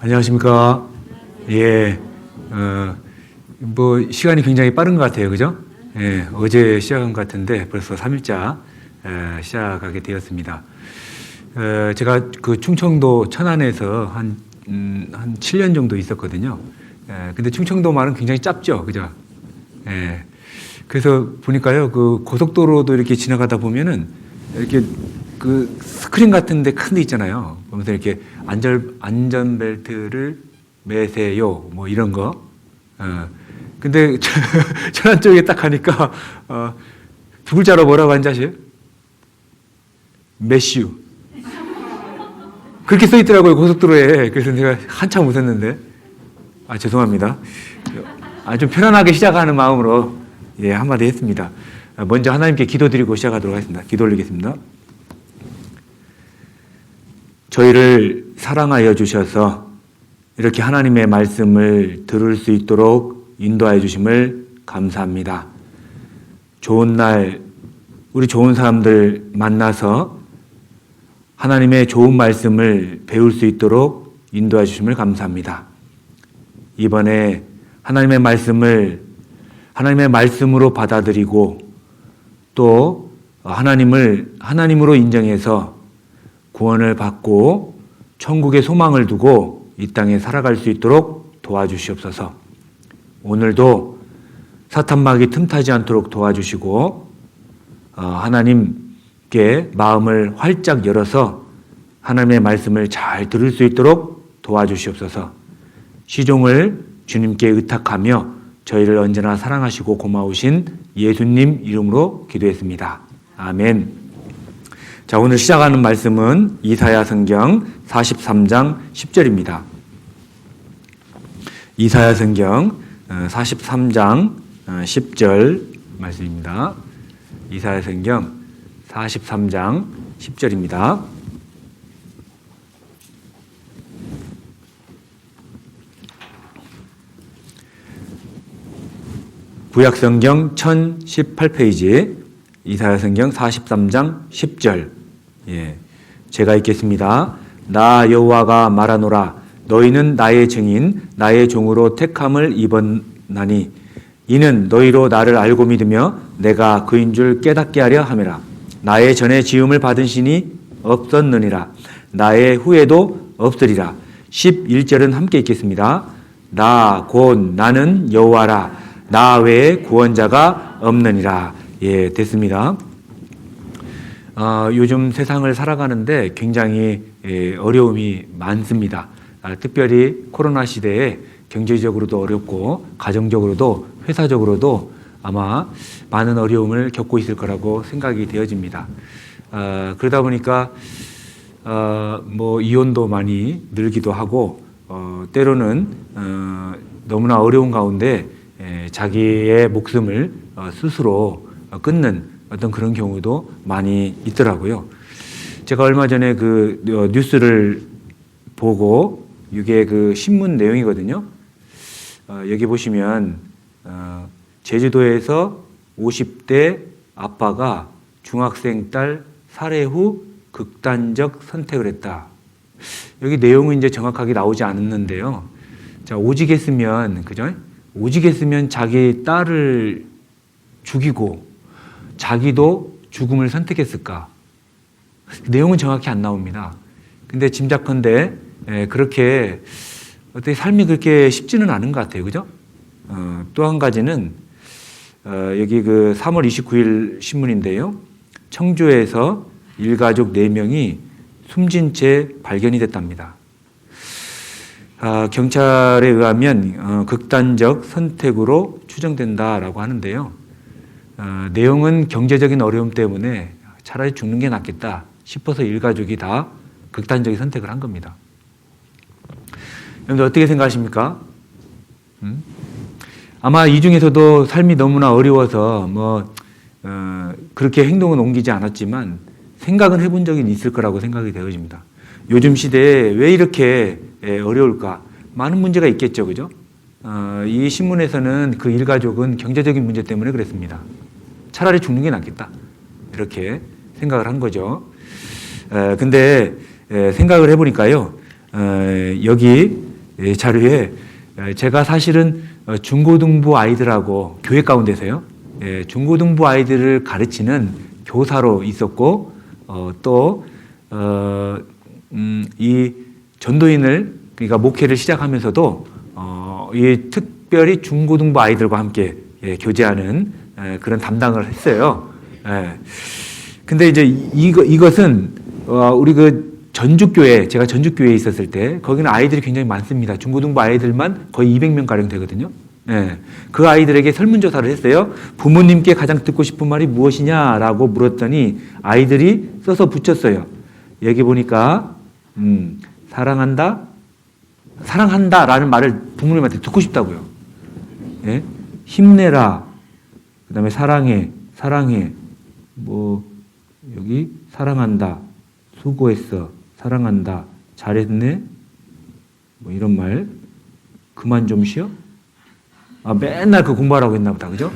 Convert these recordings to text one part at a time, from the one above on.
안녕하십니까. 예, 시간이 굉장히 빠른 것 같아요. 그죠? 예, 어제 시작한 것 같은데 벌써 3일차 시작하게 되었습니다. 제가 그 충청도 천안에서 한 7년 정도 있었거든요. 근데 충청도 말은 굉장히 짧죠. 그죠? 예. 그래서 보니까요, 그 고속도로도 이렇게 지나가다 보면은 이렇게 그 스크린 같은 데 큰 데 있잖아요. 보면서 이렇게 안전벨트를 매세요. 뭐 이런 거. 근데 천안 쪽에 딱 가니까, 두 글자로 뭐라고 하는지 아세요? 메슈. 그렇게 써 있더라고요, 고속도로에. 그래서 내가 한참 웃었는데. 죄송합니다. 좀 편안하게 시작하는 마음으로, 예, 한마디 했습니다. 먼저 하나님께 기도드리고 시작하도록 하겠습니다. 기도 올리겠습니다. 저희를 사랑하여 주셔서 이렇게 하나님의 말씀을 들을 수 있도록 인도하여 주심을 감사합니다. 좋은 날 우리 좋은 사람들 만나서 하나님의 좋은 말씀을 배울 수 있도록 인도하여 주심을 감사합니다. 이번에 하나님의 말씀을 하나님의 말씀으로 받아들이고 또 하나님으로 인정해서 구원을 받고 천국의 소망을 두고 이 땅에 살아갈 수 있도록 도와주시옵소서. 오늘도 사탄마귀 틈타지 않도록 도와주시고 하나님께 마음을 활짝 열어서 하나님의 말씀을 잘 들을 수 있도록 도와주시옵소서. 시종을 주님께 의탁하며 저희를 언제나 사랑하시고 고마우신 예수님 이름으로 기도했습니다. 아멘. 자, 오늘 시작하는 말씀은 이사야 성경 43장 10절입니다. 이사야 성경 43장 10절 말씀입니다. 이사야 성경 43장 10절입니다. 구약 성경 1018페이지 이사야 성경 43장 10절. 예, 제가 읽겠습니다. 나 여호와가 말하노라. 너희는 나의 증인, 나의 종으로 택함을 입었나니 이는 너희로 나를 알고 믿으며 내가 그인 줄 깨닫게 하려 함이라. 나의 전에 지음을 받은 신이 없었느니라. 나의 후에도 없으리라. 11절은 함께 읽겠습니다. 나 곧 나는 여호와라. 나 외에 구원자가 없느니라. 예, 됐습니다. 요즘 세상을 살아가는데 굉장히 어려움이 많습니다. 특별히 코로나 시대에 경제적으로도 어렵고 가정적으로도 회사적으로도 아마 많은 어려움을 겪고 있을 거라고 생각이 되어집니다. 그러다 보니까 이혼도 많이 늘기도 하고 때로는 너무나 어려운 가운데 자기의 목숨을 스스로 끊는 어떤 그런 경우도 많이 있더라고요. 제가 얼마 전에 그 뉴스를 보고 이게 그 신문 내용이거든요. 여기 보시면 제주도에서 50대 아빠가 중학생 딸 살해 후 극단적 선택을 했다. 여기 내용은 이제 정확하게 나오지 않았는데요. 자, 오직했으면, 그죠? 오직했으면 자기 딸을 죽이고 자기도 죽음을 선택했을까? 내용은 정확히 안 나옵니다. 근데 짐작컨대 그렇게 어떻게 삶이 그렇게 쉽지는 않은 것 같아요. 그죠? 또 한 가지는 여기 그 3월 29일 신문인데요. 청주에서 일가족 4명이 숨진 채 발견이 됐답니다. 경찰에 의하면 극단적 선택으로 추정된다라고 하는데요. 내용은 경제적인 어려움 때문에 차라리 죽는 게 낫겠다 싶어서 일가족이 다 극단적인 선택을 한 겁니다. 여러분들 어떻게 생각하십니까? 아마 이 중에서도 삶이 너무나 어려워서 그렇게 행동은 옮기지 않았지만 생각은 해본 적이 있을 거라고 생각이 되어집니다. 요즘 시대에 왜 이렇게 어려울까? 많은 문제가 있겠죠, 그죠? 이 신문에서는 그 일가족은 경제적인 문제 때문에 그랬습니다. 차라리 죽는 게 낫겠다. 이렇게 생각을 한 거죠. 근데 생각을 해보니까요. 여기 자료에 제가 사실은 중고등부 아이들하고 교회 가운데서요, 중고등부 아이들을 가르치는 교사로 있었고, 이 전도인을, 그러니까 목회를 시작하면서도 이 특별히 중고등부 아이들과 함께 교제하는 그런 담당을 했어요. 근데 이제 이것은 우리 그 전주교회, 제가 전주교회에 있었을 때 거기는 아이들이 굉장히 많습니다. 중고등부 아이들만 거의 200명 가량 되거든요. 그 아이들에게 설문조사를 했어요. 부모님께 가장 듣고 싶은 말이 무엇이냐라고 물었더니 아이들이 써서 붙였어요. 여기 보니까 사랑한다, 사랑한다라는 말을 부모님한테 듣고 싶다고요. 힘내라, 그 다음에 사랑해, 뭐 여기 사랑한다, 수고했어, 사랑한다, 잘했네, 뭐 이런 말, 그만 좀 쉬어? 맨날 그 공부하라고 했나 보다, 그죠?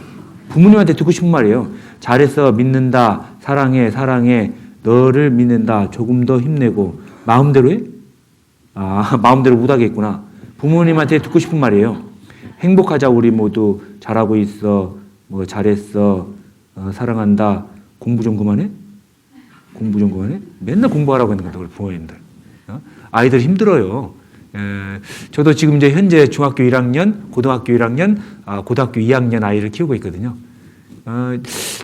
부모님한테 듣고 싶은 말이에요. 잘했어, 믿는다, 사랑해, 너를 믿는다, 조금 더 힘내고, 마음대로 해? 마음대로 못하겠구나. 부모님한테 듣고 싶은 말이에요. 행복하자, 우리 모두, 잘하고 있어, 뭐 잘했어, 사랑한다, 공부 좀 그만해? 맨날 공부하라고 했는 거다, 우리 부모님들. 아이들 힘들어요. 저도 지금 이제 현재 중학교 1학년, 고등학교 1학년, 고등학교 2학년 아이를 키우고 있거든요.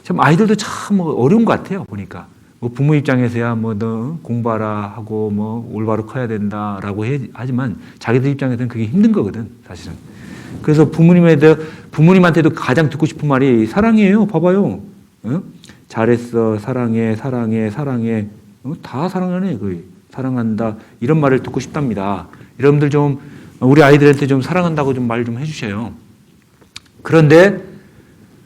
참 아이들도 참 어려운 것 같아요, 보니까. 뭐 부모 입장에서야 뭐 너 공부하라 하고 뭐 올바로 커야 된다라고 하지만 자기들 입장에서는 그게 힘든 거거든, 사실은. 그래서 부모님한테도 가장 듣고 싶은 말이 사랑이에요. 봐봐요. 잘했어, 사랑해. 다 사랑하네, 거의. 사랑한다. 이런 말을 듣고 싶답니다. 여러분들 좀 우리 아이들한테 좀 사랑한다고 좀 말 좀 해주셔요. 그런데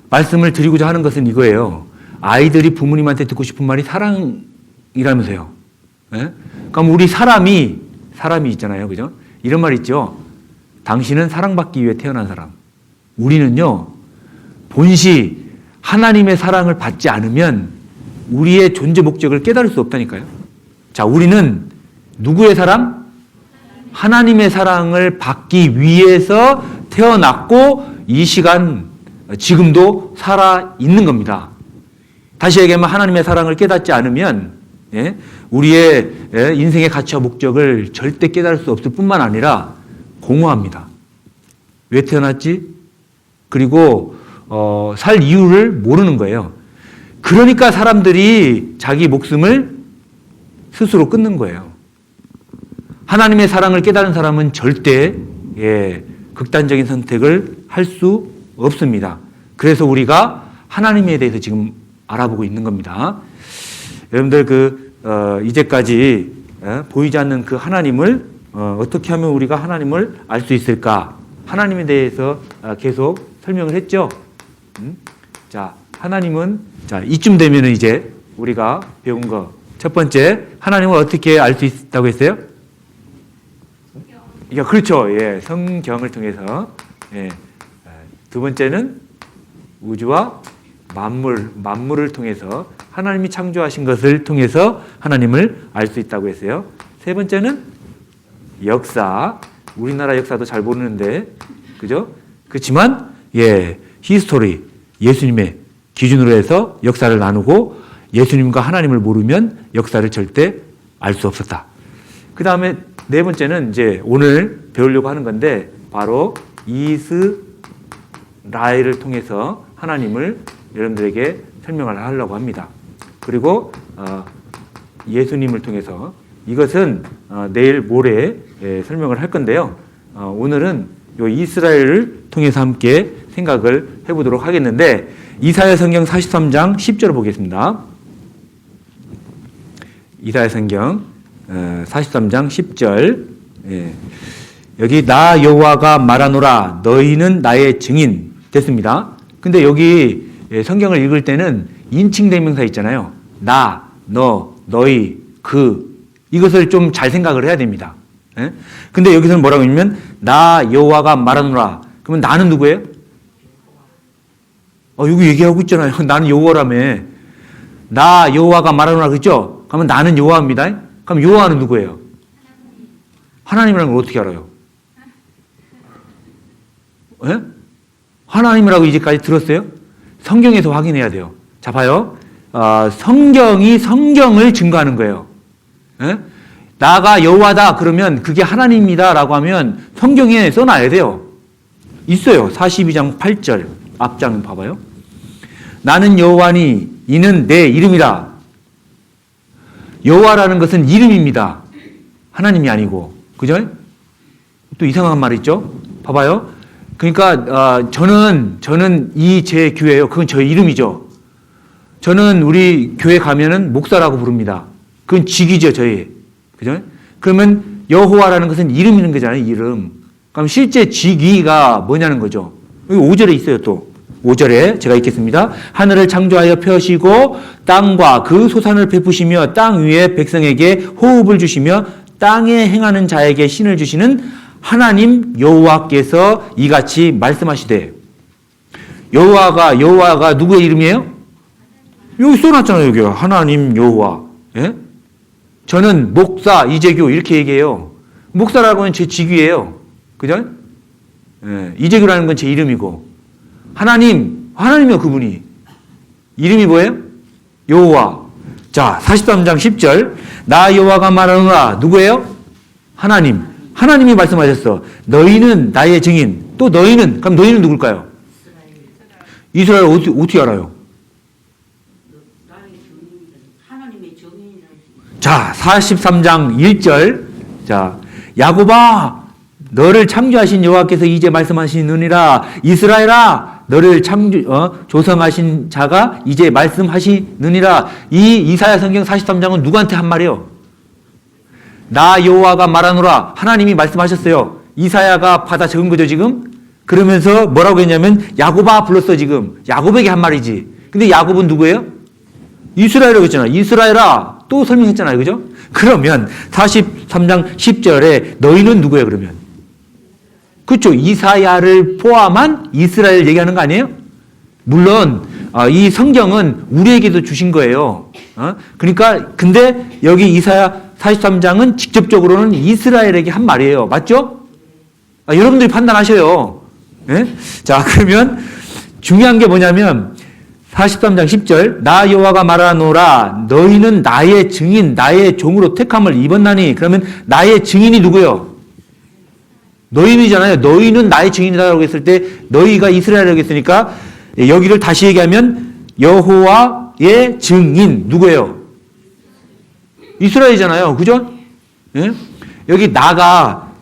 말씀을 드리고자 하는 것은 이거예요. 아이들이 부모님한테 듣고 싶은 말이 사랑이라면서요. 그럼 우리 사람이 있잖아요, 그죠? 이런 말 있죠. 당신은 사랑받기 위해 태어난 사람. 우리는요, 본시 하나님의 사랑을 받지 않으면 우리의 존재 목적을 깨달을 수 없다니까요. 자, 우리는 누구의 사랑? 하나님의 사랑을 받기 위해서 태어났고 이 시간 지금도 살아 있는 겁니다. 다시 얘기하면 하나님의 사랑을 깨닫지 않으면 우리의 인생의 가치와 목적을 절대 깨달을 수 없을 뿐만 아니라 공허합니다. 왜 태어났지? 그리고 살 이유를 모르는 거예요. 그러니까 사람들이 자기 목숨을 스스로 끊는 거예요. 하나님의 사랑을 깨달은 사람은 절대 극단적인 선택을 할 수 없습니다. 그래서 우리가 하나님에 대해서 지금 알아보고 있는 겁니다. 여러분들 이제까지 보이지 않는 그 하나님을 어떻게 하면 우리가 하나님을 알 수 있을까? 하나님에 대해서 계속 설명을 했죠. 자, 하나님은 이쯤 되면 이제 우리가 배운 거 첫 번째, 하나님을 어떻게 알 수 있다고 했어요? 그렇죠. 성경을 통해서. 두 번째는 우주와 만물을 통해서 하나님이 창조하신 것을 통해서 하나님을 알 수 있다고 했어요. 세 번째는 역사. 우리나라 역사도 잘 모르는데, 그죠? 그렇지만, 히스토리, 예수님의 기준으로 해서 역사를 나누고 예수님과 하나님을 모르면 역사를 절대 알 수 없었다. 그 다음에 네 번째는 이제 오늘 배우려고 하는 건데, 바로 이스라엘을 통해서 하나님을 여러분들에게 설명을 하려고 합니다. 그리고 예수님을 통해서 이것은 내일 모레 설명을 할 건데요. 오늘은 이 이스라엘을 통해서 함께 생각을 해보도록 하겠는데, 이사야 성경 43장 10절을 보겠습니다. 이사야 성경 43장 10절. 여기 나 여호와가 말하노라 너희는 나의 증인 됐습니다. 근데 여기 성경을 읽을 때는 인칭 대명사 있잖아요. 나, 너, 너희, 그 이것을 좀 잘 생각을 해야 됩니다. 근데 여기서는 뭐라고 하냐면 나 여호와가 말하노라. 그러면 나는 누구예요? 여기 얘기하고 있잖아요. 나는 여호와라며. 나 여호와가 말하노라 그랬죠? 그러면 나는 여호와입니다. 그럼 여호와는 누구예요? 하나님이라는 걸 어떻게 알아요? 예? 하나님이라고 이제까지 들었어요? 성경에서 확인해야 돼요. 자, 봐요. 성경이 성경을 증거하는 거예요. 예? 나가 여호와다 그러면 그게 하나님이다라고 하면 성경에 써놔야 돼요. 있어요. 42장 8절 앞장 봐봐요. 나는 여호와니 이는 내 이름이라. 여호와라는 것은 이름입니다. 하나님이 아니고. 그죠? 또 이상한 말 있죠? 봐봐요. 그러니까 저는 이 제 교회예요. 그건 저의 이름이죠. 저는 우리 교회 가면은 목사라고 부릅니다. 그건 직이죠, 저희. 그죠? 그러면 여호와라는 것은 이름 있는 거잖아요, 이름. 그럼 실제 직위가 뭐냐는 거죠. 여기 5절에 있어요, 또. 5절에 제가 읽겠습니다. 하늘을 창조하여 펴시고 땅과 그 소산을 베푸시며 땅 위에 백성에게 호흡을 주시며 땅에 행하는 자에게 신을 주시는 하나님 여호와께서 이같이 말씀하시되. 여호와가 누구의 이름이에요? 여기 써놨잖아요, 여기. 하나님 여호와. 예? 저는 목사 이재규 이렇게 얘기해요. 목사라고 하는 제 직위예요. 그죠? 예, 이재규라는 건 제 이름이고. 하나님이요, 그분이. 이름이 뭐예요? 여호와. 자, 43장 10절. 나 여호와가 말하노라. 누구예요? 하나님이 말씀하셨어. 너희는 나의 증인. 또 너희는, 그럼 너희는 누굴까요? 이스라엘 어떻게 알아요? 자, 43장 1절. 자, 야곱아, 너를 창조하신 여호와께서 이제 말씀하시느니라. 이스라엘아, 너를 조성하신 자가 이제 말씀하시느니라. 이 이사야 성경 43장은 누구한테 한 말이에요? 나 여호와가 말하노라. 하나님이 말씀하셨어요. 이사야가 받아 적은 거죠, 지금? 그러면서 뭐라고 했냐면 야곱아 불렀어, 지금. 야곱에게 한 말이지. 근데 야곱은 누구예요? 이스라엘이라고 했잖아. 이스라엘아. 또 설명했잖아요. 그죠? 그러면 43장 10절에 너희는 누구예요, 그러면? 그렇죠. 이사야를 포함한 이스라엘 얘기하는 거 아니에요? 물론 이 성경은 우리에게도 주신 거예요. 그러니까 근데 여기 이사야 43장은 직접적으로는 이스라엘에게 한 말이에요. 맞죠? 여러분들이 판단하셔요. 네? 자, 그러면 중요한 게 뭐냐면 43장 10절 나 여호와가 말하노라 너희는 나의 증인 나의 종으로 택함을 입었나니. 그러면 나의 증인이 누구예요? 너희는이잖아요. 너희는 나의 증인이라고 했을 때 너희가 이스라엘이라고 했으니까 여기를 다시 얘기하면 여호와의 증인 누구예요? 이스라엘이잖아요. 그죠? 예?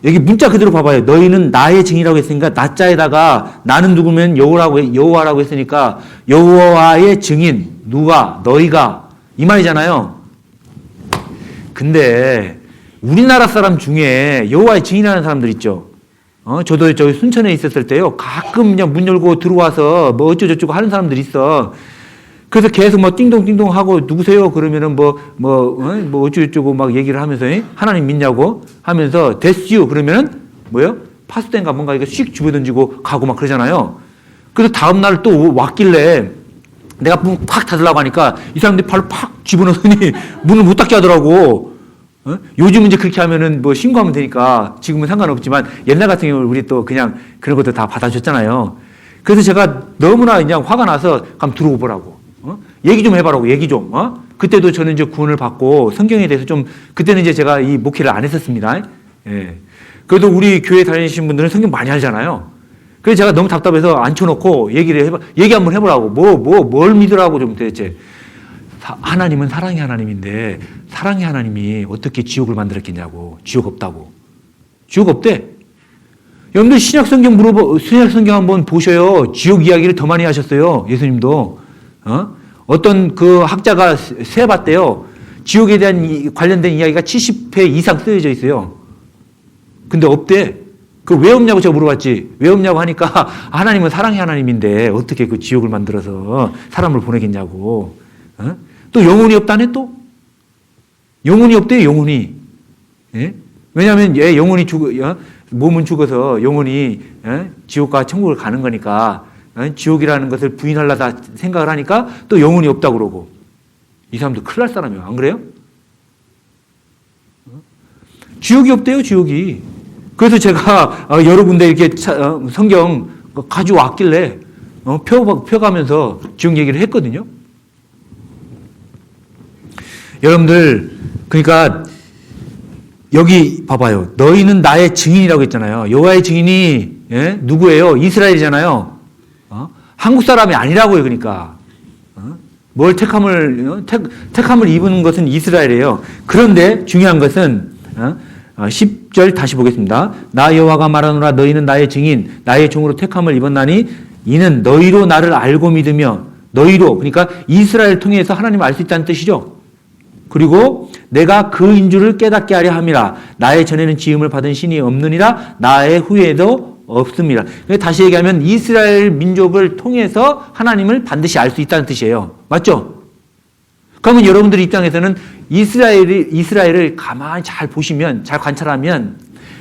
여기 문자 그대로 봐봐요. 너희는 나의 증인이라고 했으니까 나자에다가 나는 누구면 여호와라고 했으니까 여호와의 증인 누가? 너희가 이 말이잖아요. 근데 우리나라 사람 중에 여호와의 증인이라는 사람들 있죠. 저도 저기 순천에 있었을 때요. 가끔 그냥 문 열고 들어와서 뭐 어쩌고저쩌고 하는 사람들이 있어. 그래서 계속 뭐 띵동띵동 하고 누구세요? 그러면은 뭐 어쩌고저쩌고 막 얘기를 하면서 하나님 믿냐고 하면서 됐슈 그러면은 뭐예요? 파스된가 뭔가 이거 씩 주워 던지고 가고 막 그러잖아요. 그래서 다음날 또 왔길래 내가 문 팍 닫으려고 하니까 이 사람들이 발로 팍 집어넣더니 문을 못 닫게 하더라고. 요즘은 이제 그렇게 하면은 뭐 신고하면 되니까 지금은 상관없지만 옛날 같은 경우는 우리 또 그냥 그런 것도 다 받아줬잖아요. 그래서 제가 너무나 그냥 화가 나서 그럼 들어오 보라고. 얘기 좀 해봐라고, 얘기 좀. 그때도 저는 이제 구원을 받고 성경에 대해서 좀, 그때는 이제 제가 이 목회를 안 했었습니다. 예. 그래도 우리 교회 다니시는 분들은 성경 많이 알잖아요. 그래서 제가 너무 답답해서 앉혀놓고 얘기 한번 해보라고. 뭘 믿으라고 좀 도대체. 하나님은 사랑의 하나님인데, 사랑의 하나님이 어떻게 지옥을 만들었겠냐고. 지옥 없다고. 지옥 없대. 여러분들 신약 성경 한번 보셔요. 지옥 이야기를 더 많이 하셨어요. 예수님도. 어떤 그 학자가 세봤대요. 지옥에 대한 관련된 이야기가 70회 이상 쓰여져 있어요. 근데 없대. 그 왜 없냐고 제가 물어봤지. 왜 없냐고 하니까 하나님은 사랑의 하나님인데 어떻게 그 지옥을 만들어서 사람을 보내겠냐고. 또 영혼이 없다네 또. 영혼이 없대요. 영혼이. 예? 왜냐하면 영혼이 몸은 죽어서 영혼이 지옥과 천국을 가는 거니까 지옥이라는 것을 부인하려다 생각을 하니까 또 영혼이 없다고 그러고. 이 사람도 큰일 날 사람이에요. 안 그래요? 지옥이 없대요, 지옥이. 그래서 제가 여러 군데 이렇게 성경 가져왔길래 펴가면서 지역 얘기를 했거든요. 여러분들, 그러니까 여기 봐봐요. 너희는 나의 증인이라고 했잖아요. 여호와의 증인이 누구예요? 이스라엘이잖아요. 한국 사람이 아니라고요. 그러니까 뭘 택함을 입은 것은 이스라엘이에요. 그런데 중요한 것은 10절 다시 보겠습니다. 나 여호와가 말하노라 너희는 나의 증인 나의 종으로 택함을 입었나니 이는 너희로 나를 알고 믿으며 너희로 그러니까 이스라엘을 통해서 하나님을 알 수 있다는 뜻이죠. 그리고 내가 그인 줄을 깨닫게 하려 함이라 나의 전에는 지음을 받은 신이 없느니라 나의 후에도 없습니다. 다시 얘기하면 이스라엘 민족을 통해서 하나님을 반드시 알 수 있다는 뜻이에요. 맞죠? 그러면 여러분들 입장에서는 이스라엘을 가만히 잘 보시면, 잘 관찰하면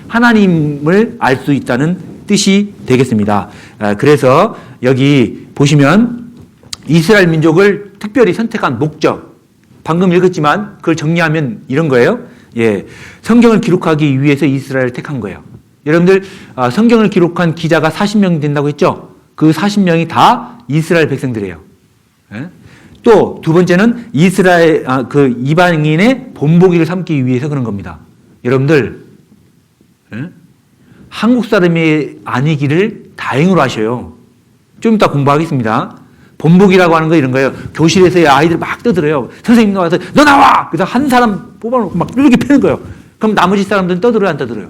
하나님을 알 수 있다는 뜻이 되겠습니다. 그래서 여기 보시면 이스라엘 민족을 특별히 선택한 목적, 방금 읽었지만 그걸 정리하면 이런 거예요. 예, 성경을 기록하기 위해서 이스라엘을 택한 거예요. 여러분들 성경을 기록한 기자가 40명 된다고 했죠? 그 40명이 다 이스라엘 백성들이에요. 예? 또 두 번째는 이스라엘 그 이방인의 본보기를 삼기 위해서 그런 겁니다. 여러분들 한국 사람이 아니기를 다행으로 하셔요. 좀 이따 공부하겠습니다. 본보기라고 하는 거 이런 거예요. 교실에서 아이들 막 떠들어요. 선생님 나와서 너 나와! 그래서 한 사람 뽑아놓고 막 이렇게 패는 거예요. 그럼 나머지 사람들은 떠들어요, 안 떠들어요?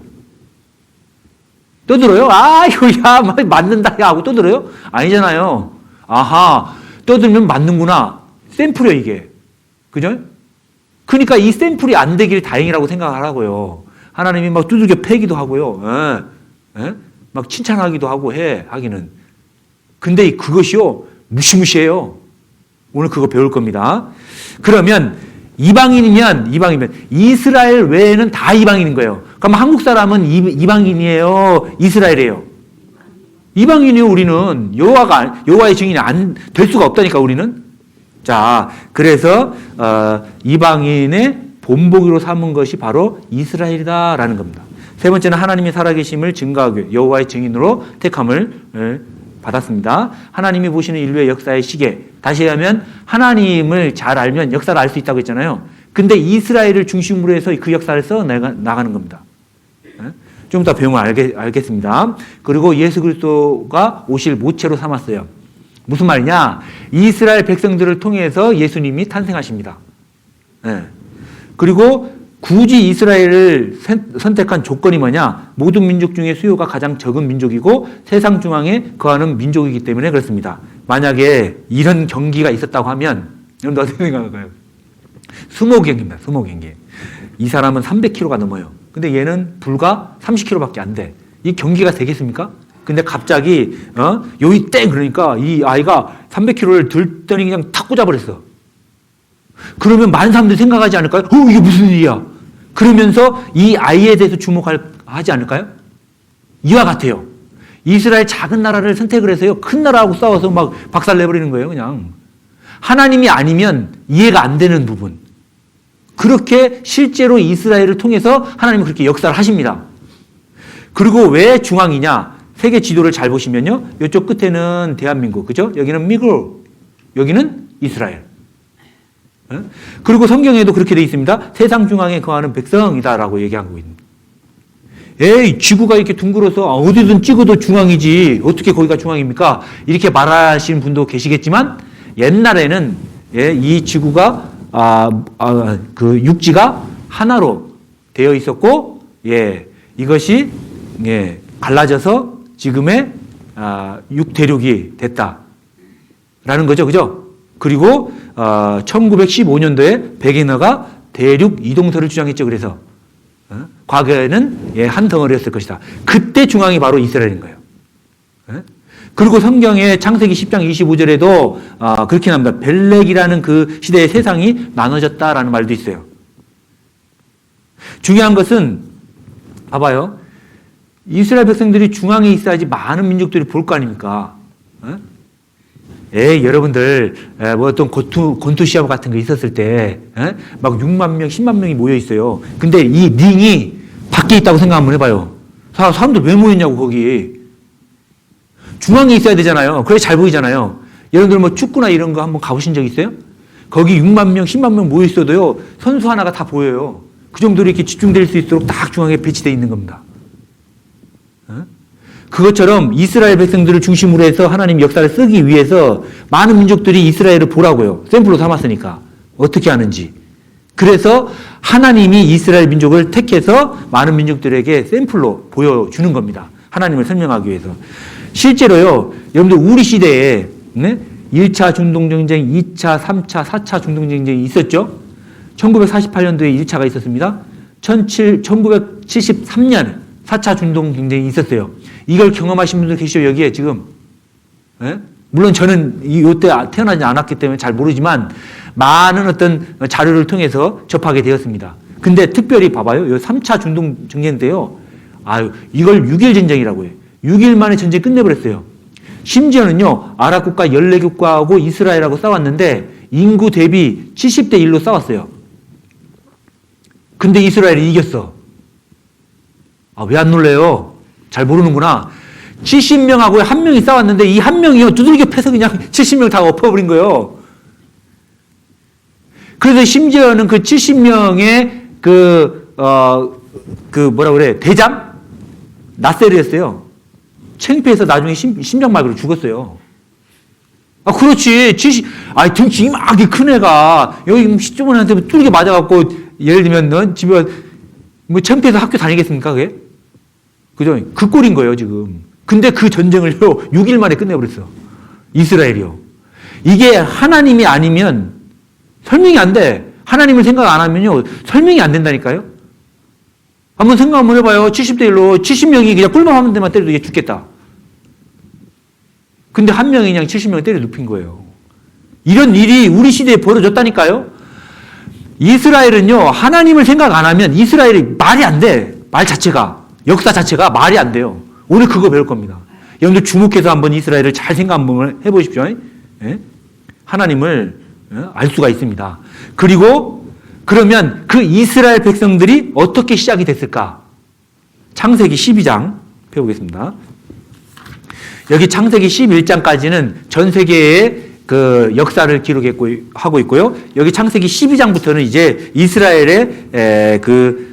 떠들어요? 아이고, 야, 맞는다, 야, 하고 떠들어요? 아니잖아요. 아하, 떠들면 맞는구나. 샘플이에요, 이게. 그죠? 그러니까 이 샘플이 안 되길 다행이라고 생각하라고요. 하나님이 막 두들겨 패기도 하고요. 막 칭찬하기도 하고 하기는. 근데 그것이요, 무시무시해요. 오늘 그거 배울 겁니다. 그러면 이방인이면 이스라엘 외에는 다 이방인인 거예요. 그럼 한국 사람은 이방인이에요? 이스라엘이에요? 이방인이요, 우리는. 여호와의 증인이 안 될 수가 없다니까, 우리는. 자, 그래서 이방인의 본보기로 삼은 것이 바로 이스라엘이다라는 겁니다. 세 번째는 하나님이 살아계심을 증거하기 여호와의 증인으로 택함을 받았습니다. 하나님이 보시는 인류의 역사의 시계. 다시 얘기하면 하나님을 잘 알면 역사를 알 수 있다고 했잖아요. 근데 이스라엘을 중심으로 해서 그 역사를 써 나가는 겁니다. 좀 이따 배우면 알겠습니다. 그리고 예수 그리스도가 오실 모체로 삼았어요. 무슨 말이냐? 이스라엘 백성들을 통해서 예수님이 탄생하십니다. 그리고 굳이 이스라엘을 선택한 조건이 뭐냐? 모든 민족 중에 수요가 가장 적은 민족이고 세상 중앙에 거하는 민족이기 때문에 그렇습니다. 만약에 이런 경기가 있었다고 하면 여러분 어떻게 생각할까요? 수모 경기입니다. 수모 경기. 이 사람은 300kg가 넘어요. 근데 얘는 불과 30kg밖에 안 돼. 이 경기가 되겠습니까? 근데 갑자기 여기 땡 그러니까 이 아이가 300kg를 들더니 그냥 탁 꽂아버렸어. 그러면 많은 사람들이 생각하지 않을까요? 이게 무슨 일이야? 그러면서 이 아이에 대해서 주목하지 않을까요? 이와 같아요. 이스라엘 작은 나라를 선택을 해서요. 큰 나라하고 싸워서 막 박살 내버리는 거예요. 그냥. 하나님이 아니면 이해가 안 되는 부분. 그렇게 실제로 이스라엘을 통해서 하나님은 그렇게 역사를 하십니다. 그리고 왜 중앙이냐? 세계 지도를 잘 보시면요. 이쪽 끝에는 대한민국, 그죠? 여기는 미국, 여기는 이스라엘. 그리고 성경에도 그렇게 되어 있습니다. 세상 중앙에 거하는 백성이다라고 얘기하고 있습니다. 에이, 지구가 이렇게 둥글어서 어디든 찍어도 중앙이지. 어떻게 거기가 중앙입니까? 이렇게 말하시는 분도 계시겠지만 옛날에는 이 지구가 그 육지가 하나로 되어 있었고 이것이 갈라져서 지금의 6대륙이 됐다라는 거죠. 그죠? 그리고 1915년도에 베게너가 대륙 이동설을 주장했죠. 그래서 과거에는 한 덩어리였을 것이다. 그때 중앙이 바로 이스라엘인 거예요. 그리고 성경의 창세기 10장 25절에도 그렇게 나옵니다. 벨렉이라는 그 시대의 세상이 나눠졌다라는 말도 있어요. 중요한 것은 봐봐요. 이스라엘 백성들이 중앙에 있어야지 많은 민족들이 볼 거 아닙니까? 여러분들 뭐 어떤 권투 시합 같은 거 있었을 때 막 6만 명, 10만 명이 모여 있어요. 근데 이 링이 밖에 있다고 생각 한번 해봐요. 사람들 왜 모였냐고 거기. 중앙에 있어야 되잖아요. 그래 잘 보이잖아요. 여러분들 뭐 축구나 이런 거 한번 가보신 적 있어요? 거기 6만 명, 10만 명 모여 있어도요, 선수 하나가 다 보여요. 그 정도로 이렇게 집중될 수 있도록 딱 중앙에 배치되어 있는 겁니다. 그것처럼 이스라엘 백성들을 중심으로 해서 하나님 역사를 쓰기 위해서 많은 민족들이 이스라엘을 보라고요. 샘플로 삼았으니까. 어떻게 하는지. 그래서 하나님이 이스라엘 민족을 택해서 많은 민족들에게 샘플로 보여주는 겁니다. 하나님을 설명하기 위해서. 실제로요, 여러분들 우리 시대에 1차 중동전쟁, 2차, 3차, 4차 중동전쟁이 있었죠. 1948년도에 1차가 있었습니다. 1973년 4차 중동전쟁이 있었어요. 이걸 경험하신 분들 계시죠? 여기에 지금. 예? 물론 저는 이때 태어나지 않았기 때문에 잘 모르지만 많은 어떤 자료를 통해서 접하게 되었습니다. 근데 특별히 봐봐요. 이 3차 중동전쟁 때요. 이걸 6일 전쟁이라고 해요. 6일 만에 전쟁 끝내버렸어요. 심지어는요, 아랍 국가 14국가하고 이스라엘하고 싸웠는데 인구 대비 70대 1로 싸웠어요. 근데 이스라엘이 이겼어. 왜 안 놀래요? 잘 모르는구나. 70명하고 한 명이 싸웠는데 이 한 명이요, 두들겨 패서 그냥 70명 다 엎어버린 거예요. 그래서 심지어는 그 70명의 뭐라 그래, 대장? 나세르였어요. 창피해서 나중에 심장마비로 죽었어요. 그렇지. 등치 이만하게 큰 애가 여기 시주머니한테 뚜르게 맞아갖고 예를 들면 넌 집에 뭐 창피해서 학교 다니겠습니까, 그게? 그죠? 그 꼴인 거예요, 지금. 근데 그 전쟁을요, 6일 만에 끝내버렸어. 이스라엘이요. 이게 하나님이 아니면 설명이 안 돼. 하나님을 생각 안 하면요, 설명이 안 된다니까요? 한번 생각 한번 해봐요. 70대 1로 70명이 그냥 꿀밤 한 대만 때려도 얘 죽겠다. 근데 한 명이 그냥 70명을 때려 눕힌 거예요. 이런 일이 우리 시대에 벌어졌다니까요? 이스라엘은요, 하나님을 생각 안 하면 이스라엘이 말이 안 돼. 말 자체가. 역사 자체가 말이 안 돼요. 오늘 그거 배울 겁니다. 여러분들 주목해서 한번 이스라엘을 잘 생각 한번 해보십시오. 예? 하나님을 알 수가 있습니다. 그리고 그러면 그 이스라엘 백성들이 어떻게 시작이 됐을까? 창세기 12장 펴보겠습니다. 여기 창세기 11장까지는 전 세계의 그 역사를 기록하고 있고요. 여기 창세기 12장부터는 이제 이스라엘의 그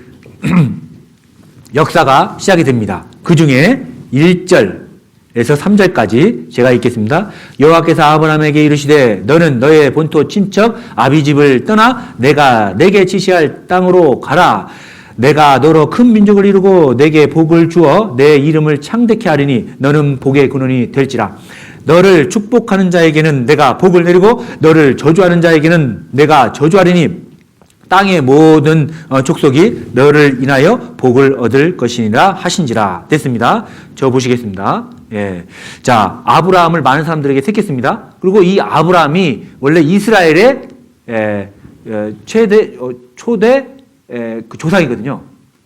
역사가 시작이 됩니다. 그 중에 1절에서 3절까지 제가 읽겠습니다. 여호와께서 아브라함에게 이르시되 너는 너의 본토 친척 아비집을 떠나 내가 내게 지시할 땅으로 가라. 내가 너로 큰 민족을 이루고 내게 복을 주어 내 이름을 창대케 하리니 너는 복의 근원이 될지라. 너를 축복하는 자에게는 내가 복을 내리고 너를 저주하는 자에게는 내가 저주하리니 땅의 모든 족속이 너를 인하여 복을 얻을 것이니라 하신지라. 됐습니다. 저 보시겠습니다. 예. 자, 아브라함을 많은 사람들에게 택했습니다. 그리고 이 아브라함이 원래 이스라엘의 초대 그 조상이거든요.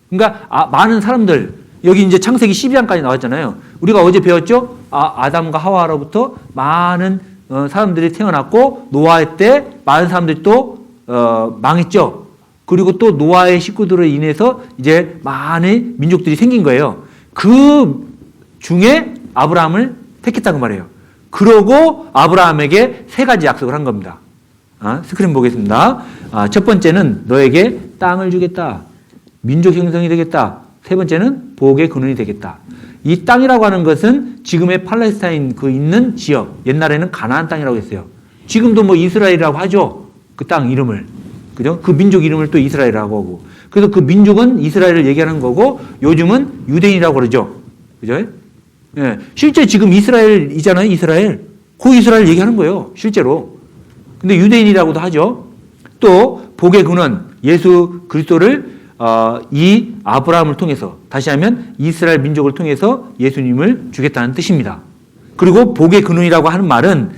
그러니까 많은 사람들, 여기 이제 창세기 12장까지 나왔잖아요. 우리가 어제 배웠죠? 아담과 하와로부터 많은 사람들이 태어났고 노아 때 많은 사람들이 또 망했죠. 그리고 또 노아의 식구들로 인해서 이제 많은 민족들이 생긴 거예요. 그 중에 아브라함을 택했다고 말해요. 그러고 아브라함에게 세 가지 약속을 한 겁니다. 스크린 보겠습니다. 첫 번째는 너에게 땅을 주겠다. 민족 형성이 되겠다. 세 번째는 복의 근원이 되겠다. 이 땅이라고 하는 것은 지금의 팔레스타인 그 있는 지역, 옛날에는 가나안 땅이라고 했어요. 지금도 뭐 이스라엘이라고 하죠. 그 땅 이름을. 그죠? 그 민족 이름을 또 이스라엘이라고 하고. 그래서 그 민족은 이스라엘을 얘기하는 거고 요즘은 유대인이라고 그러죠. 그죠? 예. 실제 지금 이스라엘이잖아요. 이스라엘. 그 이스라엘 얘기하는 거예요. 실제로. 근데 유대인이라고도 하죠. 또 복의 근원 예수 그리스도를 이 아브라함을 통해서 다시 하면 이스라엘 민족을 통해서 예수님을 주겠다는 뜻입니다. 그리고 복의 근원이라고 하는 말은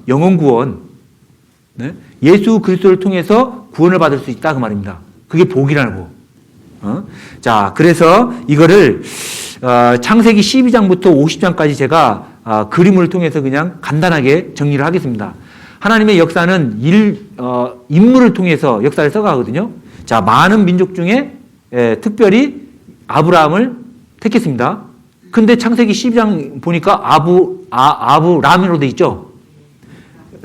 영혼 구원, 네? 예수 그리스도를 통해서 구원을 받을 수 있다 그 말입니다. 그게 복이라고. 자, 그래서 이거를 창세기 12장부터 50장까지 제가 그림을 통해서 그냥 간단하게 정리를 하겠습니다. 하나님의 역사는 인물을 통해서 역사를 써가거든요. 자, 많은 민족 중에 특별히 아브라함을 택했습니다. 근데 창세기 12장 보니까 아브람으로 돼 있죠.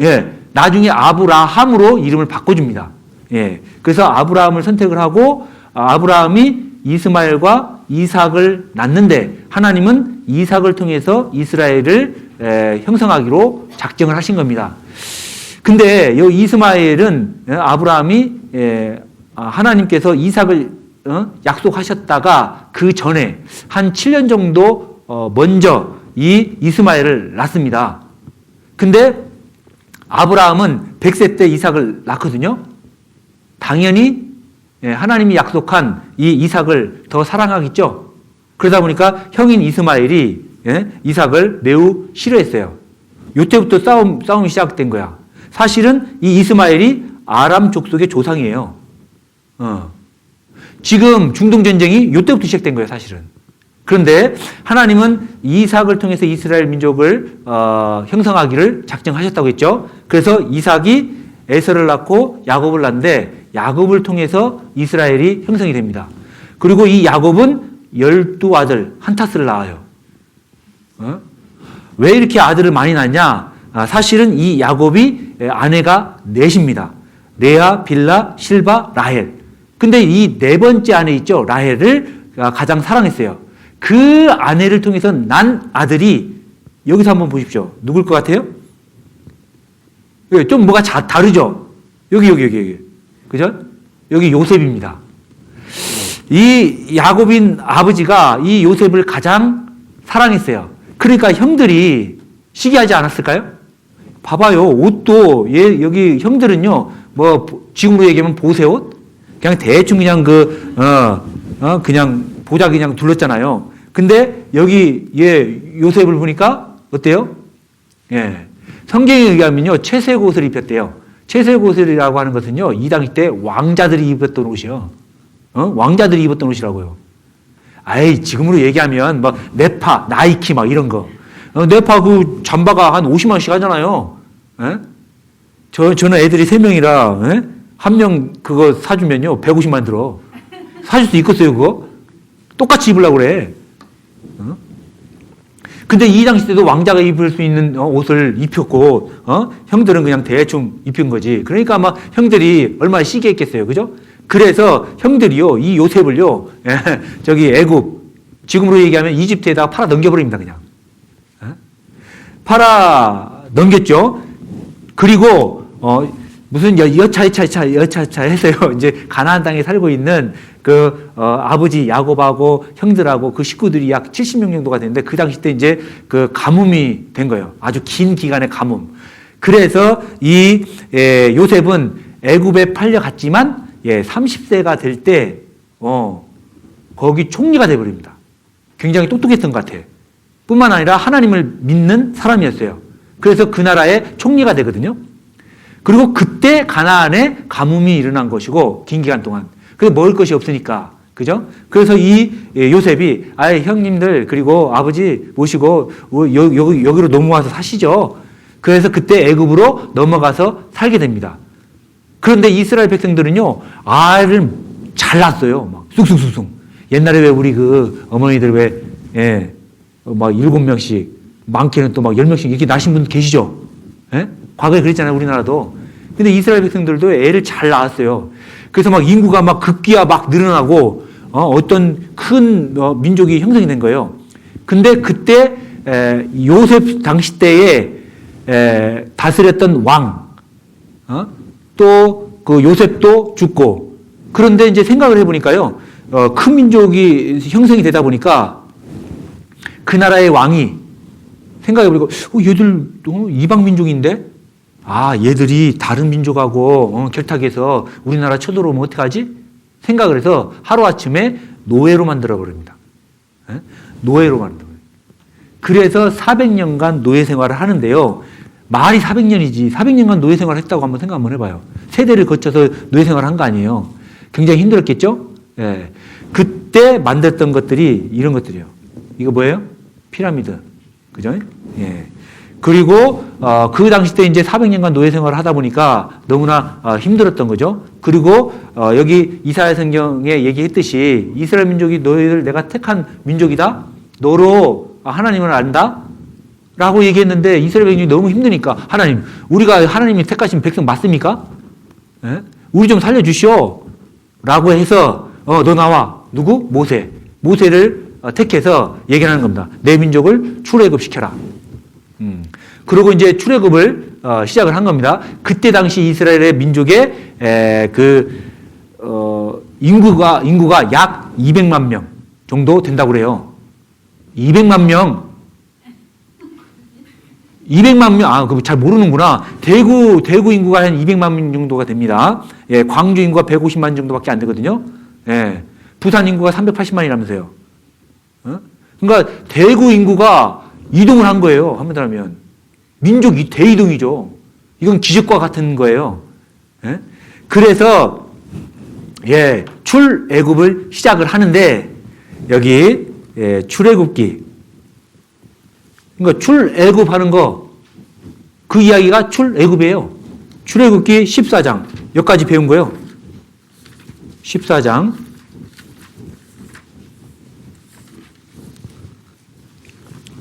예. 나중에 아브라함으로 이름을 바꿔줍니다. 예. 그래서 아브라함을 선택을 하고 아브라함이 이스마엘과 이삭을 낳는데 하나님은 이삭을 통해서 이스라엘을 형성하기로 작정을 하신 겁니다. 근데 이 이스마엘은 아브라함이 하나님께서 이삭을 약속하셨다가 그 전에 한 7년 정도 먼저 이 이스마엘을 낳습니다. 근데 아브라함은 100세 때 이삭을 낳거든요. 당연히 하나님이 약속한 이 이삭을 더 사랑하겠죠. 그러다 보니까 형인 이스마엘이 이삭을 매우 싫어했어요. 이때부터 싸움이 시작된 거야. 사실은 이 이스마엘이 아람 족속의 조상이에요. 지금 중동전쟁이 이때부터 시작된 거예요, 사실은. 그런데 하나님은 이삭을 통해서 이스라엘 민족을 형성하기를 작정하셨다고 했죠. 그래서 이삭이 에서를 낳고 야곱을 낳는데 야곱을 통해서 이스라엘이 형성이 됩니다. 그리고 이 야곱은 12아들 한타스를 낳아요. 왜 이렇게 아들을 많이 낳냐? 사실은 이 야곱이 아내가 넷입니다. 레아, 빌라, 실바, 라헬. 근데 이 네 번째 아내 있죠? 라헬을 가장 사랑했어요. 그 아내를 통해서 난 아들이 여기서 한번 보십시오. 누굴 것 같아요? 좀 뭐가 다르죠? 여기. 그죠? 여기 요셉입니다. 이 야곱인 아버지가 이 요셉을 가장 사랑했어요. 그러니까 형들이 시기하지 않았을까요? 봐봐요. 옷도 여기 형들은요. 뭐 지금으로 얘기하면 보세옷? 그냥 대충 그냥 그냥 보자 그냥 둘렀잖아요. 근데 여기 요셉을 보니까 어때요? 예. 성경에 의하면요. 채색 옷을 입혔대요. 채색 옷이라고 하는 것은요. 이 당시 때 왕자들이 입었던 옷이요. 왕자들이 입었던 옷이라고요. 아이, 지금으로 얘기하면 막 네파, 나이키 막 이런 거. 네파 그 잠바가 한 50만 원씩 하잖아요. 예? 저는 애들이 3명이라 예? 한 명 그거 사주면요 150만 들어. 사줄 수 있겠어요 그거? 똑같이 입으려고 그래. 근데 이 당시 때도 왕자가 입을 수 있는 옷을 입혔고 형들은 그냥 대충 입힌 거지. 그러니까 아마 형들이 얼마나 시기했겠어요. 그죠? 그래서 형들이요 이 요셉을요 저기 애굽 지금으로 얘기하면 이집트에다가 팔아 넘겨버립니다. 그냥 팔아 넘겼죠. 그리고 무슨 여차여차 해서요. 이제 가나안 땅에 살고 있는 그 아버지 야곱하고 형들하고 그 식구들이 약 70명 정도가 되는데 그 당시 때 이제 그 가뭄이 된 거예요. 아주 긴 기간의 가뭄. 그래서 이 요셉은 애굽에 팔려갔지만 30세가 될 때 거기 총리가 돼 버립니다. 굉장히 똑똑했던 것 같아요. 뿐만 아니라 하나님을 믿는 사람이었어요. 그래서 그 나라의 총리가 되거든요. 그리고 그때 가나안에 가뭄이 일어난 것이고 긴 기간 동안 그래서 먹을 것이 없으니까 그죠? 그래서 이 요셉이 아예 형님들 그리고 아버지 모시고 여기로 넘어와서 사시죠. 그래서 그때 애굽으로 넘어가서 살게 됩니다. 그런데 이스라엘 백성들은요 알을 잘 낳았어요. 막 쑥쑥쑥쑥. 옛날에 왜 우리 그 어머니들 막 7명씩 많게는 또 막 10명씩 이렇게 낳으신 분 계시죠? 예? 과거에 그랬잖아요, 우리나라도. 근데 이스라엘 백성들도 애를 잘 낳았어요. 그래서 막 인구가 막 급기야 막 늘어나고, 어떤 큰 민족이 형성이 된 거예요. 근데 그때, 요셉 당시 때에, 다스렸던 왕, 또 그 요셉도 죽고, 그런데 이제 생각을 해보니까요, 큰 민족이 형성이 되다 보니까 그 나라의 왕이 생각해보니까, 얘들 이방 민족인데? 얘들이 다른 민족하고 결탁해서 우리나라 쳐들어오면 어떡하지? 생각을 해서 하루아침에 노예로 만들어버립니다. 노예로 만들어버려요. 그래서 400년간 노예 생활을 하는데요. 말이 400년이지 400년간 노예 생활을 했다고 한번 생각 한번 해봐요. 세대를 거쳐서 노예 생활을 한 거 아니에요. 굉장히 힘들었겠죠? 예. 그때 만들었던 것들이 이런 것들이에요. 이거 뭐예요? 피라미드. 그죠? 예. 그리고 그 당시 때 이제 400년간 노예 생활을 하다 보니까 너무나 힘들었던 거죠. 그리고 여기 이사야 성경에 얘기했듯이 이스라엘 민족이 너희들 내가 택한 민족이다. 너로 하나님을 안다? 라고 얘기했는데 이스라엘 백성이 너무 힘드니까 하나님, 우리가 하나님이 택하신 백성 맞습니까? 예? 우리 좀 살려주시오. 라고 해서 너 나와. 누구? 모세를 택해서 얘기하는 겁니다. 내 민족을 출애굽시켜라. 그리고 이제 출애굽을 시작을 한 겁니다. 그때 당시 이스라엘의 민족의 인구가 약 200만 명 정도 된다고 그래요. 200만 명. 200만 명, 그거 잘 모르는구나. 대구 인구가 한 200만 명 정도가 됩니다. 예, 광주 인구가 150만 정도밖에 안 되거든요. 예, 부산 인구가 380만이라면서요. 그러니까 대구 인구가 이동을 한 거예요. 한마디로 하면. 민족이 대이동이죠. 이건 기적과 같은 거예요. 예? 그래서, 예, 출애굽을 시작을 하는데, 여기, 예, 출애굽기. 그러니까 출애굽하는 거, 그 이야기가 출애굽이에요. 출애굽기 14장, 여기까지 배운 거예요. 14장.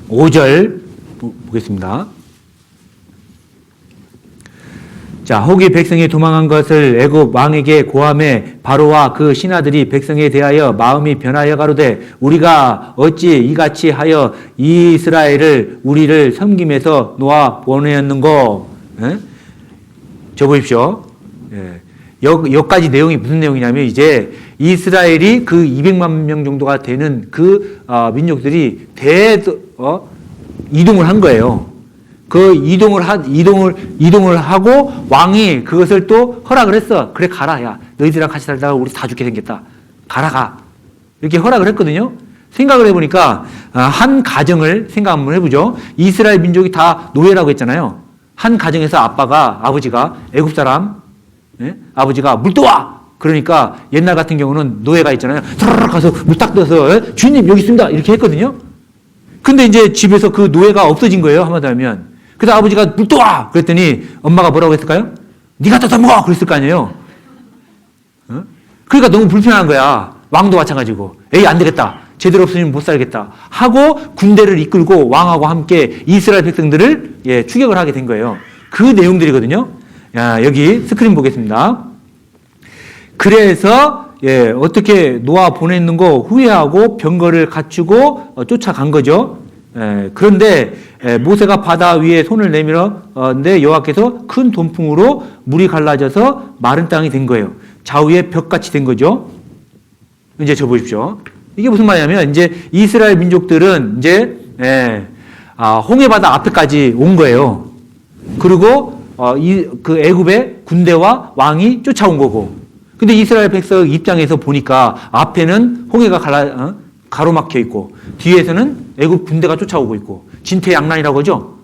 5절 보겠습니다. 자, 혹이 백성이 도망한 것을 애굽 왕에게 고함해 바로와 그 신하들이 백성에 대하여 마음이 변하여 가로되 우리가 어찌 이같이 하여 이스라엘을 우리를 섬김에서 놓아 보내었는고. 예? 저 보십시오. 예. 여기까지 내용이 무슨 내용이냐면 이제 이스라엘이 그 200만 명 정도가 되는 그 민족들이 이동을 한 거예요. 그 이동을 하고 왕이 그것을 또 허락을 했어. 그래, 가라. 야, 너희들이랑 같이 살다가 우리 다 죽게 생겼다. 가라. 이렇게 허락을 했거든요. 생각을 해보니까 한 가정을 생각 한번 해보죠. 이스라엘 민족이 다 노예라고 했잖아요. 한 가정에서 아버지가 애굽 사람, 예? 아버지가 물 떠와! 그러니까 옛날 같은 경우는 노예가 있잖아요. 서르르 가서 물 딱 떠서 주인님 여기 있습니다. 이렇게 했거든요. 근데 이제 집에서 그 노예가 없어진 거예요. 한마디로 하면. 그래서 아버지가 물 떠와! 그랬더니 엄마가 뭐라고 했을까요? 네가 떠서 먹어! 그랬을 거 아니에요. 그러니까 너무 불편한 거야. 왕도 마찬가지고. 에이, 안 되겠다. 제대로 없으면 못 살겠다. 하고 군대를 이끌고 왕하고 함께 이스라엘 백성들을 추격을 하게 된 거예요. 그 내용들이거든요. 야, 여기 스크린 보겠습니다. 그래서 어떻게 놓아 보냈는 거 후회하고 병거를 갖추고 쫓아간 거죠. 그런데 모세가 바다 위에 손을 내밀었는데 여호와께서 큰 돈풍으로 물이 갈라져서 마른 땅이 된 거예요. 좌우에 벽같이 된 거죠. 이제 저 보십시오. 이게 무슨 말이냐면 이제 이스라엘 민족들은 이제 홍해 바다 앞에까지 온 거예요. 그리고 그 애굽의 군대와 왕이 쫓아온 거고. 근데 이스라엘 백성 입장에서 보니까 앞에는 홍해가 가로막혀 있고 뒤에서는 애굽 군대가 쫓아오고 있고 진퇴양난이라고 하죠.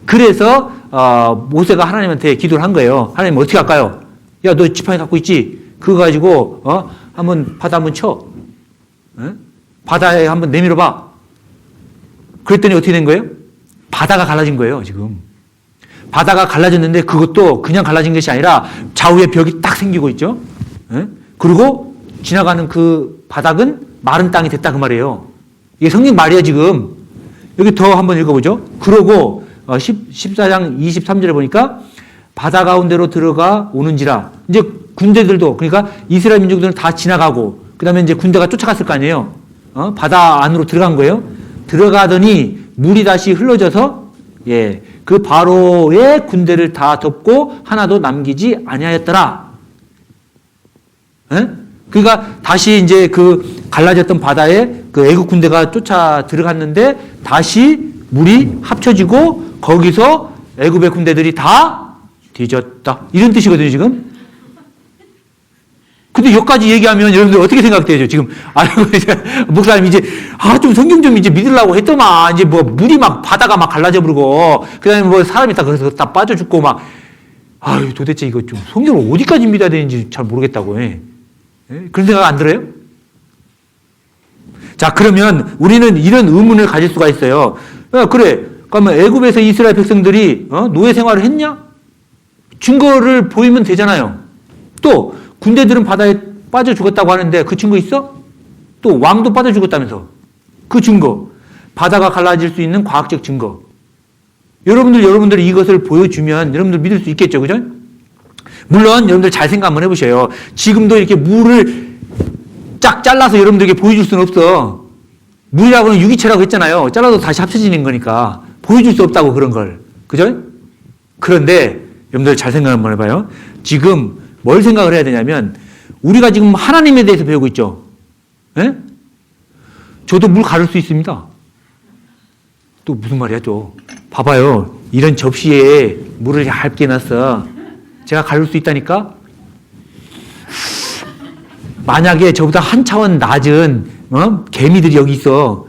그래서 모세가 하나님한테 기도를 한 거예요. 하나님 어떻게 할까요? 야, 너 지팡이 갖고 있지? 그거 가지고 한번 바다 한번 쳐. 바다에 한번 내밀어봐. 그랬더니 어떻게 된 거예요? 바다가 갈라진 거예요. 지금 바다가 갈라졌는데 그것도 그냥 갈라진 것이 아니라 좌우에 벽이 딱 생기고 있죠. 그리고 지나가는 그 바닥은 마른 땅이 됐다 그 말이에요. 이게 성경 말이에요. 지금 여기 더 한번 읽어보죠. 그러고 14장 23절에 보니까 바다 가운데로 들어가 오는지라. 이제 군대들도, 그러니까 이스라엘 민족들은 다 지나가고 그 다음에 이제 군대가 쫓아갔을 거 아니에요. 바다 안으로 들어간 거예요. 들어가더니 물이 다시 흘러져서 그 바로의 군대를 다 덮고 하나도 남기지 아니하였더라. 그러니까 다시 이제 그 갈라졌던 바다에 그 애국 군대가 쫓아 들어갔는데 다시 물이 합쳐지고 거기서 애굽의 군대들이 다 뒤졌다. 이런 뜻이거든요, 지금. 근데 여기까지 얘기하면 여러분들 어떻게 생각돼요, 지금? 목사님 이제, 좀 성경 좀 이제 믿으려고 했더만, 이제 뭐 물이 막 바다가 막 갈라져 버리고, 그 다음에 뭐 사람이 다 그래서 다 빠져 죽고 막, 도대체 이거 좀 성경을 어디까지 믿어야 되는지 잘 모르겠다고 해. 그런 생각 안 들어요? 자, 그러면 우리는 이런 의문을 가질 수가 있어요. 그래. 그러면 애굽에서 이스라엘 백성들이 노예 생활을 했냐? 증거를 보이면 되잖아요. 또 군대들은 바다에 빠져 죽었다고 하는데 그 증거 있어? 또 왕도 빠져 죽었다면서 그 증거. 바다가 갈라질 수 있는 과학적 증거. 여러분들이 이것을 보여주면 여러분들 믿을 수 있겠죠. 그죠? 물론 여러분들 잘 생각 한번 해보세요. 지금도 이렇게 물을 쫙 잘라서 여러분들에게 보여줄 수는 없어. 물이라고는 유기체라고 했잖아요. 잘라도 다시 합쳐지는 거니까 보여줄 수 없다고 그런 걸. 그죠? 그런데 여러분들 잘 생각 한번 해봐요. 지금 뭘 생각을 해야 되냐면 우리가 지금 하나님에 대해서 배우고 있죠. 예? 저도 물 가를 수 있습니다. 또 무슨 말이야 또. 봐봐요. 이런 접시에 물을 얇게 놨어. 제가 가를 수 있다니까? 만약에 저보다 한 차원 낮은 개미들이 여기 있어.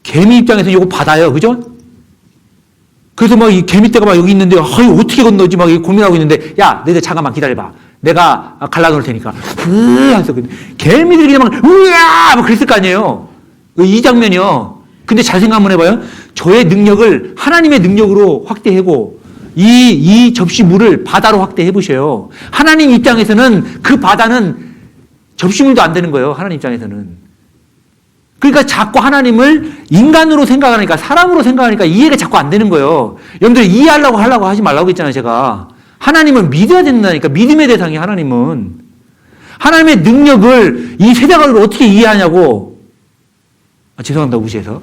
개미 입장에서 이거 받아요. 그죠? 그래서 막 이 개미떼가 막 여기 있는데 어떻게 건너지 막 고민하고 있는데 야 너희들 잠깐만 기다려봐. 내가 갈라놓을 테니까. 하면서 개미들이 그냥 막 우야 막 그랬을 거 아니에요. 이 장면이요. 근데 잘 생각 한번 해봐요. 저의 능력을 하나님의 능력으로 확대하고 이 접시 물을 바다로 확대해 보셔요. 하나님 입장에서는 그 바다는 접시물도 안 되는 거예요. 하나님 입장에서는. 그러니까 자꾸 하나님을 인간으로 생각하니까 사람으로 생각하니까 이해가 자꾸 안 되는 거예요. 여러분들 이해하려고 하지 말라고 했잖아요. 제가. 하나님을 믿어야 된다니까. 믿음의 대상이 하나님은. 하나님의 능력을 이 세상을 어떻게 이해하냐고. 죄송합니다. 무시해서.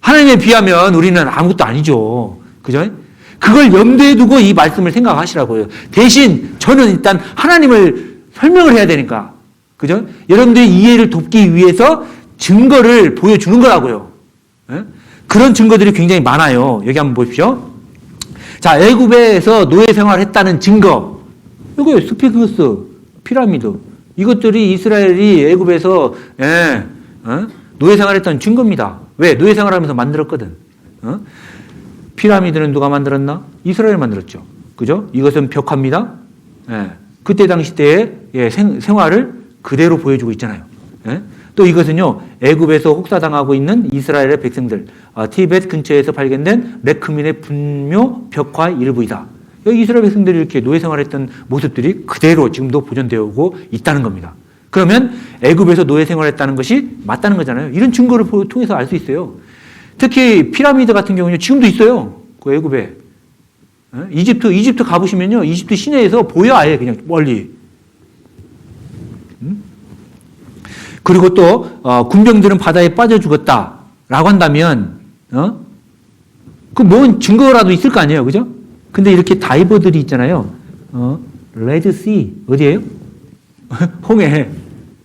하나님에 비하면 우리는 아무것도 아니죠. 그죠? 그걸 염두에 두고 이 말씀을 생각하시라고요. 대신 저는 일단 하나님을 설명을 해야 되니까. 그죠? 여러분들의 이해를 돕기 위해서 증거를 보여주는 거라고요. 예? 그런 증거들이 굉장히 많아요. 여기 한번 보십시오. 자, 애굽에서 노예 생활했다는 증거. 이거요. 스핑크스, 피라미드. 이것들이 이스라엘이 애굽에서 노예 생활했던 증거입니다. 왜? 노예 생활하면서 만들었거든. 피라미드는 누가 만들었나? 이스라엘 만들었죠. 그죠? 이것은 벽화입니다. 예. 그때 당시 때의 생활을 그대로 보여주고 있잖아요. 예? 또 이것은요, 애굽에서 혹사당하고 있는 이스라엘의 백성들, 티베트 근처에서 발견된 레크민의 분묘 벽화 일부이다. 여기 이스라엘 백성들이 이렇게 노예 생활했던 모습들이 그대로 지금도 보존되어 오고 있다는 겁니다. 그러면 애굽에서 노예 생활했다는 것이 맞다는 거잖아요. 이런 증거를 통해서 알 수 있어요. 특히 피라미드 같은 경우는 지금도 있어요. 그 애굽에. 이집트 가보시면요. 이집트 시내에서 보여 아예 그냥 멀리. 그리고 또 군병들은 바다에 빠져 죽었다라고 한다면 그 뭔 증거라도 있을 거 아니에요. 그죠? 근데 이렇게 다이버들이 있잖아요. 레드씨 어디예요? 홍해.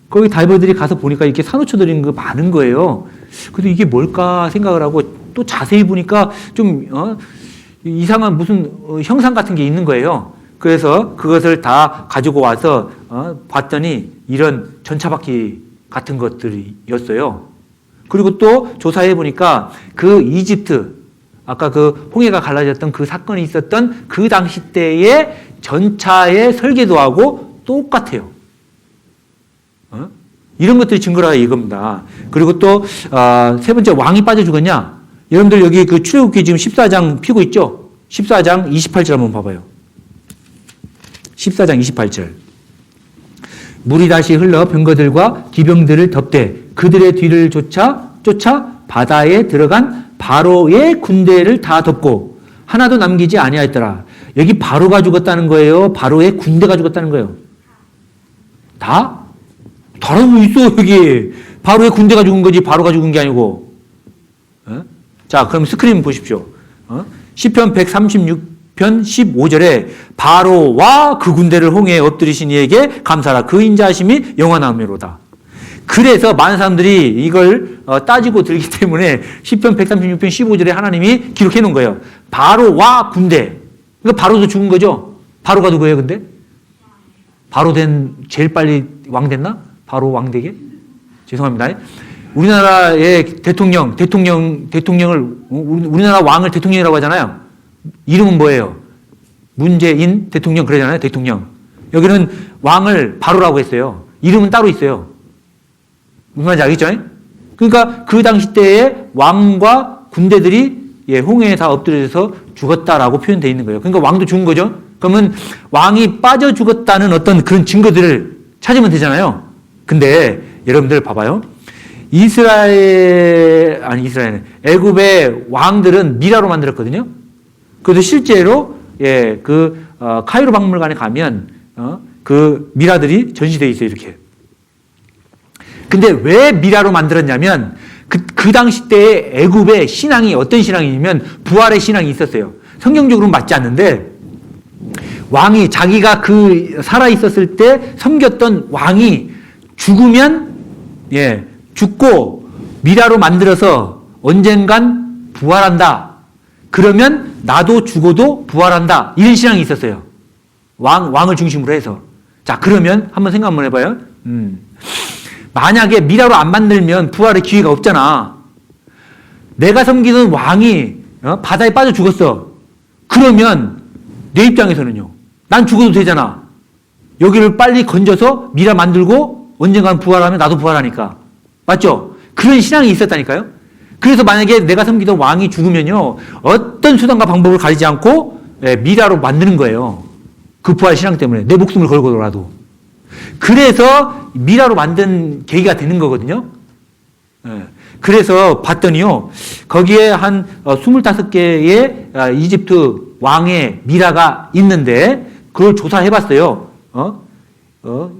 거기 다이버들이 가서 보니까 이렇게 산호초들이 있는 거 많은 거예요. 그래서 이게 뭘까 생각을 하고 또 자세히 보니까 좀 이상한 무슨 형상 같은 게 있는 거예요. 그래서 그것을 다 가지고 와서 봤더니 이런 전차바퀴 같은 것들이었어요. 그리고 또 조사해 보니까 그 이집트 아까 그 홍해가 갈라졌던 그 사건이 있었던 그 당시 때의 전차의 설계도하고 똑같아요. 이런 것들이 증거라 이겁니다. 그리고 또 세 번째 왕이 빠져 죽었냐? 여러분들 여기 그 출애굽기 지금 14장 피고 있죠? 14장 28절 한번 봐봐요. 14장 28절. 물이 다시 흘러 병거들과 기병들을 덮되 그들의 뒤를 쫓아 바다에 들어간 바로의 군대를 다 덮고 하나도 남기지 아니하였더라. 여기 바로가 죽었다는 거예요? 바로의 군대가 죽었다는 거예요? 다? 다르고 있어 여기. 바로의 군대가 죽은 거지 바로가 죽은 게 아니고. 자, 그럼 스크린 보십시오. 시편 136편 15절에 바로와 그 군대를 홍해에 엎드리신 이에게 감사하라. 그 인자하심이 영원하미로다. 그래서 많은 사람들이 이걸 따지고 들기 때문에 시편 136편 15절에 하나님이 기록해 놓은 거예요. 바로와 군대. 그러니까 바로도 죽은 거죠. 바로가 누구예요 근데? 바로 제일 빨리 왕 됐나? 바로 왕 되게? 죄송합니다. 우리나라의 대통령을 우리나라 왕을 대통령이라고 하잖아요. 이름은 뭐예요? 문재인 대통령 그러잖아요. 대통령. 여기는 왕을 바로라고 했어요. 이름은 따로 있어요. 무슨 말인지 알겠죠? 그러니까 그 당시 때의 왕과 군대들이 홍해에 다 엎드려서 죽었다라고 표현되어 있는 거예요. 그러니까 왕도 죽은 거죠. 그러면 왕이 빠져 죽었다는 어떤 그런 증거들을 찾으면 되잖아요. 근데 여러분들 봐봐요. 애굽의 왕들은 미라로 만들었거든요. 그래서 실제로 카이로 박물관에 가면 그 미라들이 전시되어 있어요, 이렇게. 근데 왜 미라로 만들었냐면 그 당시 때의 애굽의 신앙이 어떤 신앙이냐면 부활의 신앙이 있었어요. 성경적으로는 맞지 않는데 왕이 자기가 살아 있었을 때 섬겼던 왕이 죽으면 죽고 미라로 만들어서 언젠간 부활한다. 그러면 나도 죽어도 부활한다. 이런 신앙이 있었어요. 왕을 중심으로 해서. 자, 그러면 한번 생각 한번 해봐요. 만약에 미라로 안 만들면 부활의 기회가 없잖아. 내가 섬기는 왕이 바다에 빠져 죽었어. 그러면 내 입장에서는요. 난 죽어도 되잖아. 여기를 빨리 건져서 미라 만들고 언젠간 부활하면 나도 부활하니까. 맞죠? 그런 신앙이 있었다니까요. 그래서 만약에 내가 섬기던 왕이 죽으면요. 어떤 수단과 방법을 가리지 않고 미라로 만드는 거예요. 그 부활 신앙 때문에. 내 목숨을 걸고라도. 그래서 미라로 만든 계기가 되는 거거든요. 그래서 봤더니요. 거기에 한 25개의 이집트 왕의 미라가 있는데 그걸 조사해 봤어요.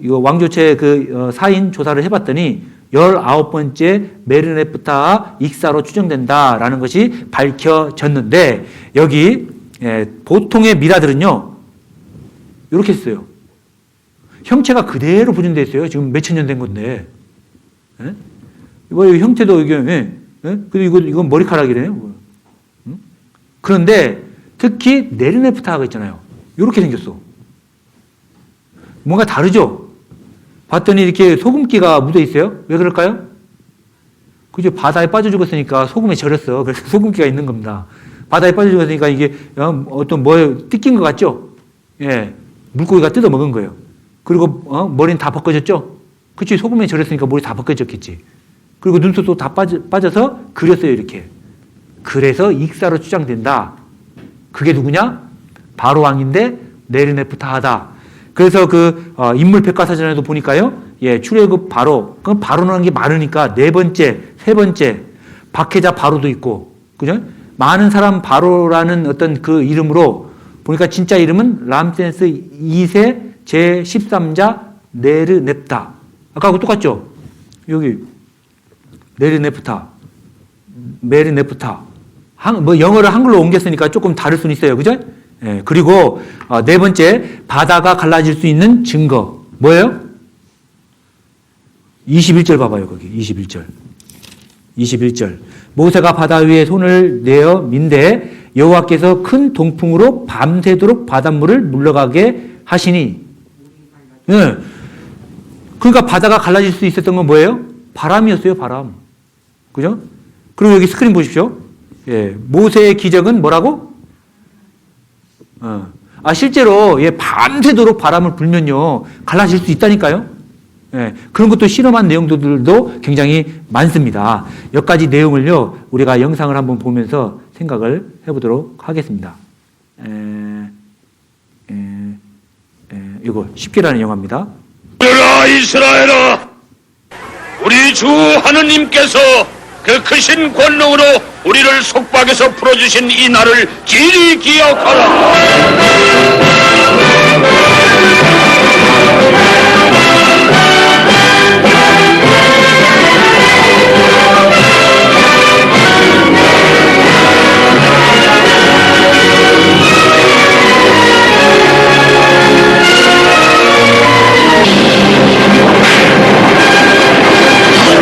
이거 왕조체 사인 조사를 해 봤더니 19번째 메르네프타 익사로 추정된다라는 것이 밝혀졌는데 여기 보통의 미라들은요. 이렇게 했어요. 형체가 그대로 보존되어 있어요. 지금 몇천 년 된 건데. 이거 형태도 이게 그리고 이건 머리카락이래요. 그런데 특히 메르네프타가 있잖아요. 이렇게 생겼어. 뭔가 다르죠? 봤더니 이렇게 소금기가 묻어 있어요. 왜 그럴까요? 그죠? 바다에 빠져 죽었으니까 소금에 절였어. 그래서 소금기가 있는 겁니다. 바다에 빠져 죽었으니까 이게 어떤 뭐에 뜯긴 것 같죠? 물고기가 뜯어 먹은 거예요. 그리고 머리는 다 벗겨졌죠? 그치? 소금에 절였으니까 머리 다 벗겨졌겠지. 그리고 눈썹도 다 빠져서 그렸어요, 이렇게. 그래서 익사로 추정된다. 그게 누구냐? 바로 왕인데 메르네프타하다. 그래서 인물 백과사전에도 보니까요. 출애굽 바로. 그럼 바로라는 게 많으니까 네 번째, 세 번째, 박해자 바로도 있고. 그죠? 많은 사람 바로라는 어떤 그 이름으로 보니까 진짜 이름은 람세스 2세 제13자 메르넵타. 아까하고 똑같죠? 여기 메르네프타. 영어를 한글로 옮겼으니까 조금 다를 수는 있어요. 그죠? 그리고 네 번째, 바다가 갈라질 수 있는 증거. 뭐예요? 21절 봐봐요. 거기 21절. 모세가 바다 위에 손을 내어 민대 여호와께서 큰 동풍으로 밤새도록 바닷물을 물러가게 하시니. 그러니까 바다가 갈라질 수 있었던 건 뭐예요? 바람이었어요. 바람. 그죠? 그리고 여기 스크린 보십시오. 모세의 기적은 뭐라고? 실제로 밤새도록 바람을 불면요 갈라질 수 있다니까요. 그런 것도 실험한 내용들도 굉장히 많습니다. 몇 가지 내용을요 우리가 영상을 한번 보면서 생각을 해보도록 하겠습니다. 이거 10개라는 영화입니다. 이스라엘아, 우리 주 하느님께서 그 크신 권능으로 우리를 속박에서 풀어주신 이 날을 길이 기억하라.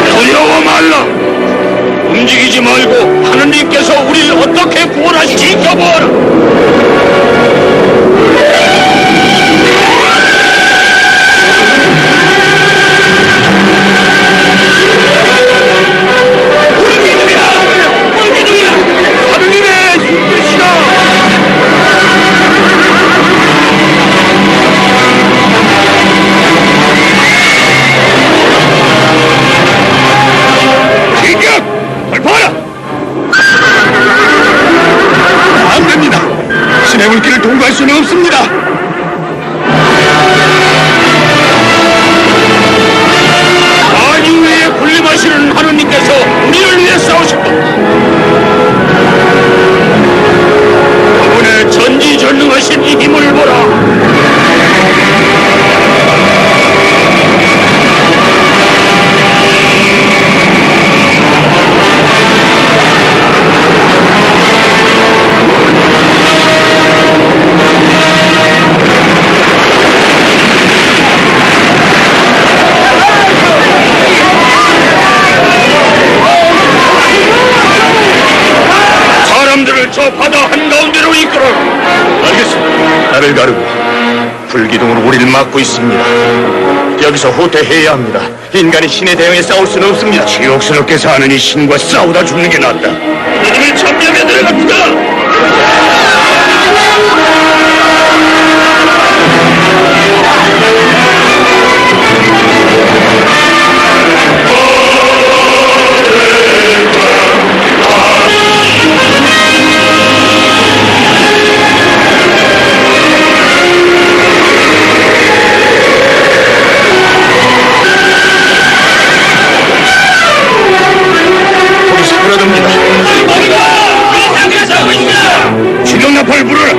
두려워 말라. 움직이지 말고 하느님께서 우리를 어떻게 구원하실지 지켜보아라. 길을 가르고 불기둥으로 우리를 막고 있습니다. 여기서 후퇴해야 합니다. 인간이 신에 대응해 싸울 수는 없습니다. 지옥스럽게 사는 이 신과 싸우다 죽는 게 낫다. 우리를 점령해 들어갑니다. 지명나팔 불어라.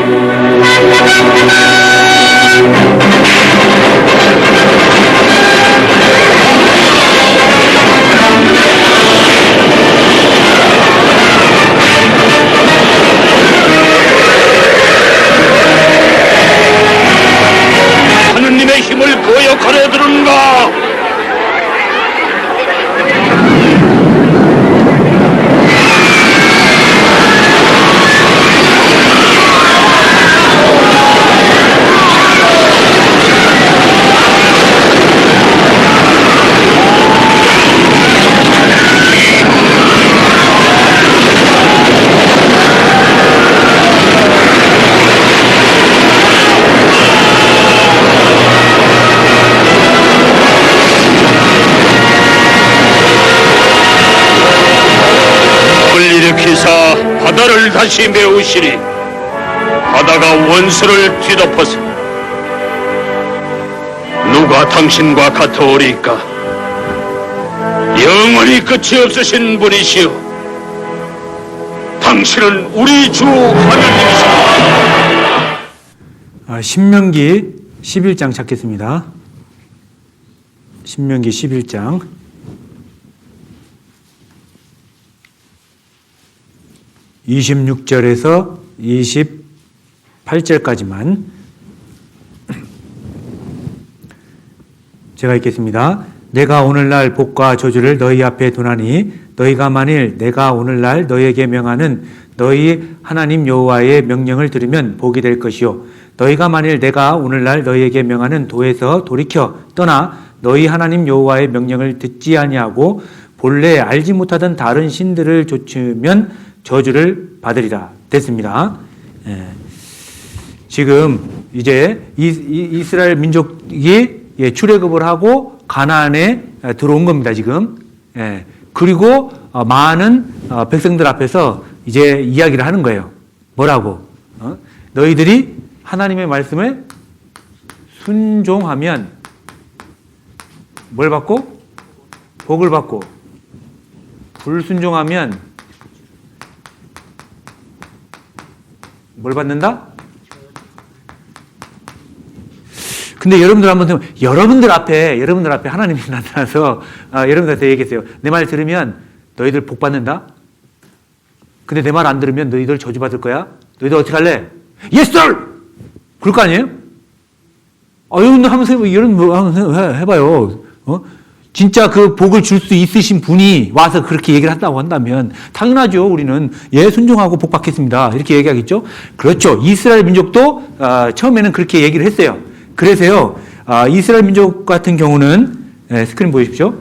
하느님의 힘을 거역하려 드는가? 일으키사 바다를 다시 메우시리. 바다가 원수를 뒤덮어서 누가 당신과 같아오리까? 영원히 끝이 없으신 분이시여, 당신은 우리 주 하나님이십니다. 신명기 11장 찾겠습니다. 신명기 11장 26절에서 28절까지만 제가 읽겠습니다. 내가 오늘날 복과 저주를 너희 앞에 두나니 너희가 만일 내가 오늘날 너희에게 명하는 너희 하나님 여호와의 명령을 들으면 복이 될 것이요, 너희가 만일 내가 오늘날 너희에게 명하는 도에서 돌이켜 떠나 너희 하나님 여호와의 명령을 듣지 아니하고 본래 알지 못하던 다른 신들을 좇으면 저주를 받으리라. 됐습니다. 지금 이제 이스라엘 민족이 출애굽을 하고 가나안에 들어온 겁니다. 지금. 그리고 많은 백성들 앞에서 이제 이야기를 하는 거예요. 뭐라고? 너희들이 하나님의 말씀에 순종하면 뭘 받고? 복을 받고, 불순종하면 뭘 받는다? 근데 여러분들 한번 들으면, 여러분들 앞에 하나님이 나타나서 여러분들한테 얘기했어요. 내 말 들으면 너희들 복 받는다? 근데 내 말 안 들으면 너희들 저주받을 거야? 너희들 어떻게 할래? Yes, sir! 그럴 거 아니에요? 여러분들 한번 해봐요. 진짜 그 복을 줄 수 있으신 분이 와서 그렇게 얘기를 한다고 한다면 당연하죠. 우리는 순종하고 복 받겠습니다. 이렇게 얘기하겠죠. 그렇죠. 이스라엘 민족도 처음에는 그렇게 얘기를 했어요. 그래서요, 이스라엘 민족 같은 경우는 스크린 보여주십시오.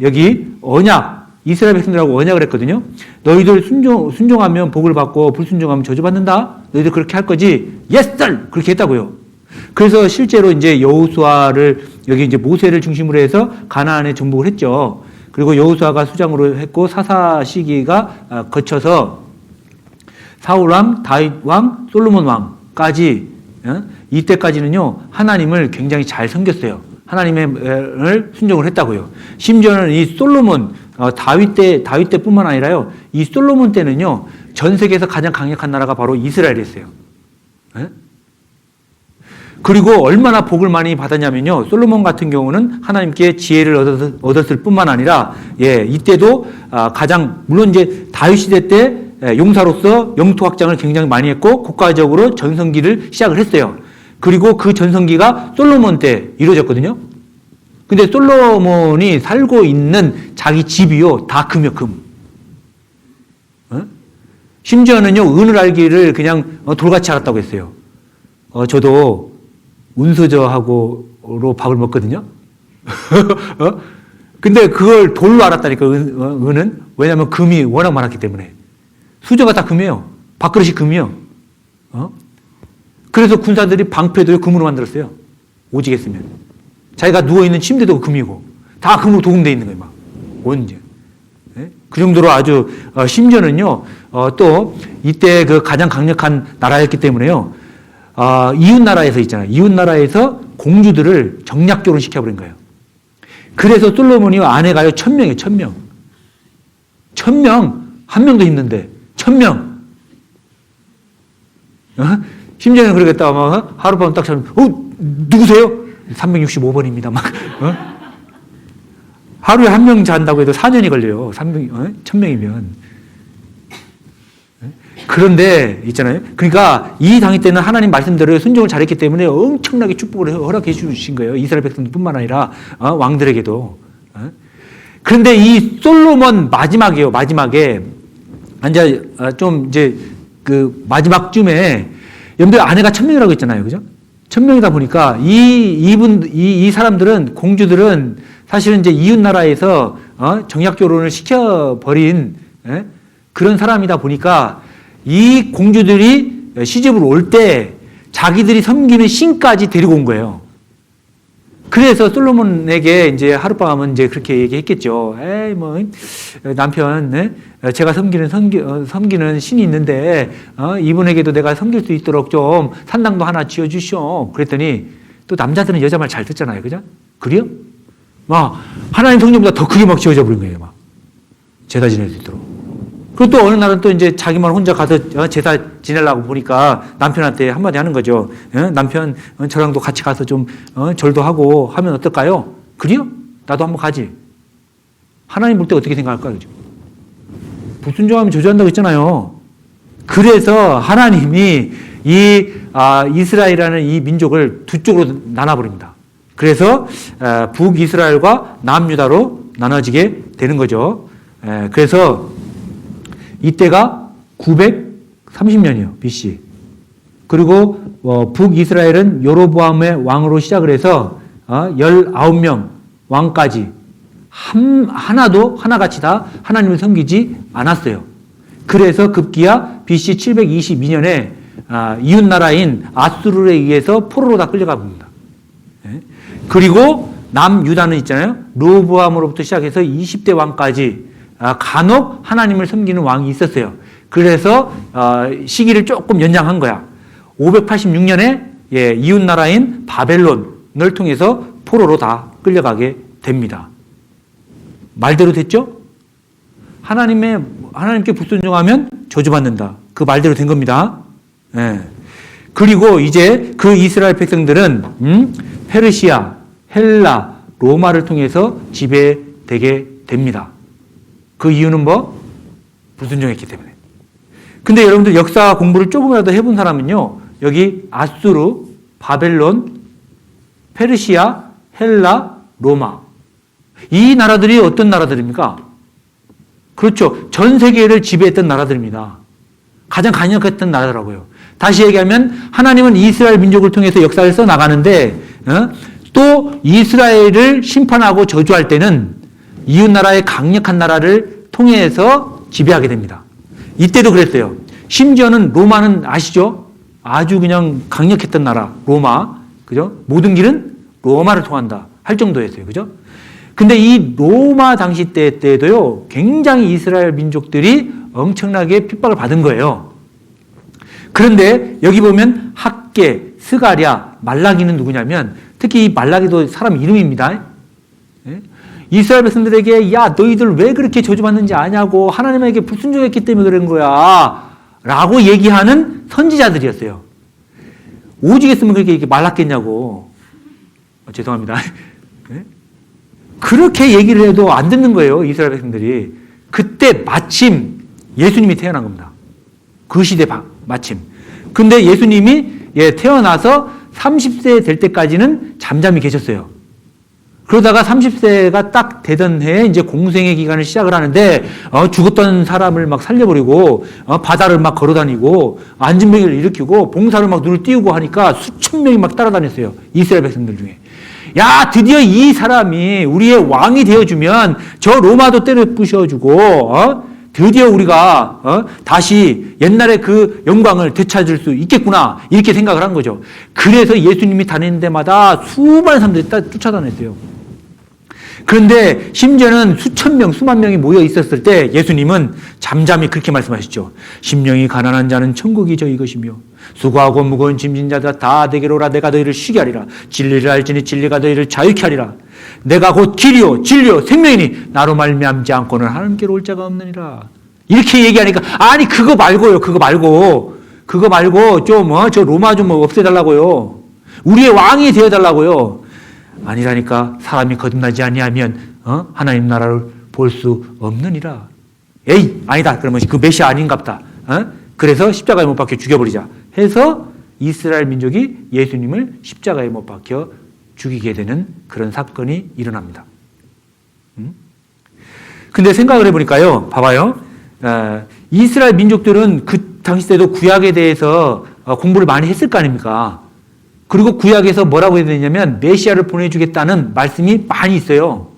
여기 언약, 이스라엘 백성들하고 언약을 했거든요. 너희들 순종하면 복을 받고 불순종하면 저주받는다. 너희들 그렇게 할 거지? Yes, sir! 그렇게 했다고요. 그래서 실제로 이제 여호수아를, 여기 이제 모세를 중심으로 해서 가나안에 정복을 했죠. 그리고 여호수아가 수장으로 했고 사사 시기가 거쳐서 사울 왕, 다윗 왕, 솔로몬 왕까지, 이때까지는요 하나님을 굉장히 잘 섬겼어요. 하나님을 순종을 했다고요. 심지어는 이 솔로몬, 다윗 때뿐만 아니라요, 이 솔로몬 때는요 전 세계에서 가장 강력한 나라가 바로 이스라엘이었어요. 그리고 얼마나 복을 많이 받았냐면요, 솔로몬 같은 경우는 하나님께 지혜를 얻었을 뿐만 아니라, 이때도 가장, 물론 이제 다윗 시대 때 용사로서 영토 확장을 굉장히 많이 했고 국가적으로 전성기를 시작을 했어요. 그리고 그 전성기가 솔로몬 때 이루어졌거든요. 근데 솔로몬이 살고 있는 자기 집이요 다 금이요, 금. 심지어는요 은을 알기를 그냥 돌같이 알았다고 했어요. 저도 운수저하고로 밥을 먹거든요. 근데 그걸 돌로 알았다니까, 은은. 왜냐면 금이 워낙 많았기 때문에. 수저가 다 금이에요. 밥그릇이 금이요. 그래서 군사들이 방패도 금으로 만들었어요. 오지겠으면. 자기가 누워있는 침대도 금이고, 다 금으로 도금되어 있는 거예요, 막. 언제. 그 정도로 아주, 심지어는요, 또, 이때 그 가장 강력한 나라였기 때문에요, 이웃나라에서 있잖아요. 이웃나라에서 공주들을 정략 결혼시켜버린 거예요. 그래서 솔로몬이 아내가요, 1000명이에요, 1000명. 1000명? 한 명도 힘든데, 1000명. 심지어는 그러겠다, 막, 하룻밤 딱 자면, 누구세요? 365번입니다, 막. 하루에 한 명 잔다고 해도 4년이 걸려요. 1000명이면. 그런데, 있잖아요. 그러니까, 이 당일 때는 하나님 말씀대로 순종을 잘했기 때문에 엄청나게 축복을 허락해 주신 거예요. 이스라엘 백성뿐만 아니라, 왕들에게도. 그런데 이 솔로몬 마지막이에요. 마지막에. 이제, 좀, 이제, 그, 마지막쯤에, 여러분들 아내가 1000명이라고 했잖아요. 그죠? 1000명이다 보니까, 이 사람들은, 공주들은 사실은 이제 이웃나라에서, 정략 결혼을 시켜버린, 그런 사람이다 보니까, 이 공주들이 시집을 올 때 자기들이 섬기는 신까지 데리고 온 거예요. 그래서 솔로몬에게 이제 하룻밤은 이제 그렇게 얘기했겠죠. 에이, 뭐, 남편, 제가 섬기는 신이 있는데, 이분에게도 내가 섬길 수 있도록 좀 산당도 하나 지어주시오. 그랬더니 또 남자들은 여자 말 잘 듣잖아요. 그죠? 그래요? 막, 하나님 성전보다 더 크게 막 지어져 버린 거예요. 막. 제사 지낼 수 있도록. 그리고 또 어느 날은 또 이제 자기만 혼자 가서 제사 지내려고 보니까 남편한테 한마디 하는 거죠. 남편, 저랑도 같이 가서 좀 절도 하고 하면 어떨까요? 그래요? 나도 한번 가지. 하나님 볼 때 어떻게 생각할까요? 그죠? 불순종하면 저주한다고 했잖아요. 그래서 하나님이 이스라엘이라는 이 민족을 두 쪽으로 나눠버립니다. 그래서 북이스라엘과 남유다로 나눠지게 되는 거죠. 그래서 이때가 930년이요, BC. 그리고 북이스라엘은 여로보암의 왕으로 시작을 해서 19명 왕까지 하나도 하나같이 다 하나님을 섬기지 않았어요. 그래서 급기야 BC 722년에 이웃나라인 아수르에 의해서 포로로 다 끌려가 봅니다. 그리고 남유다는 있잖아요. 르호보암으로부터 시작해서 20대 왕까지 간혹 하나님을 섬기는 왕이 있었어요. 그래서 시기를 조금 연장한 거야. 586년에 이웃나라인 바벨론을 통해서 포로로 다 끌려가게 됩니다. 말대로 됐죠? 하나님께 불순종하면 저주받는다. 그 말대로 된 겁니다. 그리고 이제 그 이스라엘 백성들은 페르시아, 헬라, 로마를 통해서 지배되게 됩니다. 그 이유는 뭐? 불순종했기 때문에. 근데 여러분들 역사 공부를 조금이라도 해본 사람은요, 여기 아수르, 바벨론, 페르시아, 헬라, 로마. 이 나라들이 어떤 나라들입니까? 그렇죠. 전 세계를 지배했던 나라들입니다. 가장 강력했던 나라더라고요. 다시 얘기하면 하나님은 이스라엘 민족을 통해서 역사를 써나가는데 또 이스라엘을 심판하고 저주할 때는 이웃나라의 강력한 나라를 통해서 지배하게 됩니다. 이때도 그랬어요. 심지어는 로마는 아시죠? 아주 그냥 강력했던 나라, 로마. 그죠? 모든 길은 로마를 통한다 할 정도였어요. 그죠? 근데 이 로마 당시 때도요, 굉장히 이스라엘 민족들이 엄청나게 핍박을 받은 거예요. 그런데 여기 보면 학계, 스가랴, 말라기는 누구냐면 특히 이 말라기도 사람 이름입니다. 이스라엘 백성들에게 야 너희들 왜 그렇게 저주받는지 아냐고 하나님에게 불순종했기 때문에 그런 거야 라고 얘기하는 선지자들이었어요. 오직했으면 그렇게 말랐겠냐고. 죄송합니다. 그렇게 얘기를 해도 안 듣는 거예요. 이스라엘 백성들이. 그때 마침 예수님이 태어난 겁니다. 그 시대 마침. 근데 예수님이 태어나서 30세 될 때까지는 잠잠히 계셨어요. 그러다가 30세가 딱 되던 해에 이제 공생의 기간을 시작을 하는데, 죽었던 사람을 막 살려버리고, 바다를 막 걸어다니고, 안진병을 일으키고, 봉사를 막 눈을 띄우고 하니까 수천 명이 막 따라다녔어요. 이스라엘 백성들 중에. 야, 드디어 이 사람이 우리의 왕이 되어주면 저 로마도 때려 부셔주고, 드디어 우리가 다시 옛날의 그 영광을 되찾을 수 있겠구나, 이렇게 생각을 한 거죠. 그래서 예수님이 다니는 데마다 수많은 사람들이 쫓아다녔어요. 그런데 심지어는 수천 명, 수만 명이 모여 있었을 때 예수님은 잠잠히 그렇게 말씀하시죠. 심령이 가난한 자는 천국이 저희 것이며 수고하고 무거운 짐진 자들 다 내게로 오라. 내가 너희를 쉬게 하리라. 진리를 알지니 진리가 너희를 자유케 하리라. 내가 곧 길이요 진리요 생명이니 나로 말미암지 않고는 하나님께로 올 자가 없느니라. 이렇게 얘기하니까, 아니 그거 말고요, 그거 말고 좀 저 로마 좀 없애달라고요. 우리의 왕이 되어달라고요. 아니라니까. 사람이 거듭나지 아니하면 하나님 나라를 볼 수 없느니라. 에이, 아니다. 그러면 그 메시아 아닌갑다. 그래서 십자가에 못 박혀 죽여버리자 해서 이스라엘 민족이 예수님을 십자가에 못 박혀 죽이게 되는 그런 사건이 일어납니다. 근데 생각을 해보니까요, 봐봐요. 이스라엘 민족들은 그 당시 때도 구약에 대해서 공부를 많이 했을 거 아닙니까? 그리고 구약에서 뭐라고 해야 되냐면 메시아를 보내주겠다는 말씀이 많이 있어요.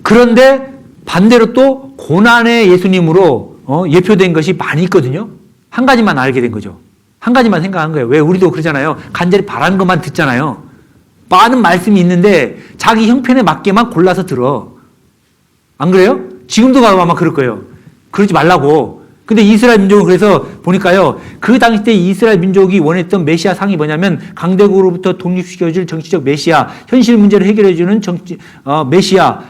그런데 반대로 또 고난의 예수님으로 예표된 것이 많이 있거든요. 한 가지만 알게 된 거죠. 한 가지만 생각한 거예요. 왜? 우리도 그러잖아요. 간절히 바라는 것만 듣잖아요. 많은 말씀이 있는데 자기 형편에 맞게만 골라서 들어. 안 그래요? 지금도 아마 그럴 거예요. 그러지 말라고. 근데 이스라엘 민족은 그래서 보니까요, 그 당시 때 이스라엘 민족이 원했던 메시아 상이 뭐냐면 강대국으로부터 독립시켜줄 정치적 메시아, 현실 문제를 해결해주는 메시아,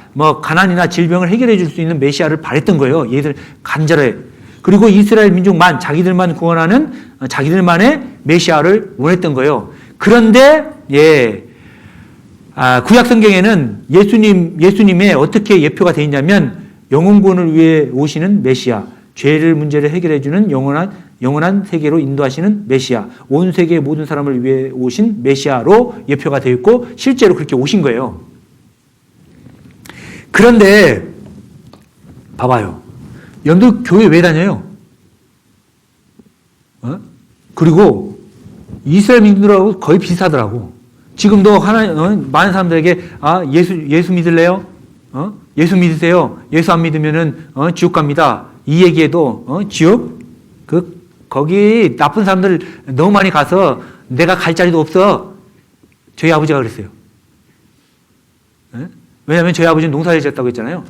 가난이나 질병을 해결해줄 수 있는 메시아를 바랬던 거예요. 얘들 간절해. 그리고 이스라엘 민족만, 자기들만 구원하는 자기들만의 메시아를 원했던 거예요. 그런데 구약 성경에는 예수님의 어떻게 예표가 되어 있냐면 영혼구원을 위해 오시는 메시아, 죄를 문제를 해결해주는 영원한 세계로 인도하시는 메시아, 온 세계의 모든 사람을 위해 오신 메시아로 예표가 되어 있고 실제로 그렇게 오신 거예요. 그런데 봐봐요. 여러분들 교회 왜 다녀요? 그리고 이스라엘 민족들하고 거의 비슷하더라고. 지금도 많은 사람들에게 예수 믿을래요? 예수 믿으세요. 예수 안 믿으면은 지옥 갑니다. 이 얘기에도 지옥? 거기 나쁜 사람들 너무 많이 가서 내가 갈 자리도 없어. 저희 아버지가 그랬어요. 왜냐하면 저희 아버지는 농사를 지었다고 했잖아요.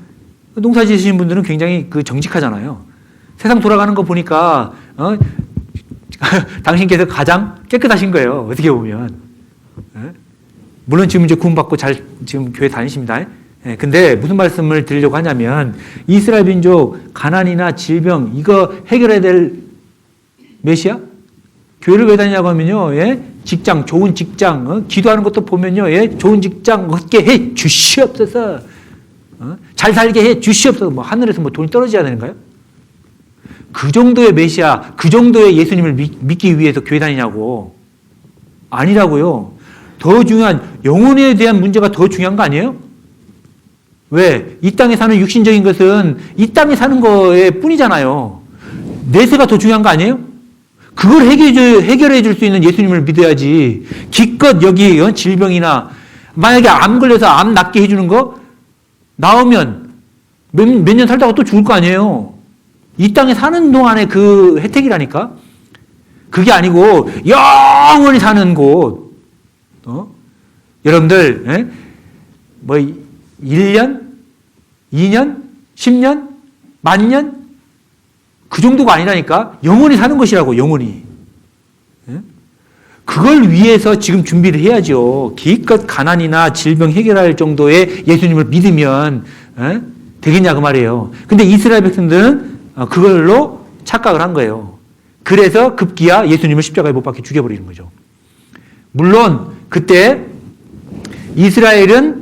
농사 지으시는 분들은 굉장히 정직하잖아요. 세상 돌아가는 거 보니까 당신께서 가장 깨끗하신 거예요. 어떻게 보면. 물론 지금 이제 구원받고 지금 교회 다니십니다. 근데 무슨 말씀을 드리려고 하냐면 이스라엘 민족 가난이나 질병 이거 해결해야 될 메시아? 교회를 왜 다니냐고 하면요. 직장, 좋은 직장, 기도하는 것도 보면요. 좋은 직장 얻게 해 주시옵소서. 잘 살게 해 주시옵소서. 하늘에서 돈이 떨어져야 되는가요? 그 정도의 메시아, 그 정도의 예수님을 믿기 위해서 교회 다니냐고. 아니라고요. 더 중요한 영혼에 대한 문제가 더 중요한 거 아니에요? 왜? 이 땅에 사는 육신적인 것은 이 땅에 사는 거에 뿐이잖아요. 내세가 더 중요한 거 아니에요? 그걸 해결해 줄 수 있는 예수님을 믿어야지. 기껏 여기 질병이나 만약에 암 걸려서 암 낫게 해주는 거 나오면 몇 년 살다가 또 죽을 거 아니에요. 이 땅에 사는 동안의 그 혜택이라니까. 그게 아니고 영원히 사는 곳. 여러분들 1년? 2년? 10년? 만년? 그 정도가 아니라니까. 영원히 사는 것이라고. 영원히. 그걸 위해서 지금 준비를 해야죠. 기껏 가난이나 질병 해결할 정도의 예수님을 믿으면 되겠냐 그 말이에요. 근데 이스라엘 백성들은 그걸로 착각을 한 거예요. 그래서 급기야 예수님을 십자가에 못 박혀 죽여버리는 거죠. 물론 그때 이스라엘은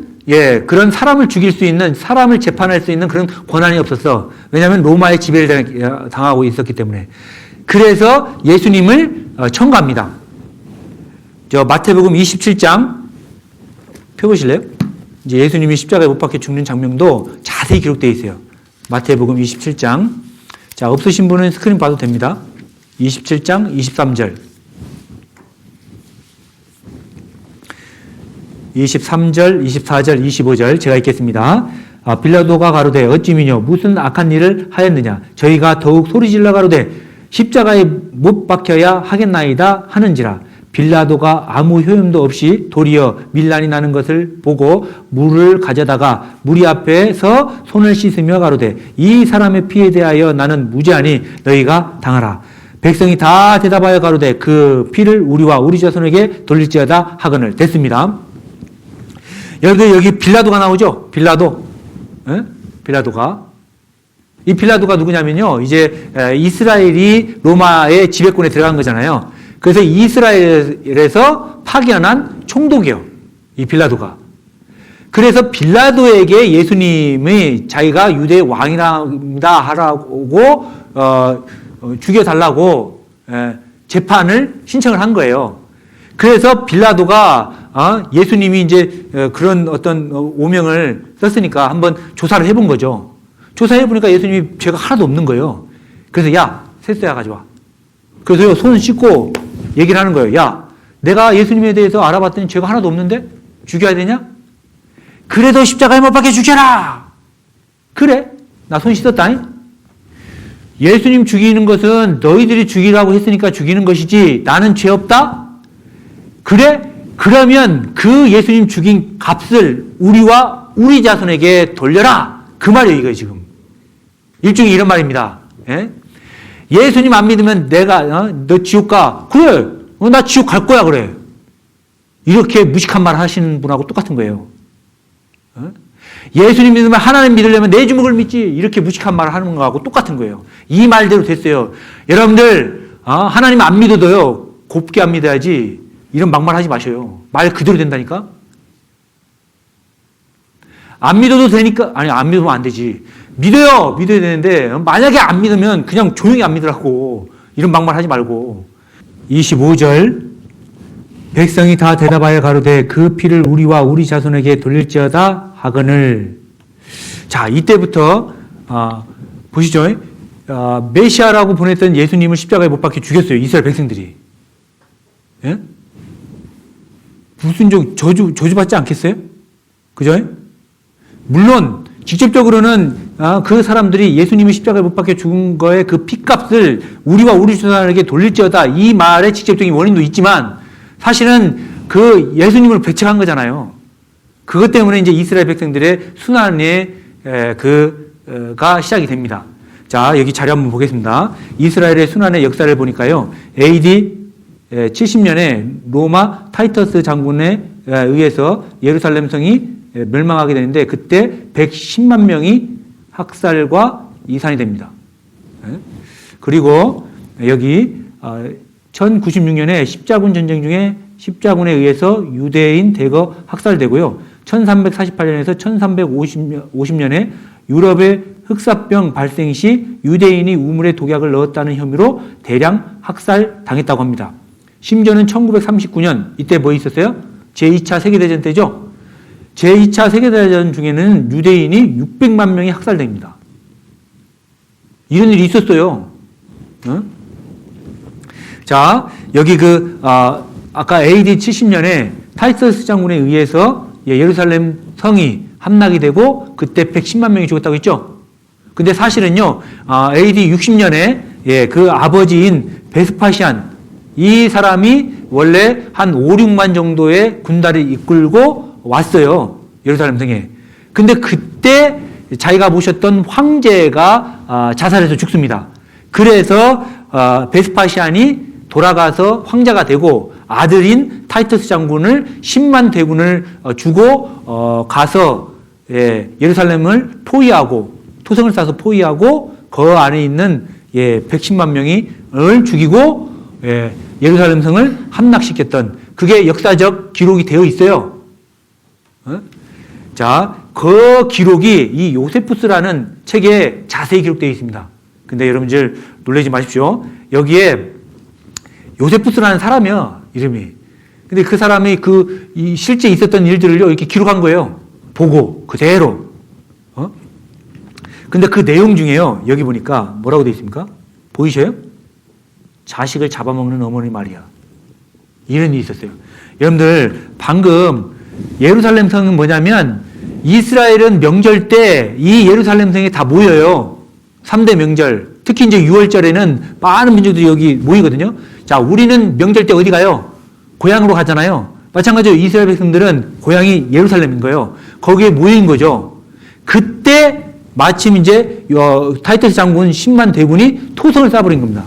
그런 사람을 죽일 수 있는, 사람을 재판할 수 있는 그런 권한이 없었어. 왜냐하면 로마의 지배를 당하고 있었기 때문에. 그래서 예수님을 청구합니다. 마태복음 27장 펴보실래요? 이제 예수님이 십자가에 못 박혀 죽는 장면도 자세히 기록되어 있어요. 마태복음 27장. 자, 없으신 분은 스크린 봐도 됩니다. 27장 23절. 23절, 24절, 25절 제가 읽겠습니다. 빌라도가 가로되 어찌미뇨 무슨 악한 일을 하였느냐 저희가 더욱 소리질러 가로되 십자가에 못 박혀야 하겠나이다 하는지라 빌라도가 아무 효용도 없이 도리어 밀란이 나는 것을 보고 물을 가져다가 무리 앞에서 손을 씻으며 가로되 이 사람의 피에 대하여 나는 무죄하니 너희가 당하라. 백성이 다 대답하여 가로되 그 피를 우리와 우리 자손에게 돌릴지어다 하거늘. 됐습니다. 여러분들 여기 빌라도가 나오죠? 빌라도. 예? 빌라도가. 이 빌라도가 누구냐면요. 이제 이스라엘이 로마의 지배권에 들어간 거잖아요. 그래서 이스라엘에서 파견한 총독이요. 이 빌라도가. 그래서 빌라도에게 예수님이 자기가 유대의 왕이랍니다 하라고 죽여달라고 재판을 신청을 한 거예요. 그래서 빌라도가 예수님이 이제 그런 어떤 오명을 썼으니까 한번 조사를 해본 거죠. 조사해보니까 예수님이 죄가 하나도 없는 거예요. 그래서 야, 세수야 가져와. 그래서 손 씻고 얘기를 하는 거예요. 야, 내가 예수님에 대해서 알아봤더니 죄가 하나도 없는데 죽여야 되냐? 그래도 십자가에 못 박혀 죽여라. 그래, 나 손 씻었다니. 예수님 죽이는 것은 너희들이 죽이라고 했으니까 죽이는 것이지 나는 죄 없다? 그래? 그러면 그 예수님 죽인 값을 우리와 우리 자손에게 돌려라. 그 말이에요, 이거 지금. 일종의 이런 말입니다. 예? 예수님 안 믿으면 내가 너 지옥 가. 그래. 나 지옥 갈 거야 그래. 이렇게 무식한 말 하시는 분하고 똑같은 거예요. 예수님 믿으면 하나님 믿으려면 내 주먹을 믿지. 이렇게 무식한 말을 하는 거하고 똑같은 거예요. 이 말대로 됐어요. 여러분들 하나님 안 믿어도요. 곱게 안 믿어야지. 이런 막말 하지 마셔요. 말 그대로 된다니까. 안 믿어도 되니까 아니 안 믿으면 안 되지. 믿어야 되는데 만약에 안 믿으면 그냥 조용히 안 믿으라고. 이런 막말 하지 말고. 25절 백성이 다 대답하여 가로되 그 피를 우리와 우리 자손에게 돌릴지어다 하거늘. 자, 이때부터 보시죠. 메시아라고 보냈던 예수님을 십자가에 못 박혀 죽였어요. 이스라엘 백성들이. 예? 무슨 저주받지 않겠어요? 그죠? 물론 직접적으로는 그 사람들이 예수님이 십자가에 못 박혀 죽은 거에 그 피값을 우리와 우리 자손에게 돌릴지어다 이 말의 직접적인 원인도 있지만 사실은 그 예수님을 배척한 거잖아요. 그것 때문에 이제 이스라엘 백성들의 순환의 가 시작이 됩니다. 자, 여기 자료 한번 보겠습니다. 이스라엘의 순환의 역사를 보니까요. AD 70년에 로마 타이터스 장군에 의해서 예루살렘 성이 멸망하게 되는데 그때 110만 명이 학살과 이산이 됩니다. 그리고 여기 1096년에 십자군 전쟁 중에 십자군에 의해서 유대인 대거 학살되고요. 1348년에서 1350년에 유럽의 흑사병 발생 시 유대인이 우물에 독약을 넣었다는 혐의로 대량 학살당했다고 합니다. 심지어는 1939년 이때 뭐 있었어요? 제2차 세계대전 때죠. 제2차 세계대전 중에는 유대인이 600만 명이 학살됩니다. 이런 일이 있었어요. 자, 여기 아까 AD 70년에 타이터스 장군에 의해서 예루살렘 성이 함락이 되고 그때 110만 명이 죽었다고 했죠. 근데 사실은요, AD 60년에 그 아버지인 베스파시안 이 사람이 원래 한 5, 6만 정도의 군단을 이끌고 왔어요. 예루살렘 성에. 근데 그때 자기가 모셨던 황제가 자살해서 죽습니다. 그래서 베스파시안이 돌아가서 황제가 되고 아들인 타이터스 장군을 10만 대군을 주고 가서 예루살렘을 포위하고 토성을 쌓아서 포위하고 그 안에 있는 110만 명을 죽이고 예루살렘 성을 함락시켰던 그게 역사적 기록이 되어 있어요. 자, 그 기록이 이 요세푸스라는 책에 자세히 기록되어 있습니다. 근데 여러분들 놀라지 마십시오. 여기에 요세푸스라는 사람이요, 이름이. 근데 그 사람이 이 실제 있었던 일들을요, 이렇게 기록한 거예요. 보고, 그대로. 근데 그 내용 중에요, 여기 보니까 뭐라고 되어 있습니까? 보이셔요? 자식을 잡아먹는 어머니 말이야. 이런 일이 있었어요. 여러분들, 방금 예루살렘 성은 뭐냐면, 이스라엘은 명절 때 이 예루살렘 성에 다 모여요. 3대 명절. 특히 이제 6월절에는 많은 민족들이 여기 모이거든요. 자, 우리는 명절 때 어디 가요? 고향으로 가잖아요. 마찬가지로 이스라엘 백성들은 고향이 예루살렘인 거예요. 거기에 모인 거죠. 그때 마침 이제 타이터스 장군 10만 대군이 토성을 쏴버린 겁니다.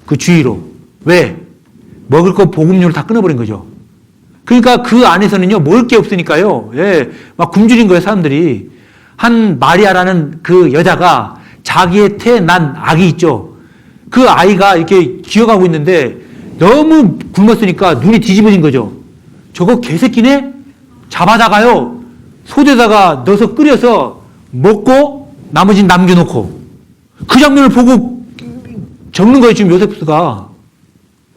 그 주위로. 왜? 먹을 거 보급료를 다 끊어버린 거죠. 그러니까 그 안에서는요, 먹을 게 없으니까요. 예, 막 굶주린 거예요, 사람들이. 한 마리아라는 그 여자가 자기의 태난 아기 있죠. 그 아이가 이렇게 기어가고 있는데 너무 굶었으니까 눈이 뒤집어진 거죠. 저거 개새끼네? 잡아다가요, 소대다가 넣어서 끓여서 먹고 나머지는 남겨놓고. 그 장면을 보고 적는 거예요, 지금 요세프스가.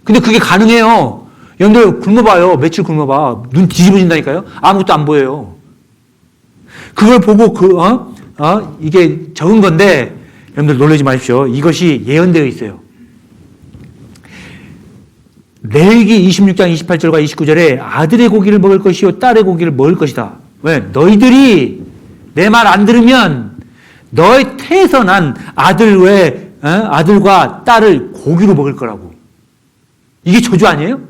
근데 그게 가능해요. 여러분들 굶어봐요. 며칠 굶어봐. 눈 뒤집어진다니까요. 아무것도 안 보여요. 그걸 보고 이게 적은 건데, 여러분들 놀라지 마십시오. 이것이 예언되어 있어요. 레위기 26장 28절과 29절에 아들의 고기를 먹을 것이요 딸의 고기를 먹을 것이다. 왜? 너희들이 내 말 안 들으면 너의 태에서 난 아들과 딸을 고기로 먹을 거라고. 이게 저주 아니에요?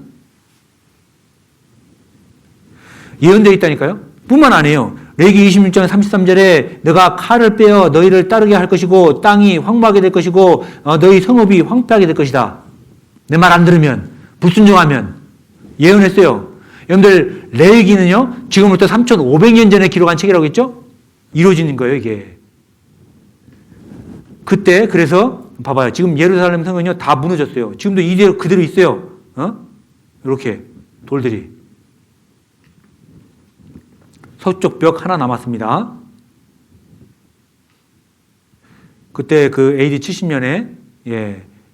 예언되어 있다니까요. 뿐만 아니에요. 레위기 26장 33절에 내가 칼을 빼어 너희를 따르게 할 것이고 땅이 황무하게 될 것이고 너희 성읍이 황폐하게 될 것이다. 내 말 안 들으면, 불순종하면. 예언했어요. 여러분들, 레위기는요, 지금부터 3,500년 전에 기록한 책이라고 했죠? 이루어지는 거예요, 이게. 그때, 그래서, 봐봐요. 지금 예루살렘 성은요, 다 무너졌어요. 지금도 이대로 그대로 있어요. 이렇게, 돌들이. 서쪽 벽 하나 남았습니다. 그때 그 AD 70년에,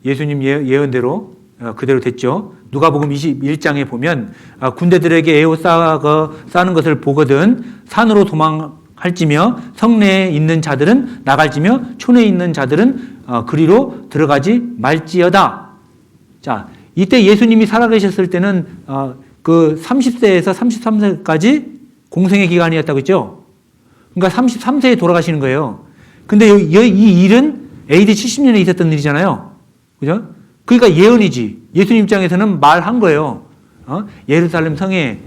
예수님 예언대로 그대로 됐죠. 누가복음 21장에 보면 군대들에게 에워싸는 것을 보거든 산으로 도망할지며 성내에 있는 자들은 나갈지며 촌에 있는 자들은 그리로 들어가지 말지어다. 자, 이때 예수님이 살아계셨을 때는 그 30세에서 33세까지 공생의 기간이었다고 했죠. 그러니까 33세에 돌아가시는 거예요. 근데 이 일은 AD 70년에 있었던 일이잖아요. 그죠? 그러니까 예언이지. 예수님 입장에서는 말한 거예요. 예루살렘 성에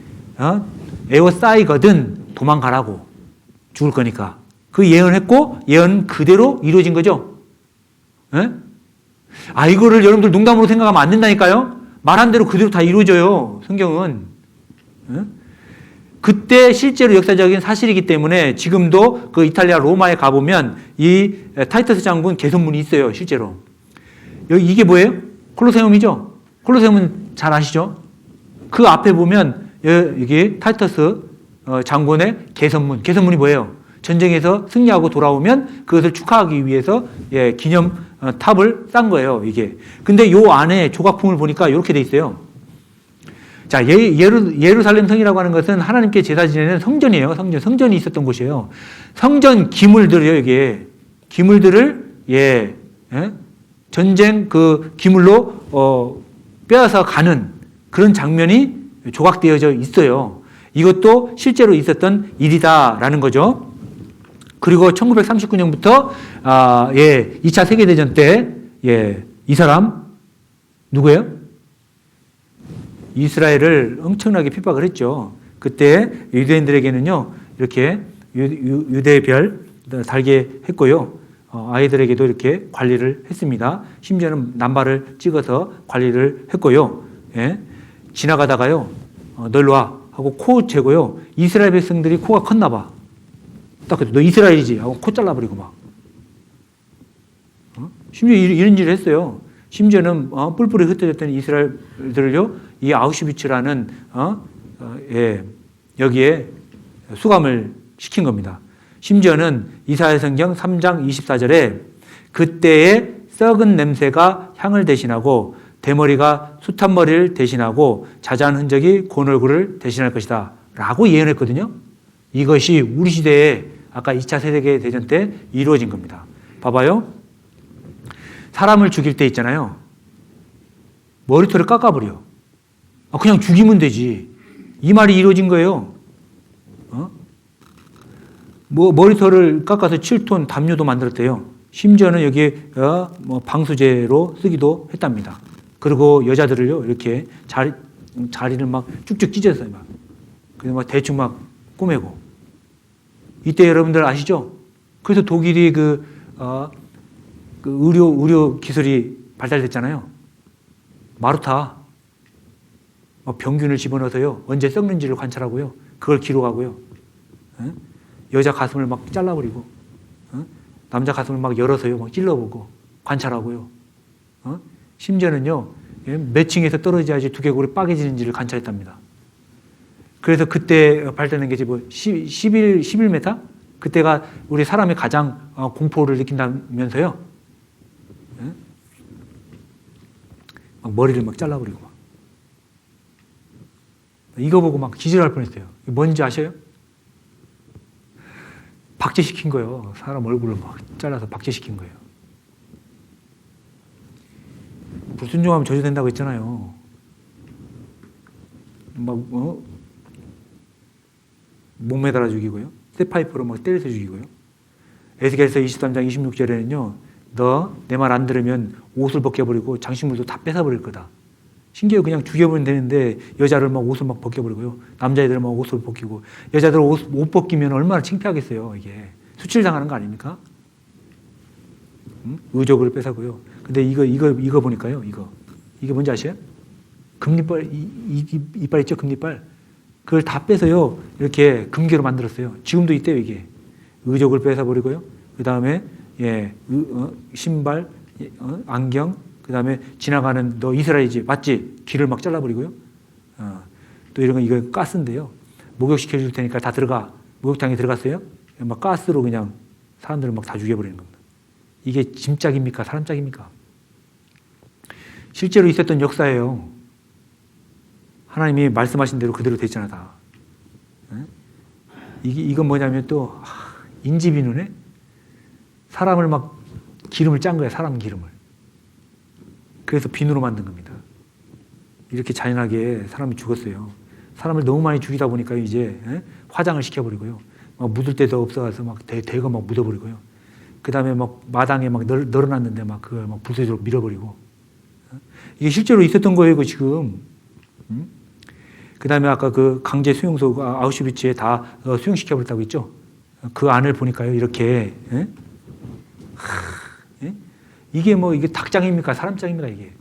에워싸이거든 도망가라고. 죽을 거니까. 그 예언했고 예언 그대로 이루어진 거죠. 예? 이거를 여러분들 농담으로 생각하면 안 된다니까요. 말한 대로 그대로 다 이루어져요. 성경은. 예? 그때 실제로 역사적인 사실이기 때문에 지금도 그 이탈리아 로마에 가보면 이 타이터스 장군 개선문이 있어요. 실제로. 여기 이게 뭐예요? 콜로세움이죠. 콜로세움은 잘 아시죠? 그 앞에 보면 이게 타이터스 장군의 개선문. 개선문이 뭐예요? 전쟁에서 승리하고 돌아오면 그것을 축하하기 위해서 기념 탑을 싼 거예요. 이게. 근데 요 안에 조각품을 보니까 이렇게 돼 있어요. 자, 예루살렘 성이라고 하는 것은 하나님께 제사 지내는 성전이에요. 성전이 있었던 곳이에요. 성전 기물들이요, 이게. 기물들을, 전쟁 그 기물로, 빼앗아 가는 그런 장면이 조각되어져 있어요. 이것도 실제로 있었던 일이다라는 거죠. 그리고 1939년부터, 2차 세계대전 때, 이 사람, 누구예요? 이스라엘을 엄청나게 핍박을 했죠. 그때 유대인들에게는요, 이렇게 유대별 달게 했고요. 아이들에게도 이렇게 관리를 했습니다. 심지어는 남발을 찍어서 관리를 했고요. 지나가다가요, 널로 와 하고 코 재고요. 이스라엘 백성들이 코가 컸나 봐. 딱 그래, 너 이스라엘이지 하고 코 잘라버리고 막. 심지어 이런 일을 했어요. 심지어는 뿔뿔이 흩어졌던 이스라엘들을요, 이 아우슈비츠라는 여기에 수감을 시킨 겁니다. 심지어는 이사야 성경 3장 24절에 그때의 썩은 냄새가 향을 대신하고 대머리가 숱한 머리를 대신하고 자자한 흔적이 고운 얼굴을 대신할 것이다 라고 예언했거든요. 이것이 우리 시대에 아까 2차 세계대전 때 이루어진 겁니다. 봐봐요. 사람을 죽일 때 있잖아요. 머리털을 깎아버려. 그냥 죽이면 되지. 이 말이 이루어진 거예요. 머리털을 깎아서 7톤 담요도 만들었대요. 심지어는 여기에 방수제로 쓰기도 했답니다. 그리고 여자들을요, 이렇게 자리를 막 쭉쭉 찢었어요. 그래서 막 대충 막 꼬매고. 이때 여러분들 아시죠? 그래서 독일이 그 의료 기술이 발달됐잖아요. 마루타. 병균을 집어넣어서요, 언제 썩는지를 관찰하고요. 그걸 기록하고요. 여자 가슴을 막 잘라버리고, 남자 가슴을 막 열어서요, 막 찔러보고, 관찰하고요. 심지어는요, 몇 층에서 떨어져야지 두개골이 빠개지는지를 관찰했답니다. 그래서 그때 발달된 게 뭐 11m? 그때가 우리 사람이 가장 공포를 느낀다면서요. 막 머리를 막 잘라버리고 막. 이거 보고 막 기절할 뻔했어요. 뭔지 아셔요? 박제시킨 거예요. 사람 얼굴을 막 잘라서 박제시킨 거예요. 불순종하면 저주된다고 했잖아요. 막 목 매달아 죽이고요. 쇠파이프로 막 때려서 죽이고요. 에스겔서 23장 26절에는요. 너 내 말 안 들으면 옷을 벗겨버리고 장식물도 다 뺏어버릴 거다. 신기해요. 그냥 죽여버리면 되는데 여자를 막 옷을 막 벗겨버리고요. 남자애들 막 옷을 벗기고. 여자들 옷 벗기면 얼마나 창피하겠어요. 이게 수칠당하는 거 아닙니까? 의족을 뺏어고요. 근데 이거 보니까요. 이게 뭔지 아세요? 금리빨, 이빨 있죠? 금리빨. 그걸 다 빼서요. 이렇게 금괴로 만들었어요. 지금도 있대요. 이게. 의족을 뺏어버리고요. 그 다음에 신발, 안경, 그 다음에 지나가는 너 이스라엘이지 맞지? 귀를 막 잘라버리고요. 또 이런 거 이거 가스인데요. 목욕시켜 줄 테니까 다 들어가. 목욕탕에 들어갔어요. 막 가스로 그냥 사람들을 막 다 죽여버리는 겁니다. 이게 짐짝입니까? 사람짝입니까? 실제로 있었던 역사예요. 하나님이 말씀하신 대로 그대로 됐잖아 다. 이건 뭐냐면 또 인지비누네. 사람을 막 기름을 짠 거야. 사람 기름을. 그래서 비누로 만든 겁니다. 이렇게 잔인하게 사람이 죽었어요. 사람을 너무 많이 죽이다 보니까 이제 화장을 시켜버리고요. 막 묻을 데도 없어서 막 대거 막 묻어버리고요. 그 다음에 막 마당에 막 널어놨는데 막 그걸 막 불새도로 밀어버리고. 이게 실제로 있었던 거예요, 그 지금. 그 다음에 아까 그 강제 수용소 아우슈비츠에 다 수용시켜버렸다고 했죠. 그 안을 보니까요, 이렇게. 이게 뭐 이게 닭장입니까? 사람장입니까? 이게.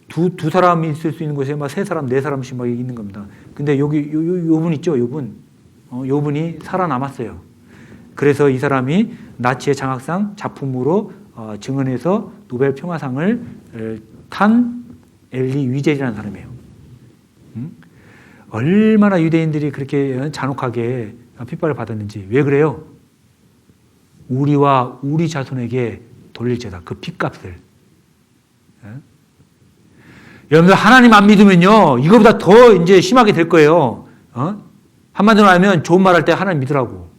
두 사람이 있을 수 있는 곳에 막 세 사람, 네 사람씩 막 있는 겁니다. 근데 여기 요 분 있죠, 요 분. 요 분이 살아남았어요. 그래서 이 사람이 나치의 장학상 작품으로 증언해서 노벨 평화상을 탄 엘리 위젤이라는 사람이에요. 얼마나 유대인들이 그렇게 잔혹하게 핍박을 받았는지. 왜 그래요? 우리와 우리 자손에게 돌릴 죄다. 그 핏값을. 여러분들 하나님 안 믿으면요, 이거보다 더 이제 심하게 될 거예요. 한마디로 하면 좋은 말 할 때 하나님 믿으라고.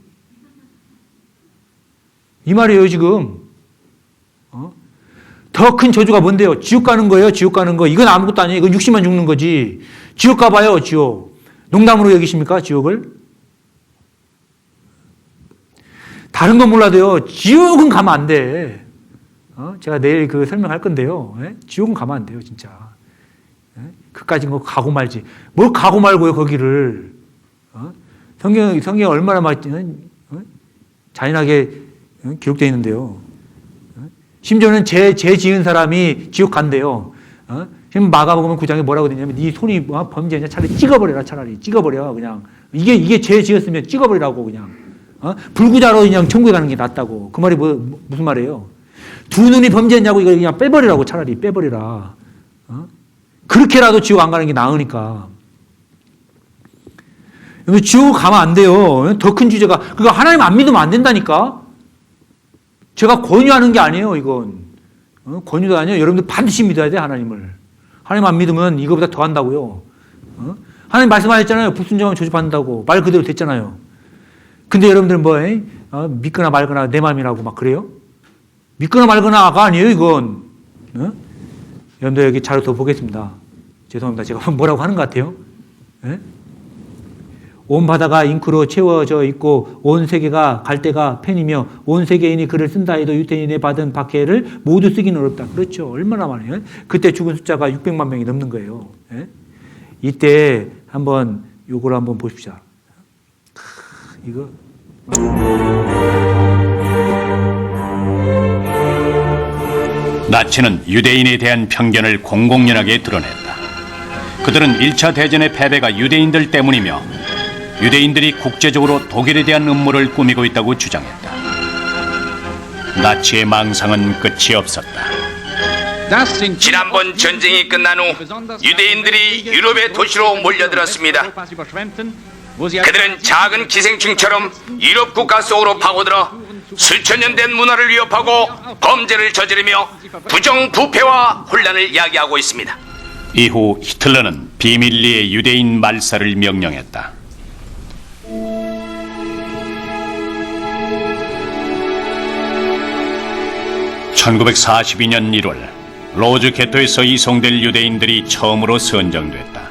이 말이에요, 지금. 더 큰 저주가 뭔데요? 지옥 가는 거예요, 지옥 가는 거. 이건 아무것도 아니에요. 이건 육신만 죽는 거지. 지옥 가봐요, 지옥. 농담으로 여기십니까, 지옥을? 다른 건 몰라도요, 지옥은 가면 안 돼. 제가 내일 그 설명할 건데요. 지옥은 가면 안 돼요, 진짜. 그까진 거 가고 말지. 뭘 가고 말고요, 거기를. 성경에 얼마나 잔인하게 기록되어 있는데요. 심지어는 죄 지은 사람이 지옥 간대요. 지금 마가복음 9장에 뭐라고 되냐면 네 손이 범죄냐 차라리 찍어버려라. 차라리 찍어버려. 그냥 이게 죄 지었으면 찍어버리라고 그냥. 불구자로 그냥 천국에 가는 게 낫다고. 그 말이 무슨 말이에요? 두 눈이 범죄했냐고 이거 그냥 빼버리라고. 차라리 빼버리라. 그렇게라도 지옥 안 가는 게 나으니까. 지옥 가면 안 돼요. 더 큰 주제가. 그러니까 하나님 안 믿으면 안 된다니까. 제가 권유하는 게 아니에요, 이건. 권유도 아니에요. 여러분들 반드시 믿어야 돼, 하나님을. 하나님 안 믿으면 이거보다 더 한다고요. 하나님 말씀하셨잖아요. 불순종하면 저주받는다고. 말 그대로 됐잖아요. 근데 여러분들 믿거나 말거나 내 마음이라고 막 그래요? 믿거나 말거나가 아니에요, 이건. 여러분들 여기 자료 더 보겠습니다. 죄송합니다. 제가 뭐라고 하는 것 같아요? 온 바다가 잉크로 채워져 있고 온 세계가 갈대가 펜이며 온 세계인이 글을 쓴다 해도 유대인의 받은 박해를 모두 쓰기는 어렵다. 그렇죠. 얼마나 많아요. 그때 죽은 숫자가 600만 명이 넘는 거예요. 이때 한번 요걸 한번 보십시오. 이거 나치는 유대인에 대한 편견을 공공연하게 드러냈다. 그들은 1차 대전의 패배가 유대인들 때문이며 유대인들이 국제적으로 독일에 대한 음모를 꾸미고 있다고 주장했다. 나치의 망상은 끝이 없었다. 지난번 전쟁이 끝난 후 유대인들이 유럽의 도시로 몰려들었습니다. 그들은 작은 기생충처럼 유럽 국가 속으로 파고들어 수천 년 된 문화를 위협하고 범죄를 저지르며 부정부패와 혼란을 야기하고 있습니다. 이후 히틀러는 비밀리에 유대인 말살을 명령했다. (1942년 1월) 로즈 게토에서 이송될 유대인들이 처음으로 선정됐다.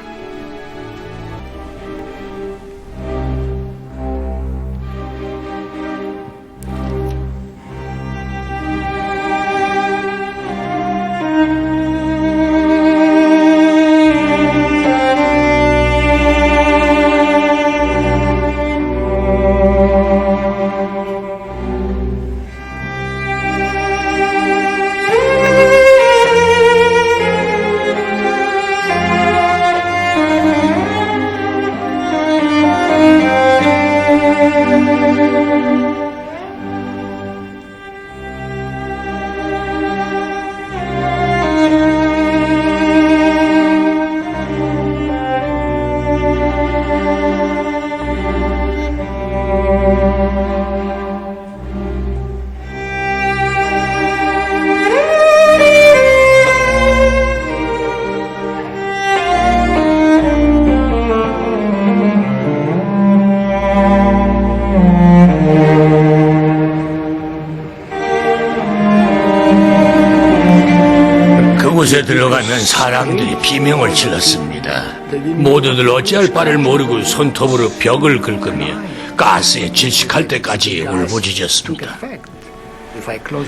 그곳에 들어가면 사람들이 비명을 질렀습니다. 모두들 어찌할 바를 모르고 손톱으로 벽을 긁으며 가스에 질식할 때까지 울부짖었습니다.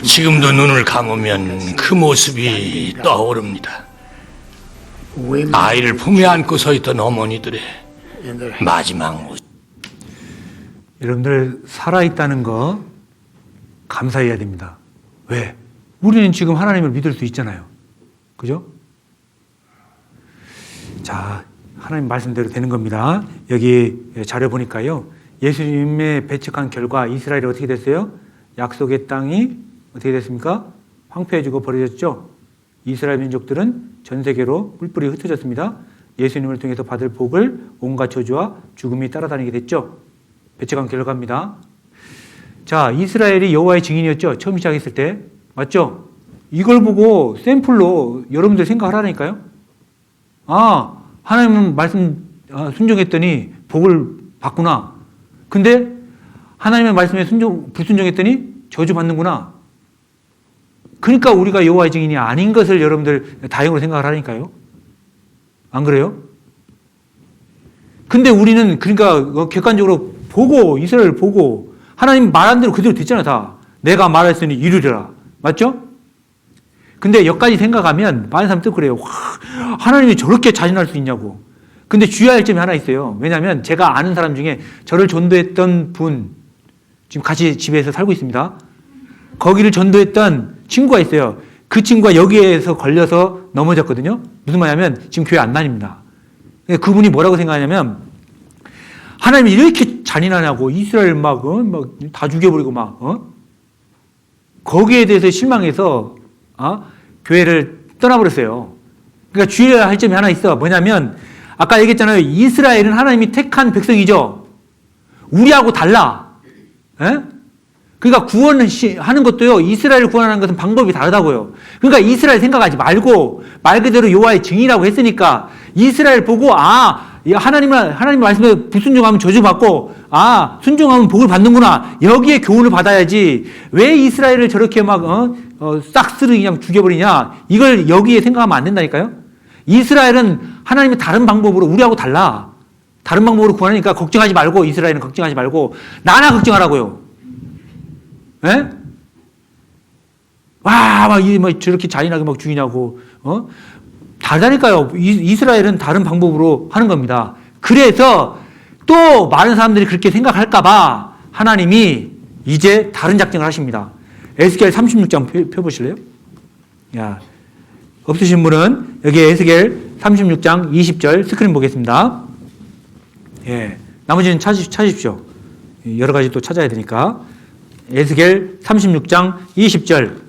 지금도 눈을 감으면 그 모습이 떠오릅니다. 아이를 품에 안고 서 있던 어머니들의 마지막 모습. 여러분들 살아있다는 거 감사해야 됩니다. 왜? 우리는 지금 하나님을 믿을 수 있잖아요. 그죠? 자, 하나님 말씀대로 되는 겁니다. 여기 자료 보니까요. 예수님의 배척한 결과 이스라엘이 어떻게 됐어요? 약속의 땅이 어떻게 됐습니까? 황폐해지고 버려졌죠. 이스라엘 민족들은 전 세계로 뿔뿔이 흩어졌습니다. 예수님을 통해서 받을 복을 온갖 저주와 죽음이 따라다니게 됐죠. 배척한 결과입니다. 자, 이스라엘이 여호와의 증인이었죠. 처음 시작했을 때. 맞죠? 이걸 보고 샘플로 여러분들 생각하라니까요. 아, 하나님 말씀 순종했더니 복을 받구나. 근데 하나님의 말씀에 불순종했더니 저주 받는구나. 그러니까 우리가 여호와의 증인이 아닌 것을 여러분들 다행으로 생각을 하니까요. 안 그래요? 근데 우리는 그러니까 객관적으로 보고 이스라엘을 보고 하나님 말한 대로 그대로 됐잖아 다. 내가 말했으니 이루리라. 맞죠? 근데 여기까지 생각하면 많은 사람들 그래요. 와, 하나님이 저렇게 잔인할 수 있냐고. 근데 주의해야 할 점이 하나 있어요. 왜냐하면 제가 아는 사람 중에 저를 전도했던 분 지금 같이 집에서 살고 있습니다. 거기를 전도했던 친구가 있어요. 그 친구가 여기에서 걸려서 넘어졌거든요. 무슨 말이냐면 지금 교회 안 다닙니다. 그분이 뭐라고 생각하냐면 하나님이 이렇게 잔인하냐고 이스라엘 막 다 죽여버리고 거기에 대해서 실망해서 교회를 떠나버렸어요. 그러니까 주의해야 할 점이 하나 있어. 뭐냐면 아까 얘기했잖아요. 이스라엘은 하나님이 택한 백성이죠. 우리하고 달라. 에? 그러니까 구원하는 것도요, 이스라엘을 구원하는 것은 방법이 다르다고요. 그러니까 이스라엘 생각하지 말고, 말 그대로 여호와의 증인이라고 했으니까, 이스라엘 보고, 하나님 말씀에 불순종하면 저주받고, 순종하면 복을 받는구나. 여기에 교훈을 받아야지. 왜 이스라엘을 저렇게 싹쓸이 그냥 죽여버리냐. 이걸 여기에 생각하면 안 된다니까요. 이스라엘은 하나님의 다른 방법으로 우리하고 달라. 다른 방법으로 구하니까 걱정하지 말고, 이스라엘은 걱정하지 말고, 나나 걱정하라고요. 예? 저렇게 잔인하게 죽이냐고, 다르다니까요. 이스라엘은 다른 방법으로 하는 겁니다. 그래서 또 많은 사람들이 그렇게 생각할까봐 하나님이 이제 다른 작정을 하십니다. 에스겔 36장 펴보실래요? 없으신 분은 여기 에스겔 36장 20절 스크린 보겠습니다. 예, 나머지는 찾으십시오. 여러 가지 또 찾아야 되니까. 에스겔 36장 20절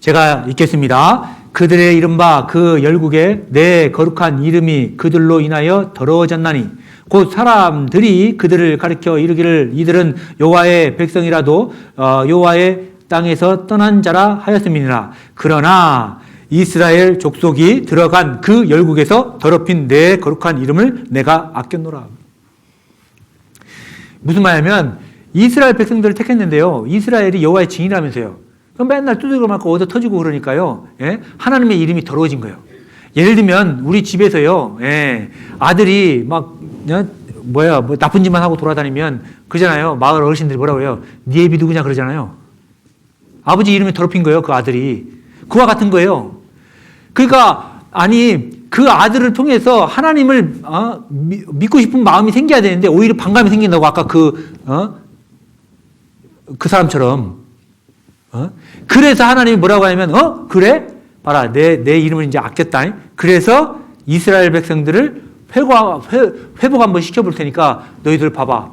제가 읽겠습니다. 그들의 이른바 그 열국에 내 거룩한 이름이 그들로 인하여 더러워졌나니 곧 사람들이 그들을 가리켜 이르기를 이들은 여호와의 백성이라도 여호와의 땅에서 떠난 자라 하였음이니라. 그러나 이스라엘 족속이 들어간 그 열국에서 더럽힌 내 거룩한 이름을 내가 아꼈노라. 무슨 말이냐면 이스라엘 백성들을 택했는데요. 이스라엘이 여호와의 증인이라면서요. 그럼 맨날 두들겨 맞고 얻어 터지고 그러니까요. 예? 하나님의 이름이 더러워진 거예요. 예를 들면 우리 집에서요. 예, 아들이 나쁜 짓만 하고 돌아다니면 그러잖아요. 마을 어르신들이 뭐라고 해요? 네 애비 누구냐 그러잖아요. 아버지 이름이 더럽힌 거예요. 그 아들이. 그와 같은 거예요. 그러니까 그 아들을 통해서 하나님을 믿고 싶은 마음이 생겨야 되는데 오히려 반감이 생긴다고 아까 그 사람처럼. 그래서 하나님이 뭐라고 하냐면 그래? 봐라 내 이름을 이제 아꼈다. 그래서 이스라엘 백성들을 회복 한번 시켜볼 테니까 너희들 봐봐.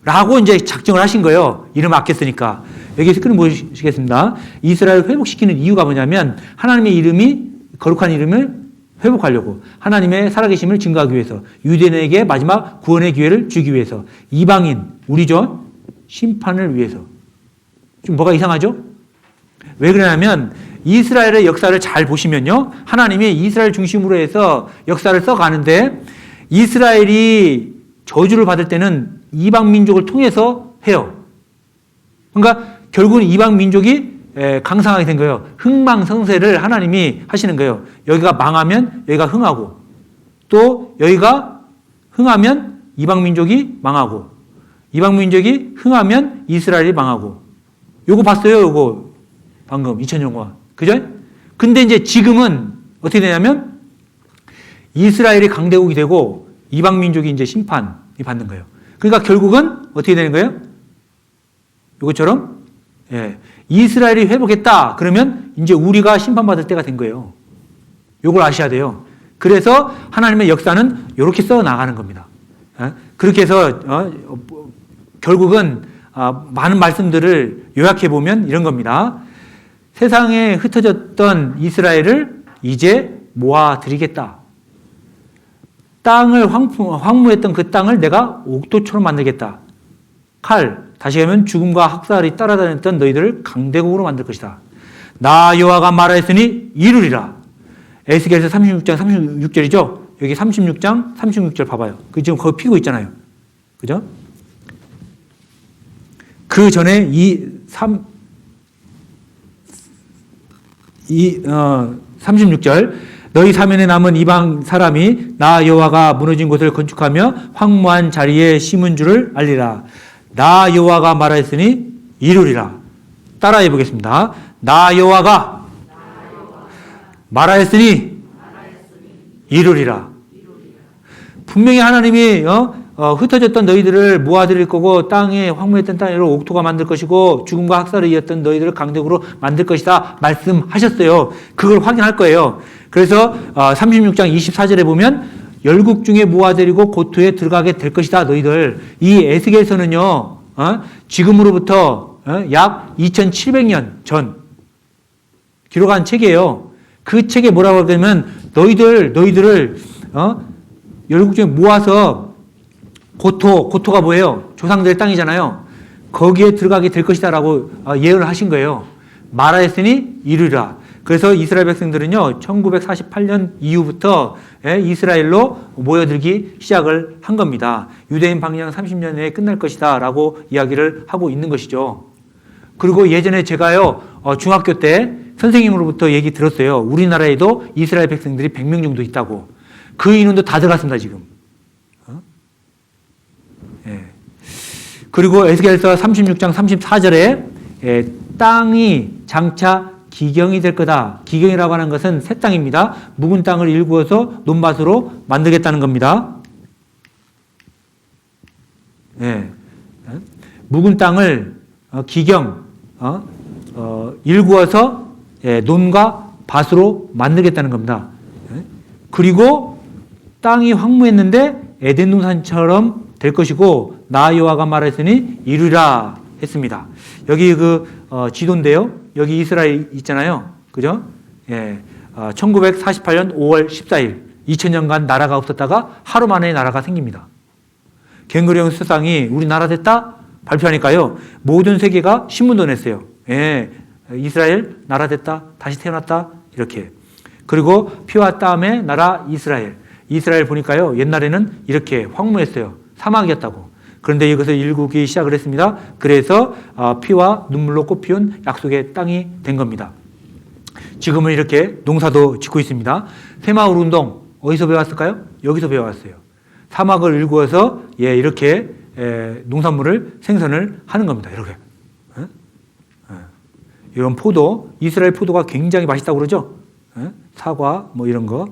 라고 이제 작정을 하신 거예요. 이름을 아꼈으니까. 여기 스크린 보시겠습니다. 이스라엘을 회복시키는 이유가 뭐냐면 하나님의 이름이 거룩한 이름을 회복하려고 하나님의 살아계심을 증거하기 위해서 유대인에게 마지막 구원의 기회를 주기 위해서 이방인 우리죠 심판을 위해서. 좀 뭐가 이상하죠? 왜 그러냐면 이스라엘의 역사를 잘 보시면요 하나님이 이스라엘 중심으로 해서 역사를 써가는데 이스라엘이 저주를 받을 때는 이방 민족을 통해서 해요. 그러니까 결국은 이방 민족이 강성하게 된 거예요. 흥망성쇠를 하나님이 하시는 거예요. 여기가 망하면 여기가 흥하고 또 여기가 흥하면 이방 민족이 망하고 이방 민족이 흥하면 이스라엘이 망하고. 요거 봤어요? 요거 방금 2000년 동안. 그죠? 근데 이제 지금은 어떻게 되냐면 이스라엘이 강대국이 되고 이방 민족이 이제 심판이 받는 거예요. 그러니까 결국은 어떻게 되는 거예요? 요것처럼 이스라엘이 회복했다. 그러면 이제 우리가 심판받을 때가 된 거예요. 요걸 아셔야 돼요. 그래서 하나님의 역사는 이렇게 써 나가는 겁니다. 그렇게 해서 결국은 많은 말씀들을 요약해 보면 이런 겁니다. 세상에 흩어졌던 이스라엘을 이제 모아드리겠다. 땅을 황무했던 그 땅을 내가 옥토처럼 만들겠다. 다시 하면 죽음과 학살이 따라다녔던 너희들을 강대국으로 만들 것이다. 나 여호와가 말하였으니 이루리라. 에스겔서 36장 36절이죠. 여기 36장 36절 봐봐요. 그 지금 거기 피고 있잖아요. 그죠? 그 전에 36절 너희 사면에 남은 이방 사람이 나 여호와가 무너진 곳을 건축하며 황무한 자리에 심은 줄을 알리라. 나 여호와가 말하였으니 이루리라. 따라해 보겠습니다. 나 여호와가 말하였으니 이루리라. 분명히 하나님이 흩어졌던 너희들을 모아드릴 거고 땅에 황무했던 땅으로 옥토가 만들 것이고 죽음과 학살을 이었던 너희들을 강대국으로 만들 것이다 말씀하셨어요. 그걸 확인할 거예요. 그래서 36장 24절에 보면 열국 중에 모아드리고 고토에 들어가게 될 것이다 너희들. 이 에스겔서는요 지금으로부터 약 2700년 전 기록한 책이에요. 그 책에 뭐라고 하냐면 너희들을 열국 중에 모아서 고토가 뭐예요? 조상들의 땅이잖아요. 거기에 들어가게 될 것이다라고 예언을 하신 거예요. 말하였으니 이루리라. 그래서 이스라엘 백성들은요, 1948년 이후부터 이스라엘로 모여들기 시작을 한 겁니다. 유대인 방영 30년 내에 끝날 것이다 라고 이야기를 하고 있는 것이죠. 그리고 예전에 제가요, 중학교 때 선생님으로부터 얘기 들었어요. 우리나라에도 이스라엘 백성들이 100명 정도 있다고. 그 인원도 다 들어갔습니다, 지금. 예. 그리고 에스겔서 36장 34절에 땅이 장차 기경이 될 거다. 기경이라고 하는 것은 새 땅입니다. 묵은 땅을 일구어서 논밭으로 만들겠다는 겁니다. 예. 묵은 땅을 일구어서 논과 밭으로 만들겠다는 겁니다. 그리고 땅이 황무했는데 에덴 동산처럼 될 것이고 나 여호와가 말했으니 이루리라 했습니다. 여기 지도인데요. 여기 이스라엘 있잖아요. 그죠? 예. 1948년 5월 14일 2000년간 나라가 없었다가 하루 만에 나라가 생깁니다. 갱그리온 수상이 우리나라 됐다 발표하니까요. 모든 세계가 신문도 냈어요. 예. 이스라엘 나라 됐다. 다시 태어났다. 이렇게. 그리고 피와 땀의 나라 이스라엘. 이스라엘 보니까요. 옛날에는 이렇게 황무했어요. 사막이었다고. 그런데 이것을 일구기 시작을 했습니다. 그래서 피와 눈물로 꽃피운 약속의 땅이 된 겁니다. 지금은 이렇게 농사도 짓고 있습니다. 새마을 운동 어디서 배웠을까요? 여기서 배워왔어요. 사막을 일구어서 이렇게 농산물을 생산을 하는 겁니다. 이렇게. 이런 포도, 이스라엘 포도가 굉장히 맛있다고 그러죠? 사과, 뭐 이런 거,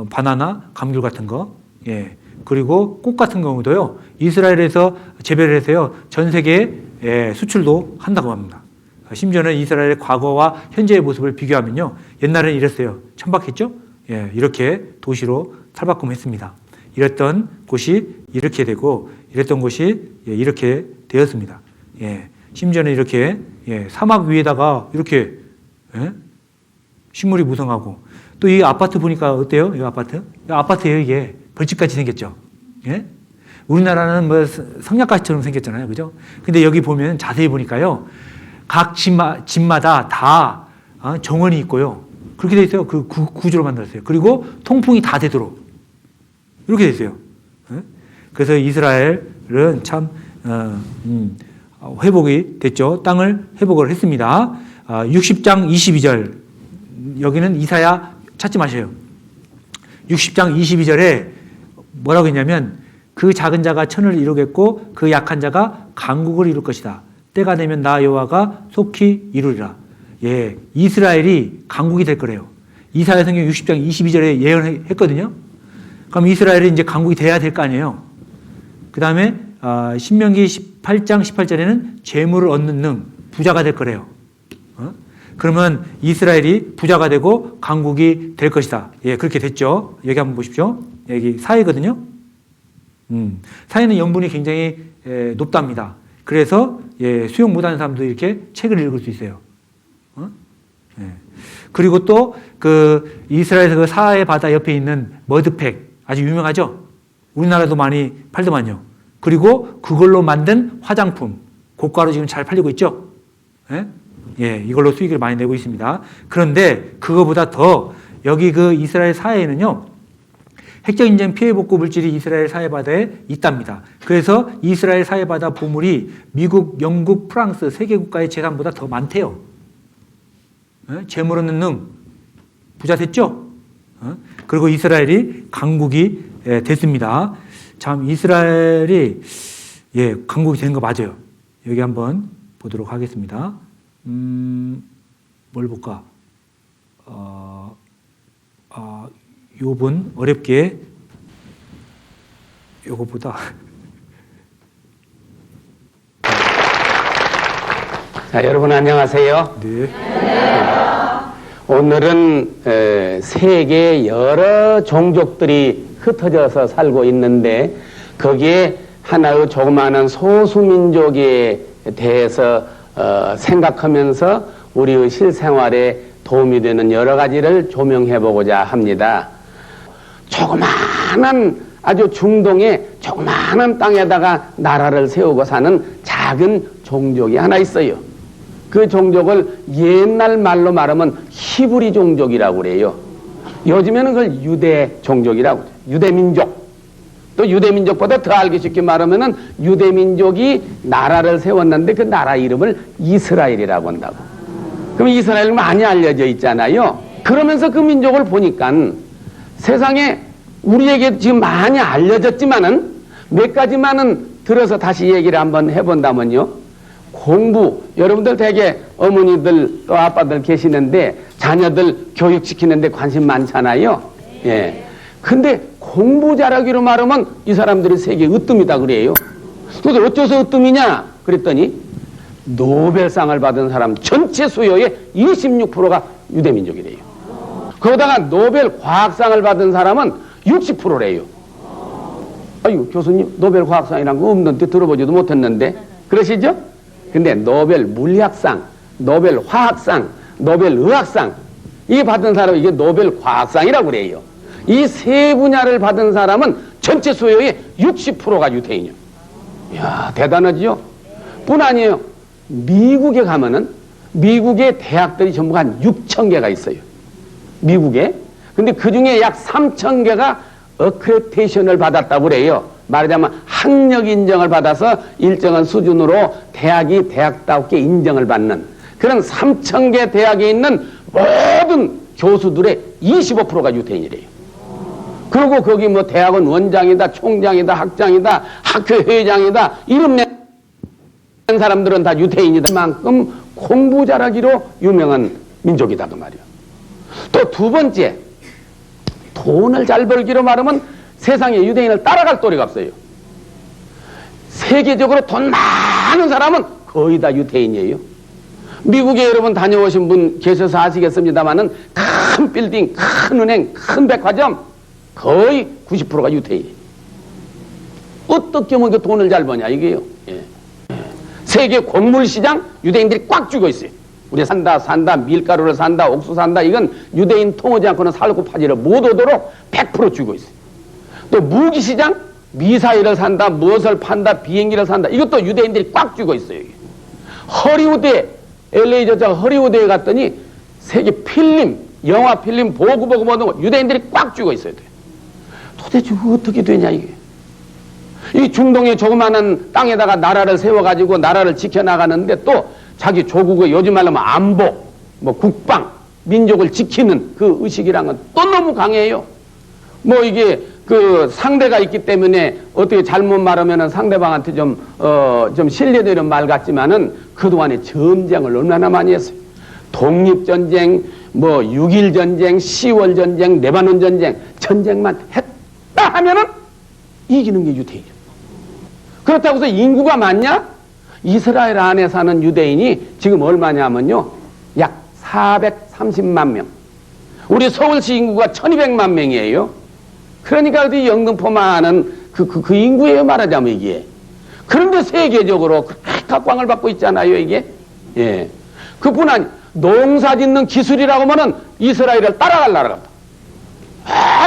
바나나, 감귤 같은 거. 예. 그리고 꽃 같은 경우도요, 이스라엘에서 재배를 해서요, 전 세계에 수출도 한다고 합니다. 심지어는 이스라엘의 과거와 현재의 모습을 비교하면요, 옛날에는 이랬어요. 천박했죠? 예, 이렇게 도시로 탈바꿈했습니다. 이랬던 곳이 이렇게 되고, 이랬던 곳이 이렇게 되었습니다. 예, 심지어는 이렇게, 사막 위에다가 이렇게, 식물이 무성하고, 또 이 아파트 보니까 어때요? 이 아파트? 이 아파트예요, 이게. 벌집같이 생겼죠. 예? 우리나라는 뭐 성냥가시처럼 생겼잖아요. 그죠? 근데 여기 보면 자세히 보니까요. 각 집마다 다 정원이 있고요. 그렇게 돼 있어요. 그 구조로 만들었어요. 그리고 통풍이 다 되도록. 이렇게 돼 있어요. 예? 그래서 이스라엘은 참, 회복이 됐죠. 땅을 회복을 했습니다. 60장 22절. 여기는 이사야 찾지 마세요. 60장 22절에 뭐라고 했냐면 그 작은 자가 천을 이루겠고 그 약한 자가 강국을 이룰 것이다. 때가 되면 나 여호와가 속히 이루리라. 예, 이스라엘이 강국이 될 거래요. 이사야 성경 60장 22절에 예언했거든요. 그럼 이스라엘이 이제 강국이 돼야 될 거 아니에요. 그 다음에 신명기 18장 18절에는 재물을 얻는 능, 부자가 될 거래요. 그러면 이스라엘이 부자가 되고 강국이 될 것이다. 예, 그렇게 됐죠. 여기 한번 보십시오. 여기 사회거든요. 사회는 연분이 굉장히 높답니다. 그래서 수용 못하는 사람도 이렇게 책을 읽을 수 있어요. 그리고 또 그 이스라엘에서 그 사해 바다 옆에 있는 머드팩 아주 유명하죠. 우리나라도 많이 팔더만요. 그리고 그걸로 만든 화장품 고가로 지금 잘 팔리고 있죠. 예, 이걸로 수익을 많이 내고 있습니다. 그런데 그거보다 더 여기 그 이스라엘 사해에는요, 핵적인전 피해복구 물질이 이스라엘 사해바다에 있답니다. 그래서 이스라엘 사해바다 보물이 미국, 영국, 프랑스 세 개 국가의 재산보다 더 많대요. 재물 얻는 능, 부자 됐죠? 그리고 이스라엘이 강국이 됐습니다. 참 이스라엘이 강국이 된 거 맞아요. 여기 한번 보도록 하겠습니다. 뭘 볼까? 요번 어렵게 요거보다 자, 여러분 안녕하세요. 네. 오늘은 세계 여러 종족들이 흩어져서 살고 있는데 거기에 하나의 조그마한 소수민족에 대해서 생각하면서 우리의 실생활에 도움이 되는 여러 가지를 조명해 보고자 합니다. 조그마한 아주 중동의 조그마한 땅에다가 나라를 세우고 사는 작은 종족이 하나 있어요. 그 종족을 옛날 말로 말하면 히브리 종족이라고 그래요. 요즘에는 그걸 유대 종족이라고 그래요. 유대 민족. 또 유대 민족보다 더 알기 쉽게 말하면은 유대 민족이 나라를 세웠는데 그 나라 이름을 이스라엘이라고 한다고. 그럼 이스라엘 많이 알려져 있잖아요. 그러면서 그 민족을 보니까 세상에 우리에게 지금 많이 알려졌지만은 몇 가지만은 들어서 다시 얘기를 한번 해본다면요. 공부, 여러분들 되게 어머니들 또 아빠들 계시는데 자녀들 교육시키는데 관심 많잖아요. 예. 근데 공부 잘하기로 말하면 이 사람들이 세계 으뜸이다 그래요. 그래서 어째서 으뜸이냐 그랬더니 노벨상을 받은 사람 전체 수요의 26%가 유대민족이래요. 거기다가 노벨 과학상을 받은 사람은 60%래요. 아유, 교수님, 노벨 과학상이란 거 없는데 들어보지도 못했는데. 그러시죠? 근데 노벨 물리학상, 노벨 화학상, 노벨 의학상, 이게 받은 사람이 이게 노벨 과학상이라고 그래요. 이 세 분야를 받은 사람은 전체 수요의 60%가 유태인이요. 이야, 대단하지요? 뿐 아니에요. 미국에 가면은 미국의 대학들이 전부 한 6,000개가 있어요. 미국에. 근데 그 중에 약 3,000개가 어크레디테이션을 받았다고 그래요. 말하자면 학력 인정을 받아서 일정한 수준으로 대학이 대학답게 인정을 받는 그런 3,000개 대학에 있는 모든 교수들의 25%가 유태인이래요. 그리고 거기 뭐 대학원 원장이다, 총장이다, 학장이다, 학회 회장이다, 이름 낸 사람들은 다 유태인이다. 그만큼 공부 잘하기로 유명한 민족이다 그 말이야. 또 두 번째, 돈을 잘 벌기로 말하면 세상에 유대인을 따라갈 도리가 없어요. 세계적으로 돈 많은 사람은 거의 다 유태인이에요. 미국에 여러분 다녀오신 분 계셔서 아시겠습니다만은 큰 빌딩, 큰 은행, 큰 백화점 거의 90%가 유태인이에요. 어떻게 하면 그 돈을 잘 버냐 이게요. 예. 세계 곡물 시장 유대인들이 꽉 쥐고 있어요. 우리 산다, 밀가루를 산다, 옥수수 산다, 이건 유대인 통하지 않고는 살고 파지를 못 오도록 100% 쥐고 있어요. 또 무기 시장, 미사일을 산다, 무엇을 판다, 비행기를 산다, 이것도 유대인들이 꽉 쥐고 있어요. 여기. 허리우드에, LA 저자 허리우드에 갔더니 세계 필름, 영화 필름 보고 모든 거 유대인들이 꽉 쥐고 있어야 돼요. 도대체 어떻게 되냐 이게. 이 중동의 조그마한 땅에다가 나라를 세워가지고 나라를 지켜나가는데 또 자기 조국의 요즘 말로 하면 안보, 뭐 국방, 민족을 지키는 그 의식이란 건 또 너무 강해요. 뭐 이게 그 상대가 있기 때문에 어떻게 잘못 말하면은 상대방한테 좀 신뢰되는 말 같지만은 그동안에 전쟁을 얼마나 많이 했어요. 독립전쟁, 뭐 6.1 전쟁, 10월 전쟁, 레바논 전쟁, 전쟁만 했다 하면은 이기는 게 유태인이죠. 그렇다고 해서 인구가 많냐? 이스라엘 안에 사는 유대인이 지금 얼마냐면요. 약 430만 명. 우리 서울시 인구가 1200만 명이에요. 그러니까 어디 영등포만은 그 인구예요, 말하자면 이게. 그런데 세계적으로 각광을 받고 있잖아요, 이게. 예. 그뿐 아니, 농사 짓는 기술이라고 하면은 이스라엘을 따라갈 나라가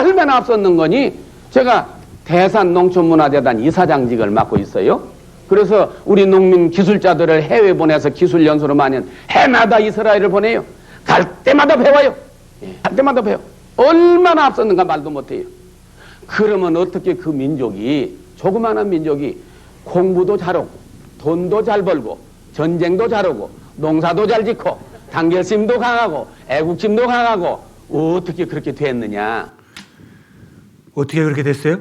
얼마나 앞섰는 거니? 제가 대산농촌문화재단 이사장직을 맡고 있어요. 그래서 우리 농민 기술자들을 해외 보내서 기술 연수로 많이 해마다 이스라엘을 보내요. 갈 때마다 배워요. 갈 때마다 배워. 얼마나 앞섰는가 말도 못해요. 그러면 어떻게 그 민족이, 조그마한 민족이 공부도 잘하고 돈도 잘 벌고 전쟁도 잘하고 농사도 잘 짓고 단결심도 강하고 애국심도 강하고 어떻게 그렇게 됐느냐. 어떻게 그렇게 됐어요?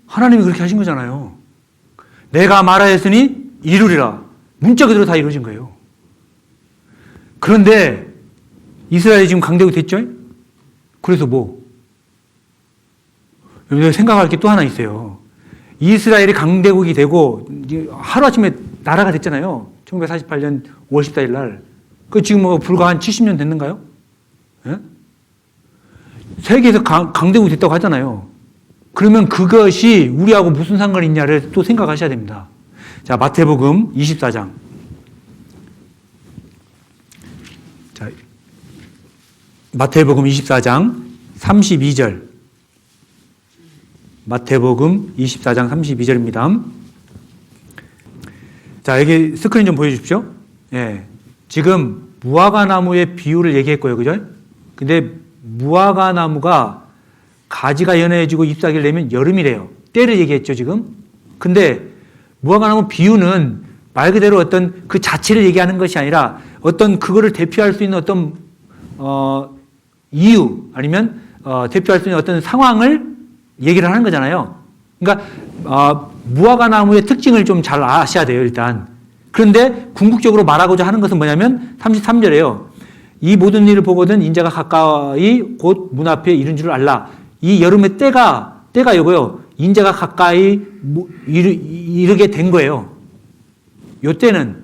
하나님이 그렇게 하신 거잖아요. 내가 말하였으니 이루리라. 문자 그대로 다 이루어진 거예요. 그런데 이스라엘이 지금 강대국이 됐죠? 그래서 뭐? 여러분들 생각할 게 또 하나 있어요. 이스라엘이 강대국이 되고 하루아침에 나라가 됐잖아요. 1948년 5월 14일 날. 그 지금 뭐 불과 한 70년 됐는가요? 예? 세계에서 강대국이 됐다고 하잖아요. 그러면 그것이 우리하고 무슨 상관이 있냐를 또 생각하셔야 됩니다. 자, 마태복음 24장. 자, 마태복음 24장 32절. 마태복음 24장 32절입니다. 자, 여기 스크린 좀 보여주십시오. 예. 지금 무화과 나무의 비유를 얘기했고요. 그죠? 근데 무화과 나무가 가지가 연해지고 잎사귀를 내면 여름이래요. 때를 얘기했죠, 지금. 근데 무화과 나무 비유는 말 그대로 어떤 그 자체를 얘기하는 것이 아니라 어떤 그거를 대표할 수 있는 어떤 이유 아니면 대표할 수 있는 어떤 상황을 얘기를 하는 거잖아요. 그러니까 무화과 나무의 특징을 좀 잘 아셔야 돼요, 일단. 그런데 궁극적으로 말하고자 하는 것은 뭐냐면 33절에요. 이 모든 일을 보거든 인자가 가까이 곧 문 앞에 이른 줄을 알라. 이 여름의 때가 이거요. 인자가 가까이 이르게 된 거예요. 요 때는,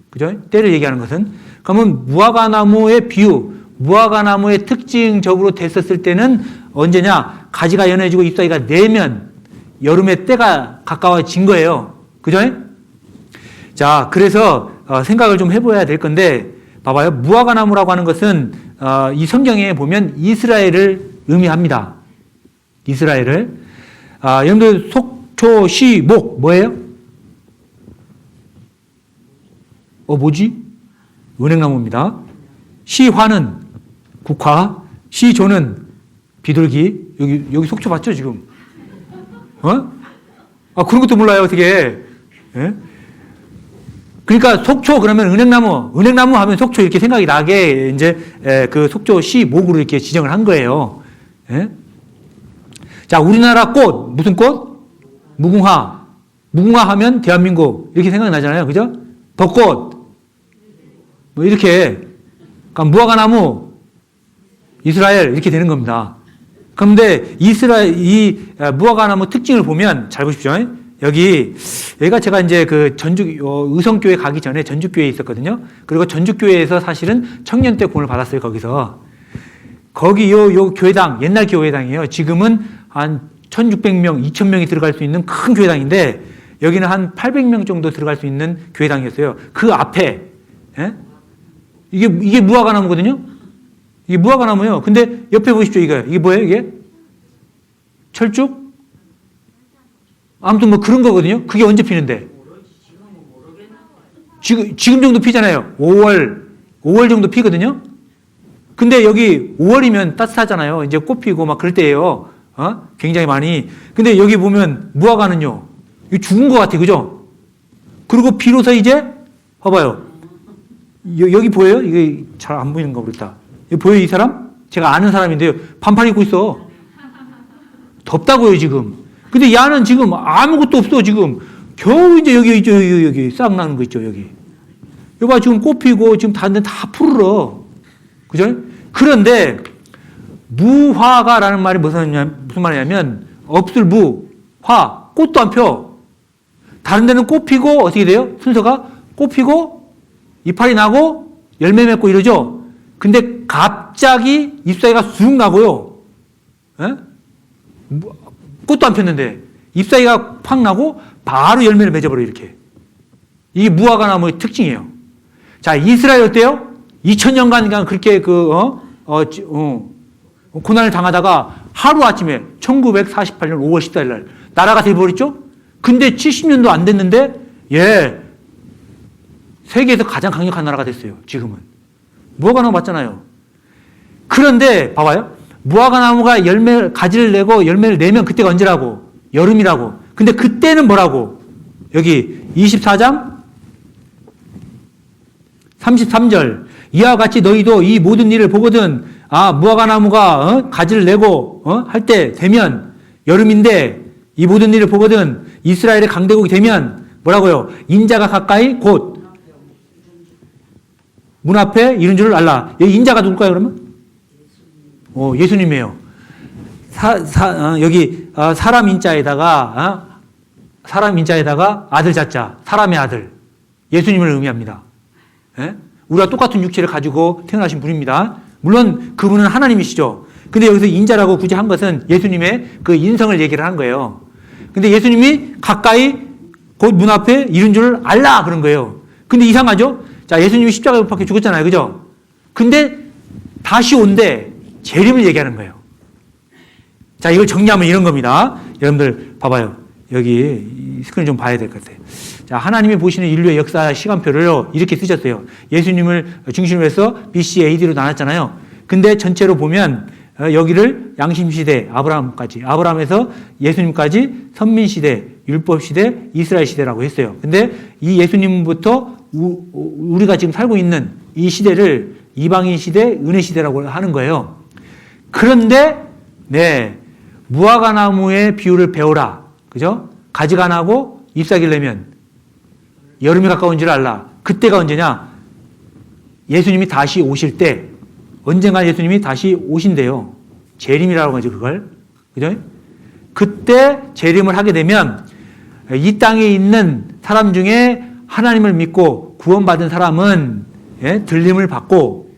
그죠? 때를 얘기하는 것은. 그러면 무화과 나무의 비유, 무화과 나무의 특징적으로 됐었을 때는 언제냐? 가지가 연해지고 잎사귀가 내면 여름의 때가 가까워진 거예요. 그죠? 자, 그래서 생각을 좀 해봐야 될 건데, 봐봐요. 무화과 나무라고 하는 것은 이 성경에 보면 이스라엘을 의미합니다. 이스라엘을. 여러분들 속초, 시, 목 뭐예요? 뭐지? 은행나무입니다. 시화는 국화, 시조는 비둘기. 여기 속초 봤죠, 지금? 그런 것도 몰라요, 어떻게. 예? 그러니까 속초 그러면 은행나무 하면 속초 이렇게 생각이 나게 이제 그 속초 시목으로 이렇게 지정을 한 거예요. 예? 자, 우리나라 꽃, 무슨 꽃? 무궁화. 무궁화 하면 대한민국 이렇게 생각이 나잖아요. 그죠? 벚꽃. 뭐 이렇게. 그러니까 무화과 나무, 이스라엘 이렇게 되는 겁니다. 그런데 이 무화과 나무 특징을 보면 잘 보십시오. 여기가 제가 이제 그 의성교회 가기 전에 전주교회에 있었거든요. 그리고 전주교회에서 사실은 청년 때 구원을 받았어요, 거기서. 거기 요 교회당, 옛날 교회당이에요. 지금은 한 1,600명, 2,000명이 들어갈 수 있는 큰 교회당인데, 여기는 한 800명 정도 들어갈 수 있는 교회당이었어요. 그 앞에, 예? 이게 무화과 나무거든요? 이게 무화과 나무예요. 근데 옆에 보십시오, 이게 뭐예요, 이게? 철쭉? 아무튼 뭐 그런 거거든요. 그게 언제 피는데? 지금 정도 피잖아요. 5월 정도 피거든요. 근데 여기 5월이면 따뜻하잖아요. 이제 꽃 피고 막 그럴 때예요. 굉장히 많이. 근데 여기 보면 무화과는요. 이거 죽은 것 같아, 그죠? 그리고 비로소 이제 봐봐요. 여기 보여요? 이게 잘 안 보이는가 모르겠다. 여기 보여요, 이 사람? 제가 아는 사람인데요. 반팔 입고 있어. 덥다고요, 지금. 근데 야는 지금 아무것도 없어, 지금. 겨우 이제 여기 싹 나는 거 있죠, 여기. 여봐, 지금 꽃 피고, 지금 다른 데 다 푸르러. 그죠? 그런데, 무화과라는 말이 무슨 말이냐면, 없을 화, 꽃도 안 펴. 다른 데는 꽃 피고, 어떻게 돼요? 순서가 꽃 피고, 이파리 나고, 열매 맺고 이러죠? 근데 갑자기 잎사귀가 쑥 나고요. 에? 꽃도 안 폈는데 잎사귀가 팍 나고 바로 열매를 맺어버려, 이렇게. 이게 무화과 나무의 특징이에요. 자, 이스라엘 어때요? 2000년간 그렇게 고난을 당하다가 하루아침에 1948년 5월 14일 날 나라가 돼버렸죠? 근데 70년도 안 됐는데 세계에서 가장 강력한 나라가 됐어요, 지금은. 무화과 나무 맞잖아요. 그런데 봐봐요. 무화과 나무가 가지를 내고 열매를 내면 그때가 언제라고? 여름이라고. 근데 그때는 뭐라고? 여기 24장 33절. 이와 같이 너희도 이 모든 일을 보거든. 무화과 나무가 가지를 내고 할 때 되면 여름인데, 이 모든 일을 보거든. 이스라엘의 강대국이 되면 뭐라고요? 인자가 가까이 곧 문 앞에 이른 줄을 알라. 여기 인자가 누굴까요, 그러면? 예수님이에요. 여기 사람 인자에다가 아들 자자, 사람의 아들, 예수님을 의미합니다. 예? 우리가 똑같은 육체를 가지고 태어나신 분입니다. 물론 그분은 하나님이시죠. 근데 여기서 인자라고 굳이 한 것은 예수님의 그 인성을 얘기를 한 거예요. 근데 예수님이 가까이 곧 문 앞에 이른 줄을 알라 그런 거예요. 근데 이상하죠? 자, 예수님이 십자가에 못 박혀 죽었잖아요, 그죠? 근데 다시 온대. 재림을 얘기하는 거예요. 자, 이걸 정리하면 이런 겁니다. 여러분들 봐봐요. 여기 이 스크린 좀 봐야 될 것 같아요. 자, 하나님이 보시는 인류의 역사 시간표를 이렇게 쓰셨어요. 예수님을 중심으로 해서 BC, AD로 나눴잖아요. 근데 전체로 보면 여기를 양심시대, 아브라함까지, 아브라함에서 예수님까지 선민시대, 율법시대, 이스라엘 시대라고 했어요. 근데 이 예수님부터 우리가 지금 살고 있는 이 시대를 이방인 시대, 은혜 시대라고 하는 거예요. 그런데, 네, 무화과나무의 비유를 배워라. 그죠? 가지가 안 하고 잎사귀를 내면 여름이 가까운 줄 알라. 그때가 언제냐? 예수님이 다시 오실 때, 언젠가 예수님이 다시 오신대요. 재림이라고 하죠, 그걸. 그죠? 그때 재림을 하게 되면 이 땅에 있는 사람 중에 하나님을 믿고 구원받은 사람은 들림을 받고,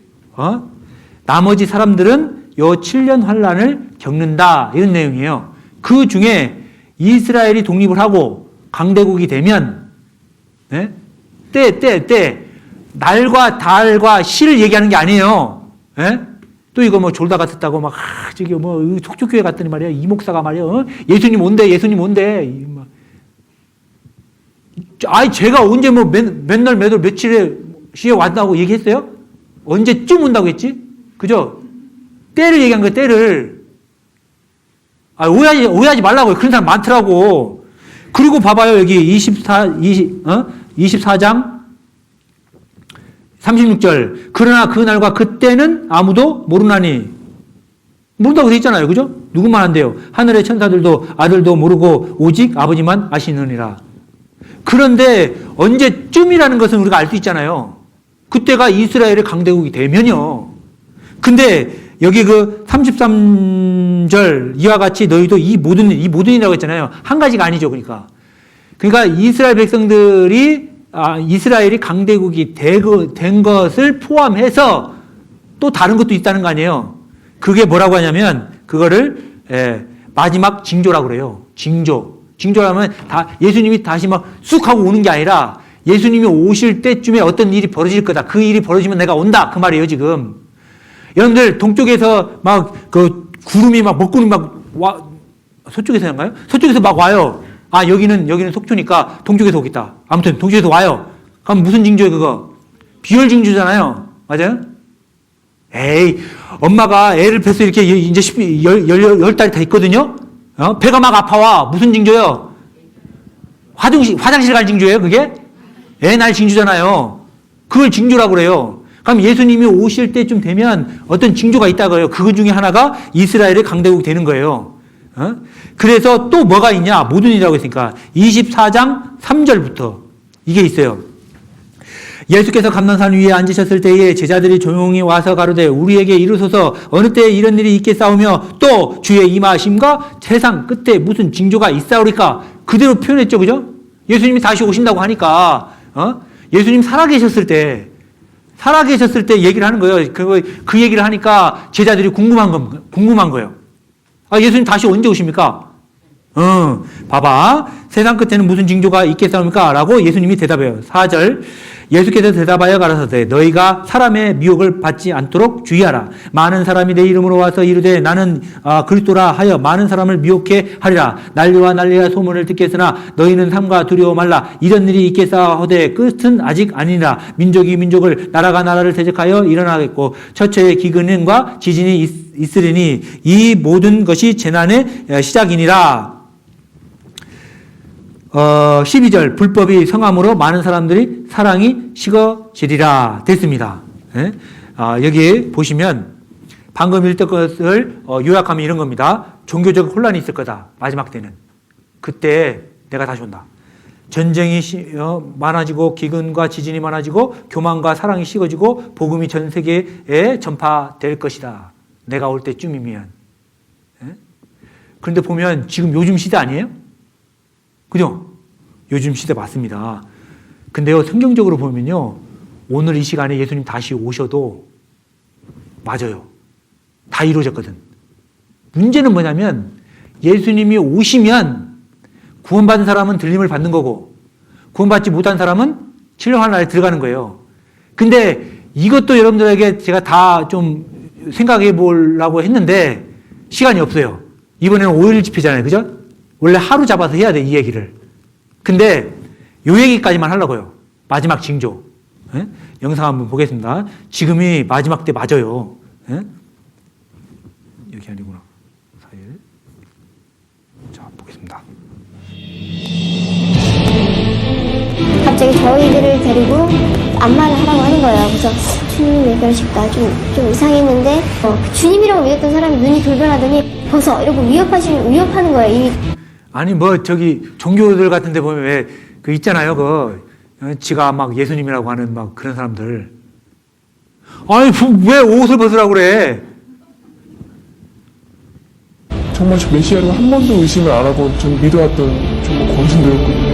나머지 사람들은 요 7년 환란을 겪는다. 이런 내용이에요. 그 중에 이스라엘이 독립을 하고 강대국이 되면, 날과 달과 시를 얘기하는 게 아니에요. 또 이거 뭐 졸다가 듣다고 막, 저기 뭐, 속초교회 갔더니 말이야. 이 목사가 말이야. 예수님 온대, 예수님 온대. 아이, 제가 언제 뭐 맨날 매달 며칠에 시에 왔다고 얘기했어요? 언제쯤 온다고 했지? 그죠? 때를 얘기한 거예요, 때를. 아, 오해하지 말라고요. 그런 사람 많더라고. 그리고 봐봐요. 여기 24장 36절. 그러나 그 날과 그때는 아무도 모르나니. 모른다고 돼 있잖아요. 그죠? 누구만 한대요. 하늘의 천사들도 아들도 모르고 오직 아버지만 아시느니라. 그런데 언제쯤이라는 것은 우리가 알 수 있잖아요. 그때가 이스라엘의 강대국이 되면요. 근데 여기 그 33절 이와 같이 너희도 이 모든이라고 했잖아요. 한 가지가 아니죠. 그러니까 이스라엘 백성들이 이스라엘이 강대국이 된 것을 포함해서 또 다른 것도 있다는 거 아니에요. 그게 뭐라고 하냐면 그거를 마지막 징조라고 그래요. 징조라면 예수님이 다시 막 쑥 하고 오는 게 아니라 예수님이 오실 때쯤에 어떤 일이 벌어질 거다. 그 일이 벌어지면 내가 온다. 그 말이에요, 지금. 여러분들 동쪽에서 막 그 구름이 막 먹구름이 막 와, 서쪽에서인가요? 서쪽에서 막 와요. 여기는 속초니까 동쪽에서 오겠다. 아무튼 동쪽에서 와요. 그럼 무슨 징조예요, 그거? 비열 징조잖아요. 맞아요? 에이, 엄마가 애를 뱃서 이렇게 이제 10달이 다 있거든요? 배가 막 아파와. 무슨 징조요? 화장실 갈 징조예요, 그게? 애 날 징조잖아요. 그걸 징조라고 그래요. 그럼 예수님이 오실 때쯤 되면 어떤 징조가 있다고 해요. 그 중에 하나가 이스라엘의 강대국이 되는 거예요. 그래서 또 뭐가 있냐? 모든 일이라고 했으니까 24장 3절부터 이게 있어요. 예수께서 감난산 위에 앉으셨을 때에 제자들이 조용히 와서 가로되 우리에게 이르소서 어느 때에 이런 일이 있겠사오며 또 주의 임하심과 세상 끝에 무슨 징조가 있사오리까? 그대로 표현했죠. 그죠? 예수님이 다시 오신다고 하니까 예수님 살아계셨을 때 얘기를 하는 거예요. 그 얘기를 하니까 제자들이 궁금한 거예요. 예수님 다시 언제 오십니까? 봐봐. 세상 끝에는 무슨 징조가 있겠사옵니까? 라고 예수님이 대답해요. 4절. 예수께서 대답하여 가라사대 너희가 사람의 미혹을 받지 않도록 주의하라. 많은 사람이 내 이름으로 와서 이르되 나는 그리스도라 하여 많은 사람을 미혹해 하리라. 난리와 소문을 듣겠으나 너희는 삼가 두려워 말라. 이런 일이 있겠사오되 끝은 아직 아니라 민족이 민족을 나라가 나라를 대적하여 일어나겠고 처처의 기근과 지진이 있으리니 이 모든 것이 재난의 시작이니라. 12절 불법이 성함으로 많은 사람들이 사랑이 식어지리라 됐습니다. 여기 보시면 방금 읽던 것을 요약하면 이런 겁니다. 종교적 혼란이 있을 거다. 마지막 때는. 그때 내가 다시 온다. 전쟁이 많아지고 기근과 지진이 많아지고 교만과 사랑이 식어지고 복음이 전 세계에 전파될 것이다. 내가 올 때쯤이면. 그런데 보면 지금 요즘 시대 아니에요? 그죠? 요즘 시대 맞습니다. 근데요, 성경적으로 보면요, 오늘 이 시간에 예수님 다시 오셔도 맞아요. 다 이루어졌거든. 문제는 뭐냐면, 예수님이 오시면 구원받은 사람은 들림을 받는 거고, 구원받지 못한 사람은 7년 환란에 들어가는 거예요. 근데 이것도 여러분들에게 제가 다 좀 생각해 보려고 했는데, 시간이 없어요. 이번에는 5일 집회잖아요. 그죠? 원래 하루 잡아서 해야 돼, 이 얘기를. 근데 요 얘기까지만 하려고요. 마지막 징조. 예? 영상 한번 보겠습니다. 지금이 마지막 때 맞아요. 예? 여기 아니구나. 4일. 자, 보겠습니다. 갑자기 저희들을 데리고 안마를 하라고 하는 거예요. 그래서 주님 왜 그러실까 좀 이상했는데 주님이라고 믿었던 사람이 눈이 돌변하더니 벗어 이러고 위협하는 거예요. 이미. 아니 뭐 저기 종교들 같은 데 보면 왜 그 있잖아요. 지가 막 예수님이라고 하는 막 그런 사람들. 아니 왜 옷을 벗으라고 그래? 정말 저 메시아를 한 번도 의심을 안 하고 좀 믿어왔던 정말 권신들였거든요.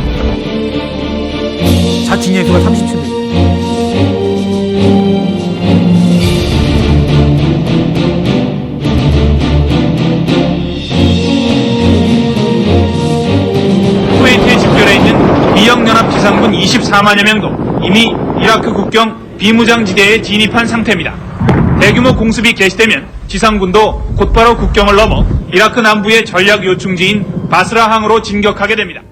자칭 예수가 37명. 쿠웨이트에 집결해 있는 미역연합 지상군 24만여 명도 이미 이라크 국경 비무장지대에 진입한 상태입니다. 대규모 공습이 개시되면 지상군도 곧바로 국경을 넘어 이라크 남부의 전략 요충지인 바스라항으로 진격하게 됩니다.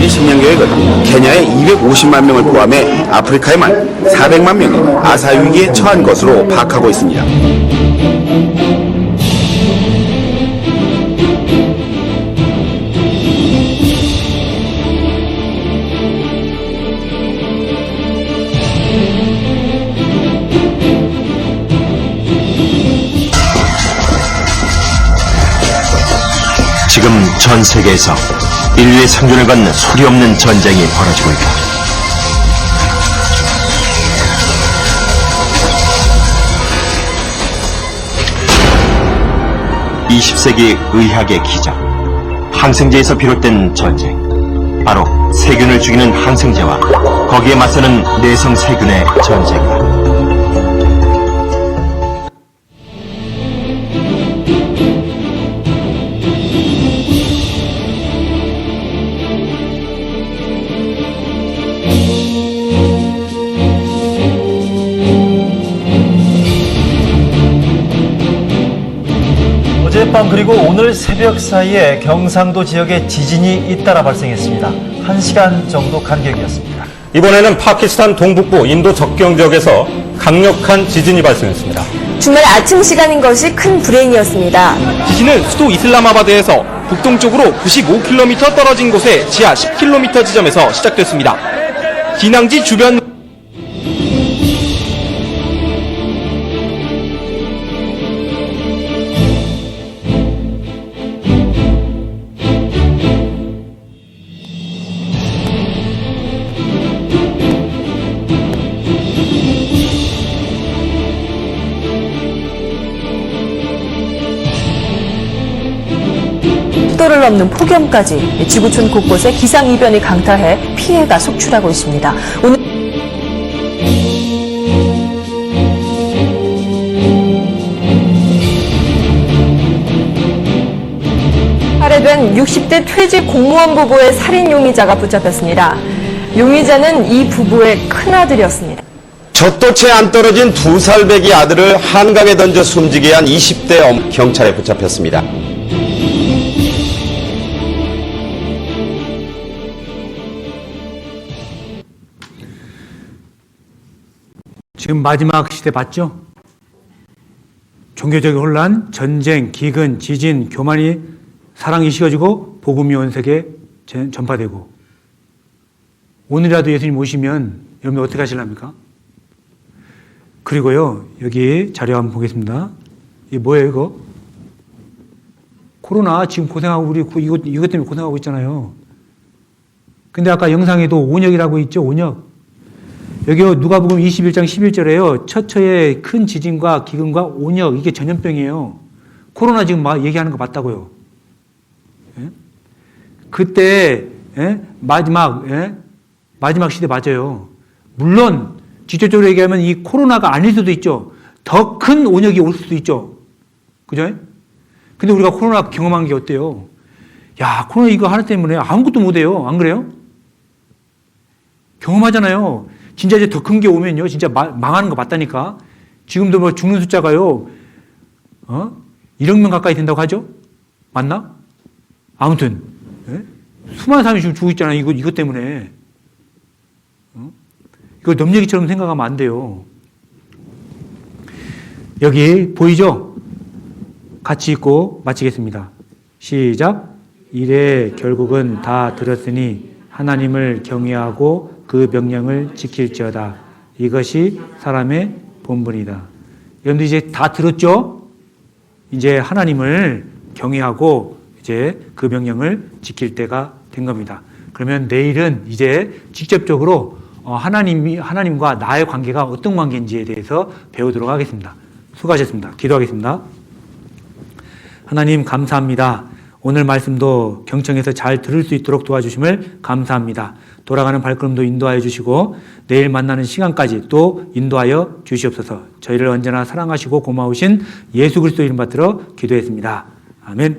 이 식량계획은 케냐의 250만 명을 포함해 아프리카에만 400만 명이 아사 위기에 처한 것으로 파악하고 있습니다. 지금 전 세계에서 인류의 생존을 걸는 소리 없는 전쟁이 벌어지고 있다. 20세기 의학의 기적, 항생제에서 비롯된 전쟁, 바로 세균을 죽이는 항생제와 거기에 맞서는 내성 세균의 전쟁이다. 어젯밤 그리고 오늘 새벽 사이에 경상도 지역에 지진이 잇따라 발생했습니다. 1시간 정도 간격이었습니다. 이번에는 파키스탄 동북부 인도 접경 지역에서 강력한 지진이 발생했습니다. 주말 아침 시간인 것이 큰 불행이었습니다. 지진은 수도 이슬라마바드에서 북동쪽으로 95km 떨어진 곳의 지하 10km 지점에서 시작됐습니다. 기낭지 주변 도를 넘는 폭염까지 지구촌 곳곳에 기상이변이 강타해 피해가 속출하고 있습니다. 오늘 살해된 60대 퇴직 공무원 부부의 살인 용의자가 붙잡혔습니다. 용의자는 이 부부의 큰아들이었습니다. 젖도 채 안 떨어진 2살배기 아들을 한강에 던져 숨지게 한 20대 경찰에 붙잡혔습니다. 지금 마지막 시대 봤죠? 종교적인 혼란, 전쟁, 기근, 지진, 교만이 사랑이 식어지고 복음이 온 세계에 전파되고 오늘이라도 예수님 오시면 여러분 어떻게 하실랍니까? 그리고요 여기 자료 한번 보겠습니다. 이게 뭐예요 이거? 코로나 지금 고생하고 우리 이것 때문에 고생하고 있잖아요. 근데 아까 영상에도 온역이라고 있죠. 온역. 여기 누가복음 21장 11절에요. 처처의 큰 지진과 기근과 온역 이게 전염병이에요. 코로나 지금 막 얘기하는 거 맞다고요. 그때 마지막 시대 맞아요. 물론 직접적으로 얘기하면 이 코로나가 아닐 수도 있죠. 더 큰 온역이 올 수도 있죠. 그죠? 근데 우리가 코로나 경험한 게 어때요? 야, 코로나 이거 하나 때문에 아무것도 못해요. 안 그래요? 경험하잖아요. 진짜 이제 더 큰 게 오면요. 진짜 망하는 거 맞다니까. 지금도 뭐 죽는 숫자가요. 1억 명 가까이 된다고 하죠? 맞나? 아무튼 수많은 사람이 지금 죽고 있잖아요. 이것 때문에. 이거 넘 얘기처럼 생각하면 안 돼요. 여기 보이죠? 같이 읽고 마치겠습니다. 시작. 이래 결국은 다 들었으니 하나님을 경외하고 그 명령을 지킬지어다. 이것이 사람의 본분이다. 여러분들 이제 다 들었죠? 이제 하나님을 경외하고 이제 그 명령을 지킬 때가 된 겁니다. 그러면 내일은 이제 직접적으로 하나님과 나의 관계가 어떤 관계인지에 대해서 배우도록 하겠습니다. 수고하셨습니다. 기도하겠습니다. 하나님 감사합니다. 오늘 말씀도 경청해서 잘 들을 수 있도록 도와주심을 감사합니다. 돌아가는 발걸음도 인도하여 주시고 내일 만나는 시간까지 또 인도하여 주시옵소서. 저희를 언제나 사랑하시고 고마우신 예수 그리스도 이름 받들어 기도했습니다. 아멘.